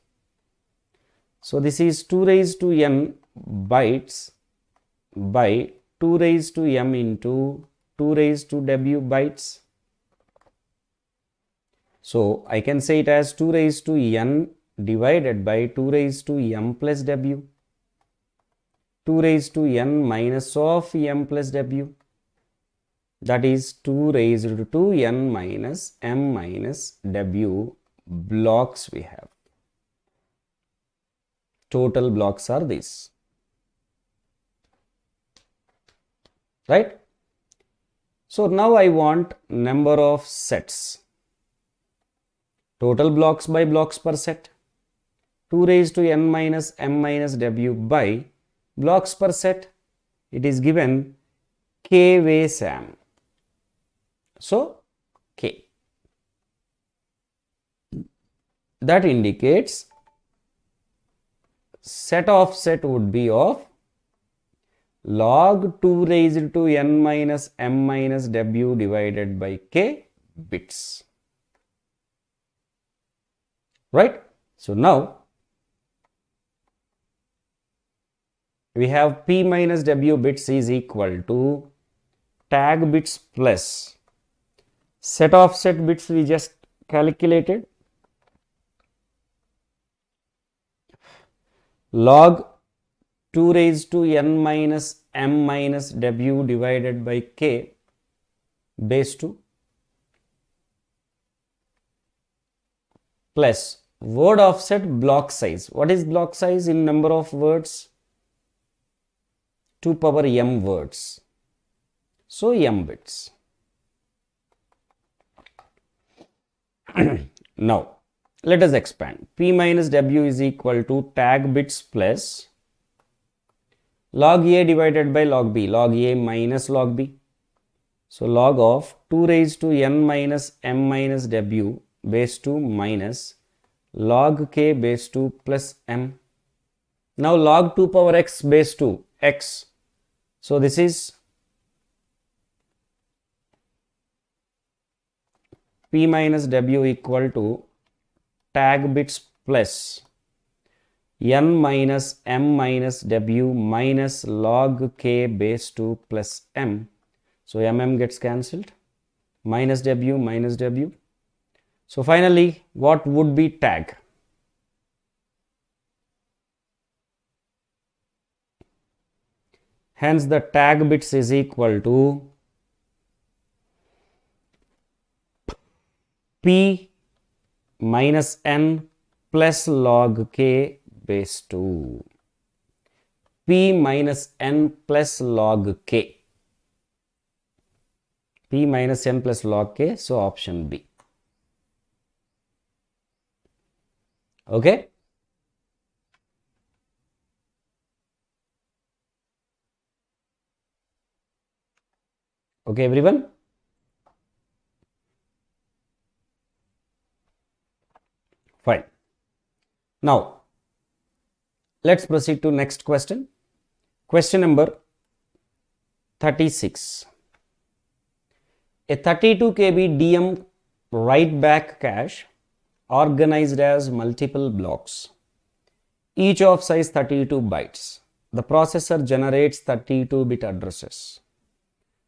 So this is 2 raised to n bytes by 2 raised to m into 2 raised to w bytes. So I can say it as 2 raised to n divided by 2 raised to m plus w. 2 raised to n minus of m plus w. That is 2 raised to n minus m minus w blocks we have. Total blocks are these, right? So now I want number of sets. Total blocks by blocks per set. 2 raised to n minus m minus w by blocks per set. It is given k way sam. So k. That indicates set of set would be of log 2 raised to n minus m minus w divided by k bits, right? So now we have p minus w bits is equal to tag bits plus set of set bits we just calculated, log 2 raised to n minus m minus w divided by k base 2 plus word offset block size. What is block size in number of words? 2 power m words. So m bits. Now let us expand. P minus w is equal to tag bits plus log a divided by log b, log a minus log b. So log of 2 raised to n minus m minus w base 2 minus log k base 2 plus m. Now log 2 power x base 2 x. So this is p minus w equal to tag bits plus n minus m minus w minus log k base 2 plus m. So mm gets cancelled, minus w minus w. So finally what would be tag? Hence the tag bits is equal to p minus n plus log k base 2. P minus n plus log k. P minus n plus log k. So option B. Okay. Okay, everyone. Fine. Now, let's proceed to next question. Question number 36. A 32 KB DM write back cache organized as multiple blocks, each of size 32 bytes. The processor generates 32-bit addresses.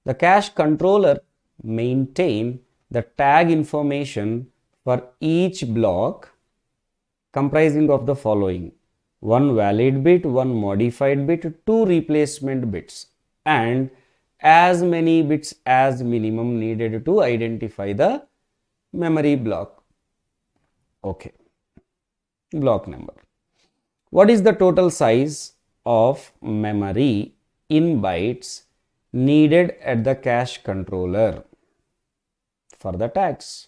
The cache controller maintains the tag information for each block comprising of the following: 1 valid bit, 1 modified bit, 2 replacement bits, and as many bits as minimum needed to identify the memory block. Okay. Block number. What is the total size of memory in bytes needed at the cache controller for the tags?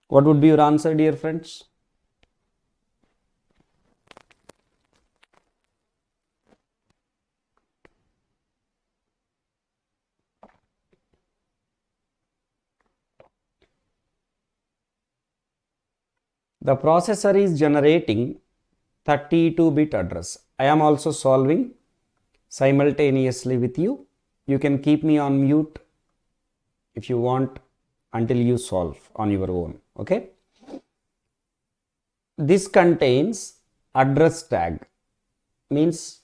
What would be your answer, dear friends? The processor is generating 32-bit address. I am also solving simultaneously with you. You can keep me on mute if you want until you solve on your own. Okay. This contains address tag, means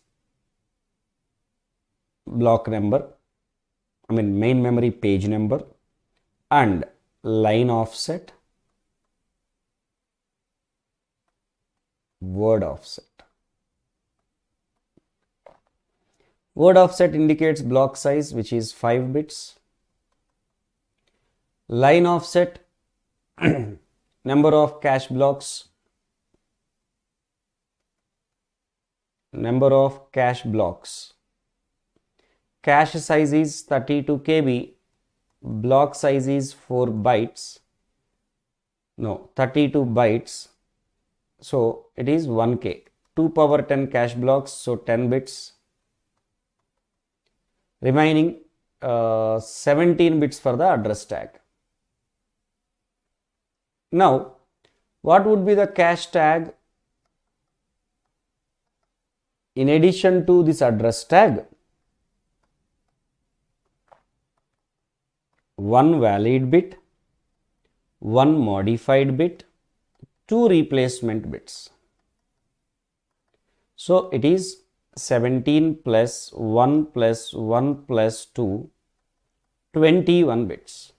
block number, main memory page number, and line offset, word offset. Word offset indicates block size, which is 5 bits. Line offset, number of cache blocks. Number of cache blocks. Cache size is 32 KB. Block size is 4 bytes. No, 32 bytes. So it is 1K. 2 power 10 cache blocks, so 10 bits. Remaining 17 bits for the address tag. Now, what would be the cache tag in addition to this address tag? One valid bit, one modified bit, two replacement bits. So it is 17 plus 1 plus 1 plus 2, 21 bits.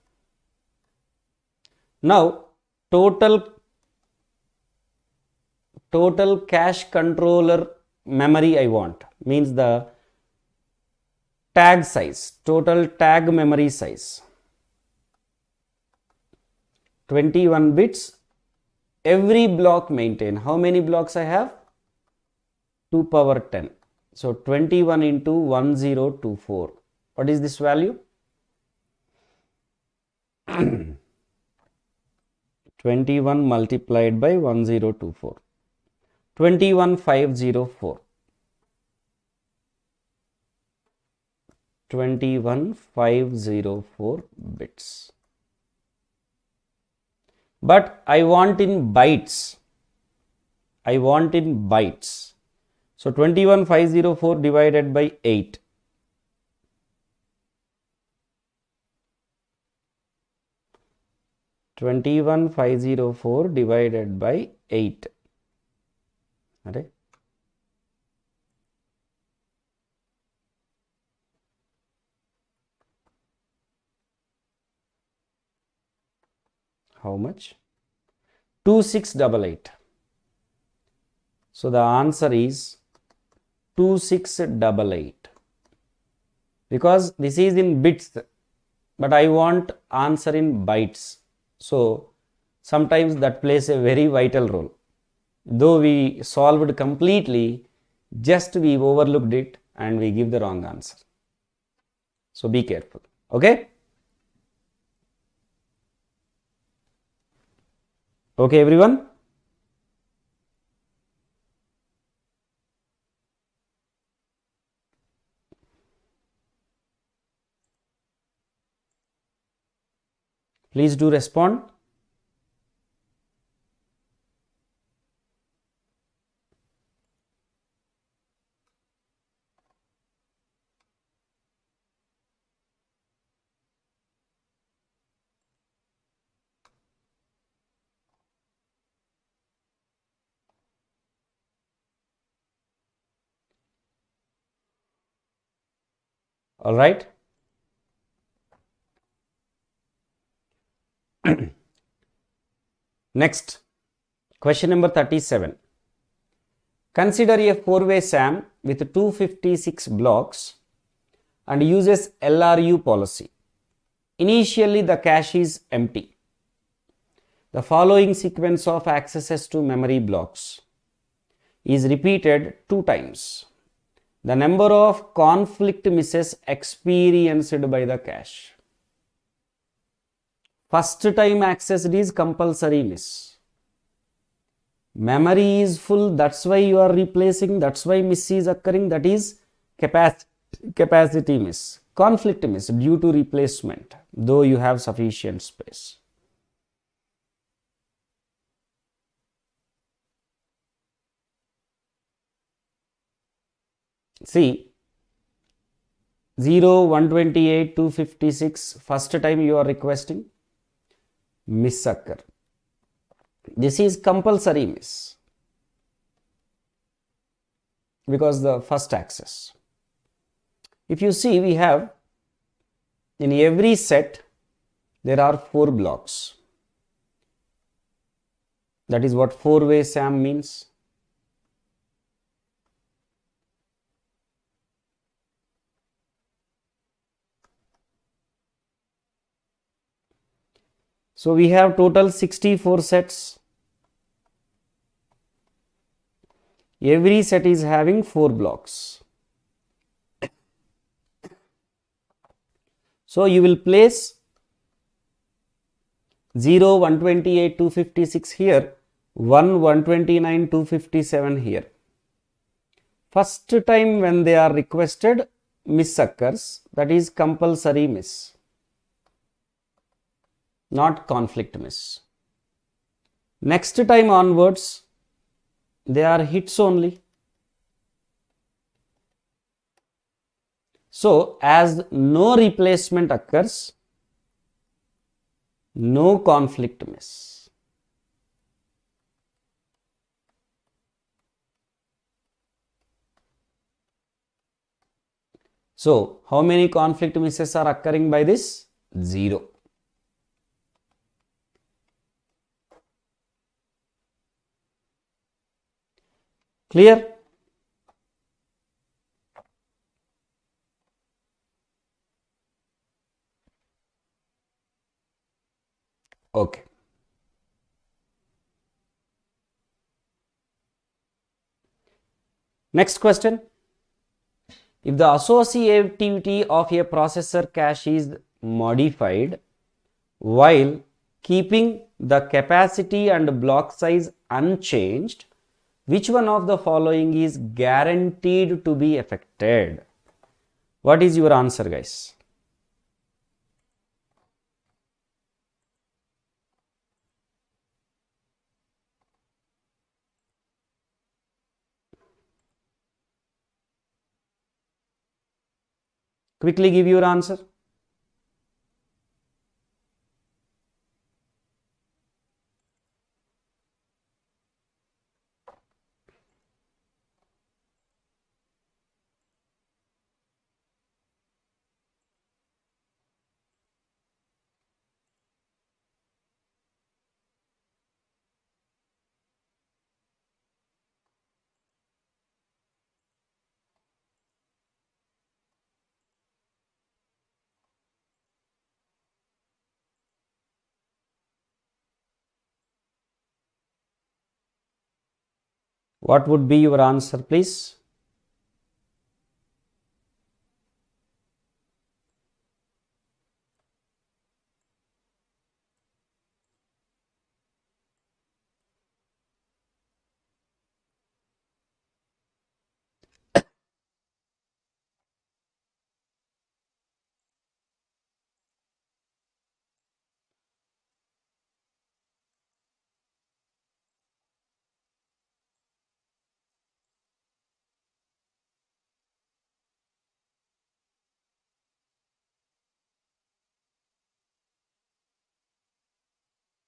Now, total cache controller memory I want, means the tag size, total tag memory size. 21 bits. Every block maintain. How many blocks I have? 2 power 10. So 21 into 1024. What is this value? 21 multiplied by 1024. 21504. 21504 bits. But I want in bytes. I want in bytes. So 21504 divided by 8. $21,504 divided by 8. Okay. How much? 2688. So the answer is 2688. Because this is in bits, but I want answer in bytes. So sometimes that plays a very vital role. Though we solved completely, just we overlooked it and we give the wrong answer. So be careful. Okay? Okay, everyone? Please do respond. All right. Next, question number 37. Consider a four-way SAM with 256 blocks and uses LRU policy. Initially, the cache is empty. The following sequence of accesses to memory blocks is repeated 2 times. The number of conflict misses experienced by the cache. First time accessed is compulsory miss. Memory is full, that's why you are replacing, that's why miss is occurring, that is capacity miss. Conflict miss due to replacement, though you have sufficient space. See, 0, 128, 256, first time you are requesting, miss occur. This is compulsory miss because the first access. If you see, we have in every set there are 4 blocks. That is what four-way SAM means. So we have total 64 sets. Every set is having 4 blocks. So you will place 0, 128, 256 here, 1, 129, 257 here. First time when they are requested, miss occurs, that is compulsory miss, not conflict miss. Next time onwards, they are hits only. So, as no replacement occurs, no conflict miss. So, how many conflict misses are occurring by this? 0. Clear? Okay. Next question. If the associativity of a processor cache is modified while keeping the capacity and block size unchanged, which one of the following is guaranteed to be affected? What is your answer, guys? Quickly give your answer. What would be your answer, please?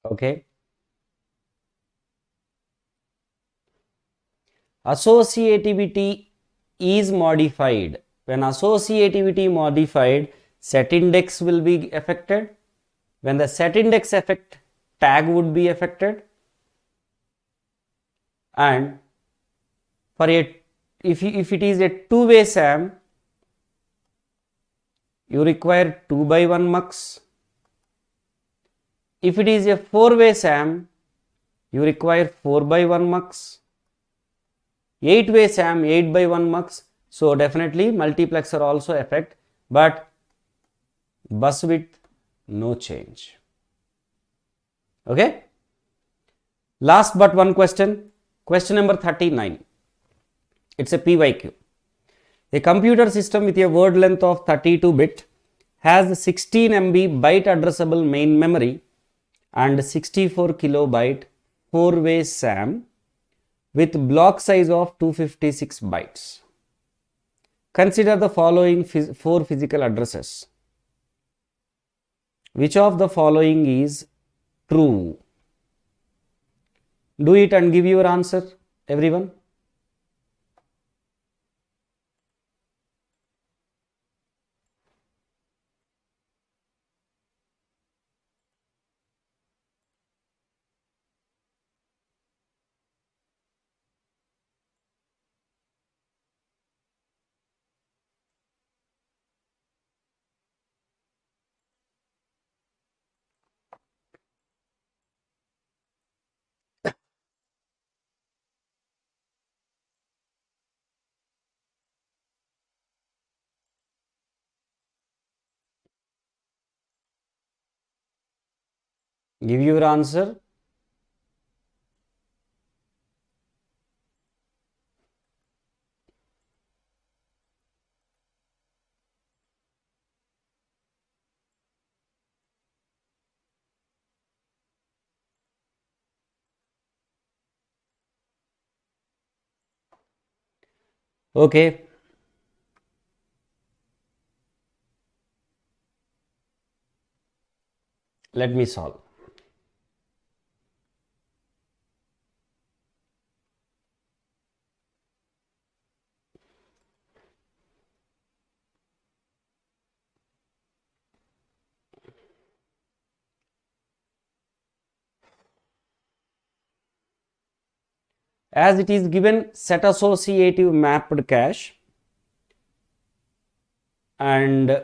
Okay. Associativity is modified. When associativity modified, set index will be affected. When the set index affect, tag would be affected. And For a if it is a two-way SAM, you require 2 by 1 mux. If it is a four-way SAM, you require 4 by 1 mux. 8-way SAM, 8 by 1 mux. So definitely multiplexer also affect, but bus width no change. Okay. Last but one question. Question number 39. It's a PYQ. A computer system with a word length of 32-bit has 16 MB byte addressable main memory and 64 kilobyte four-way SAM with block size of 256 bytes. Consider the following four physical addresses. Which of the following is true? Do it and give your answer, everyone. Give your answer. Okay. Let me solve. As it is given set associative mapped cache and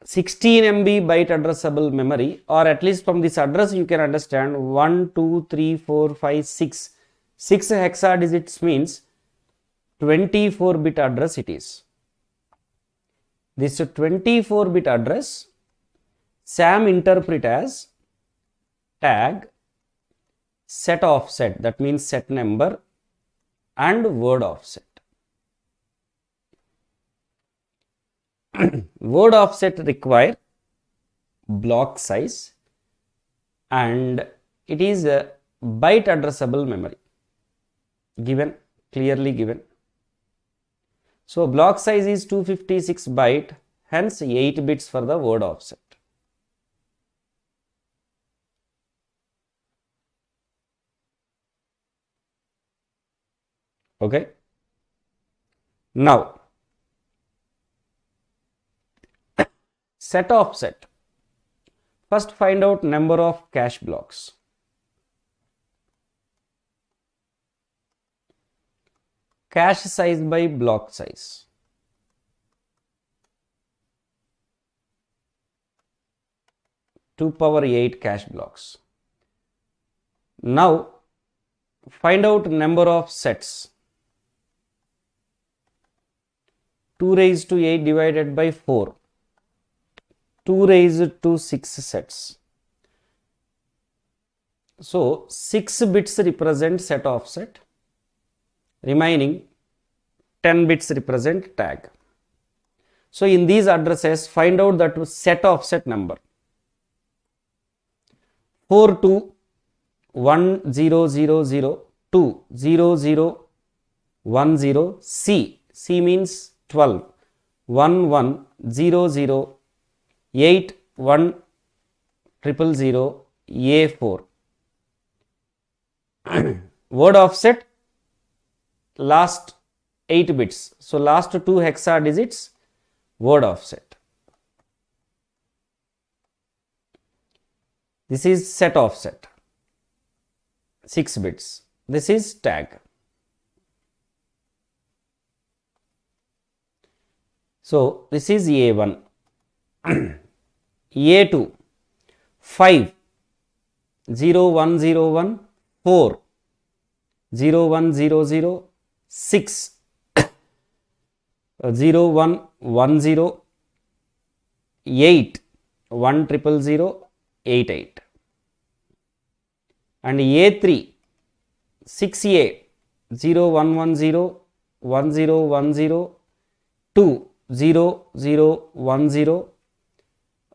16 MB byte addressable memory, or at least from this address you can understand 1, 2, 3, 4, 5, 6. 6 hexadigits means 24-bit address it is. This 24-bit address SAM interpret as tag set offset, that means set number, and word offset. Word offset require block size and it is a byte addressable memory given, clearly given. So block size is 256 byte, hence 8 bits for the word offset. Okay. Now set offset. First find out number of cache blocks. Cache size by block size. Two power 8 cache blocks. Now find out number of sets. 2 raised to 8 divided by 4. 2 raised to 6 sets. So 6 bits represent set offset. Remaining 10 bits represent tag. So in these addresses find out that set offset number. 4 to 1 0 0 0 2 0 0 1 0 C. C means 12. 1 1 0 0 8 1 0 0 A4. Word offset last 8 bits. So last 2 hexadigits word offset. This is set offset 6 bits. This is tag. So this is A1, A2, 5, 0, 1, 0, 1, 4, 0, 1, 0, 0, 6, 0, 1, 1, 0, 8, 1, 0, 0, 8, 8. And A3, 6A, 0, 1, 1, 0, 1, 0, 1, 0, 2, 0, 0, 1, 0,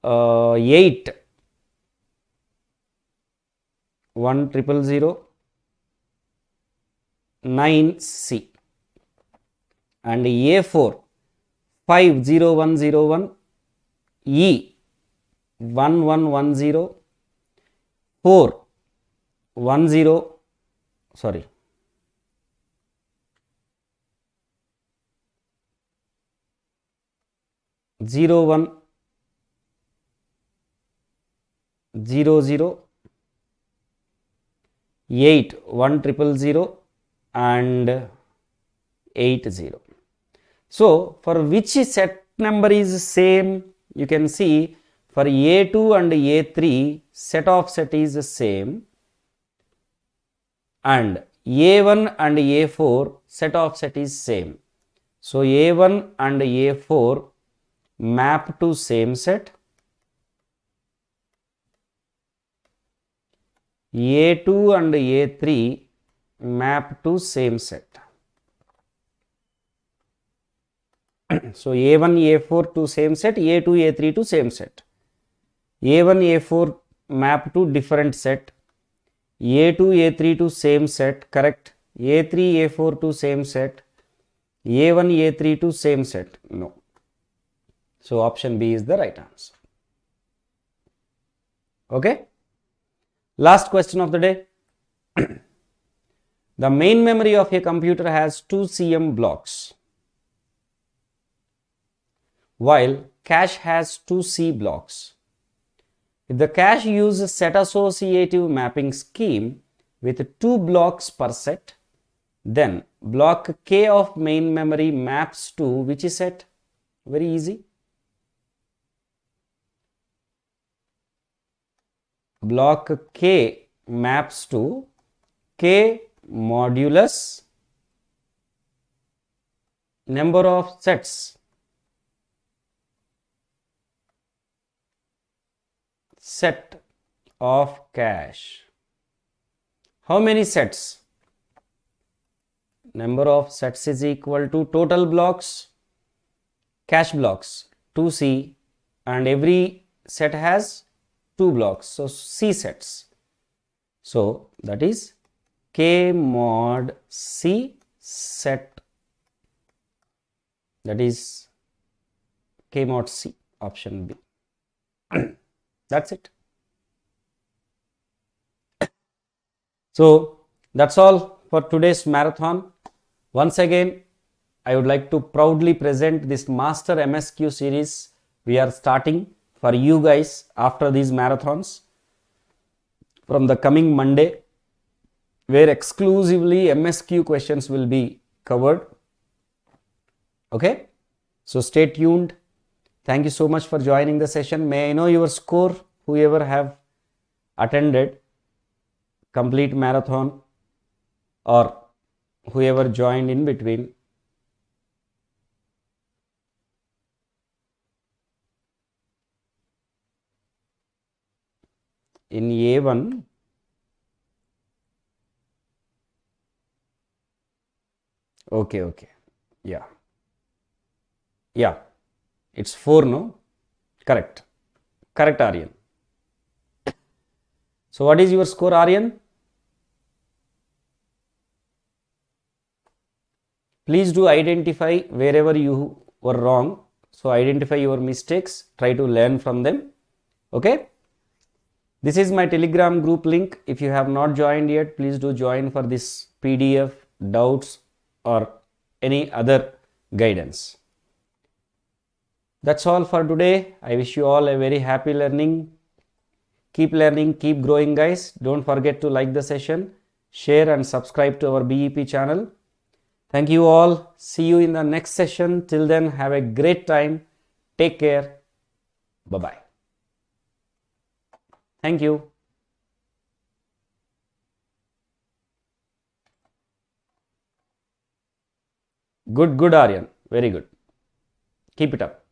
8, 1, 0, 0, 9C. And A4, 5, 0, 1, 0, 1, E, 1, 1, 1, 0, 4, 1, 0, sorry, 0, 1, 0, 0, 8, 1, 0, 0, and 8, 0. So, for which set number is same? You can see for A2 and A3 set of set is the same, and A1 and A4 set of set is same. So, A1 and A4 map to same set, A2 and A3 map to same set. So, A1, A4 to same set, A2, A3 to same set. A1, A4 map to different set, A2, A3 to same set, correct. A3, A4 to same set, A1, A3 to same set, no. So, option B is the right answer. Okay. Last question of the day. The main memory of a computer has 2 cm blocks, while cache has 2 C blocks. If the cache uses set associative mapping scheme with 2 blocks per set, then block K of main memory maps to which set? Very easy. Block K maps to K modulus number of sets, set of cache. How many sets? Number of sets is equal to total blocks, cache blocks 2C, and every set has 2 blocks, so C sets. So that is K mod C set, that is K mod C, option B. That's it. So that's all for today's marathon. Once again, I would like to proudly present this master MSQ series we are starting for you guys after these marathons from the coming Monday, where exclusively MSQ questions will be covered. Okay, so stay tuned. Thank you so much for joining the session. May I know your score, whoever have attended complete marathon or whoever joined in between. In A1, okay, yeah, it's 4, no? Correct, Aryan. So what is your score, Aryan? Please do identify wherever you were wrong. So identify your mistakes, try to learn from them. Okay. This is my Telegram group link. If you have not joined yet, please do join for this PDF, doubts, or any other guidance. That's all for today. I wish you all a very happy learning. Keep learning, keep growing, guys. Don't forget to like the session, share and subscribe to our BEP channel. Thank you all. See you in the next session. Till then, have a great time. Take care. Bye-bye. Thank you. Good, Aryan. Very good. Keep it up.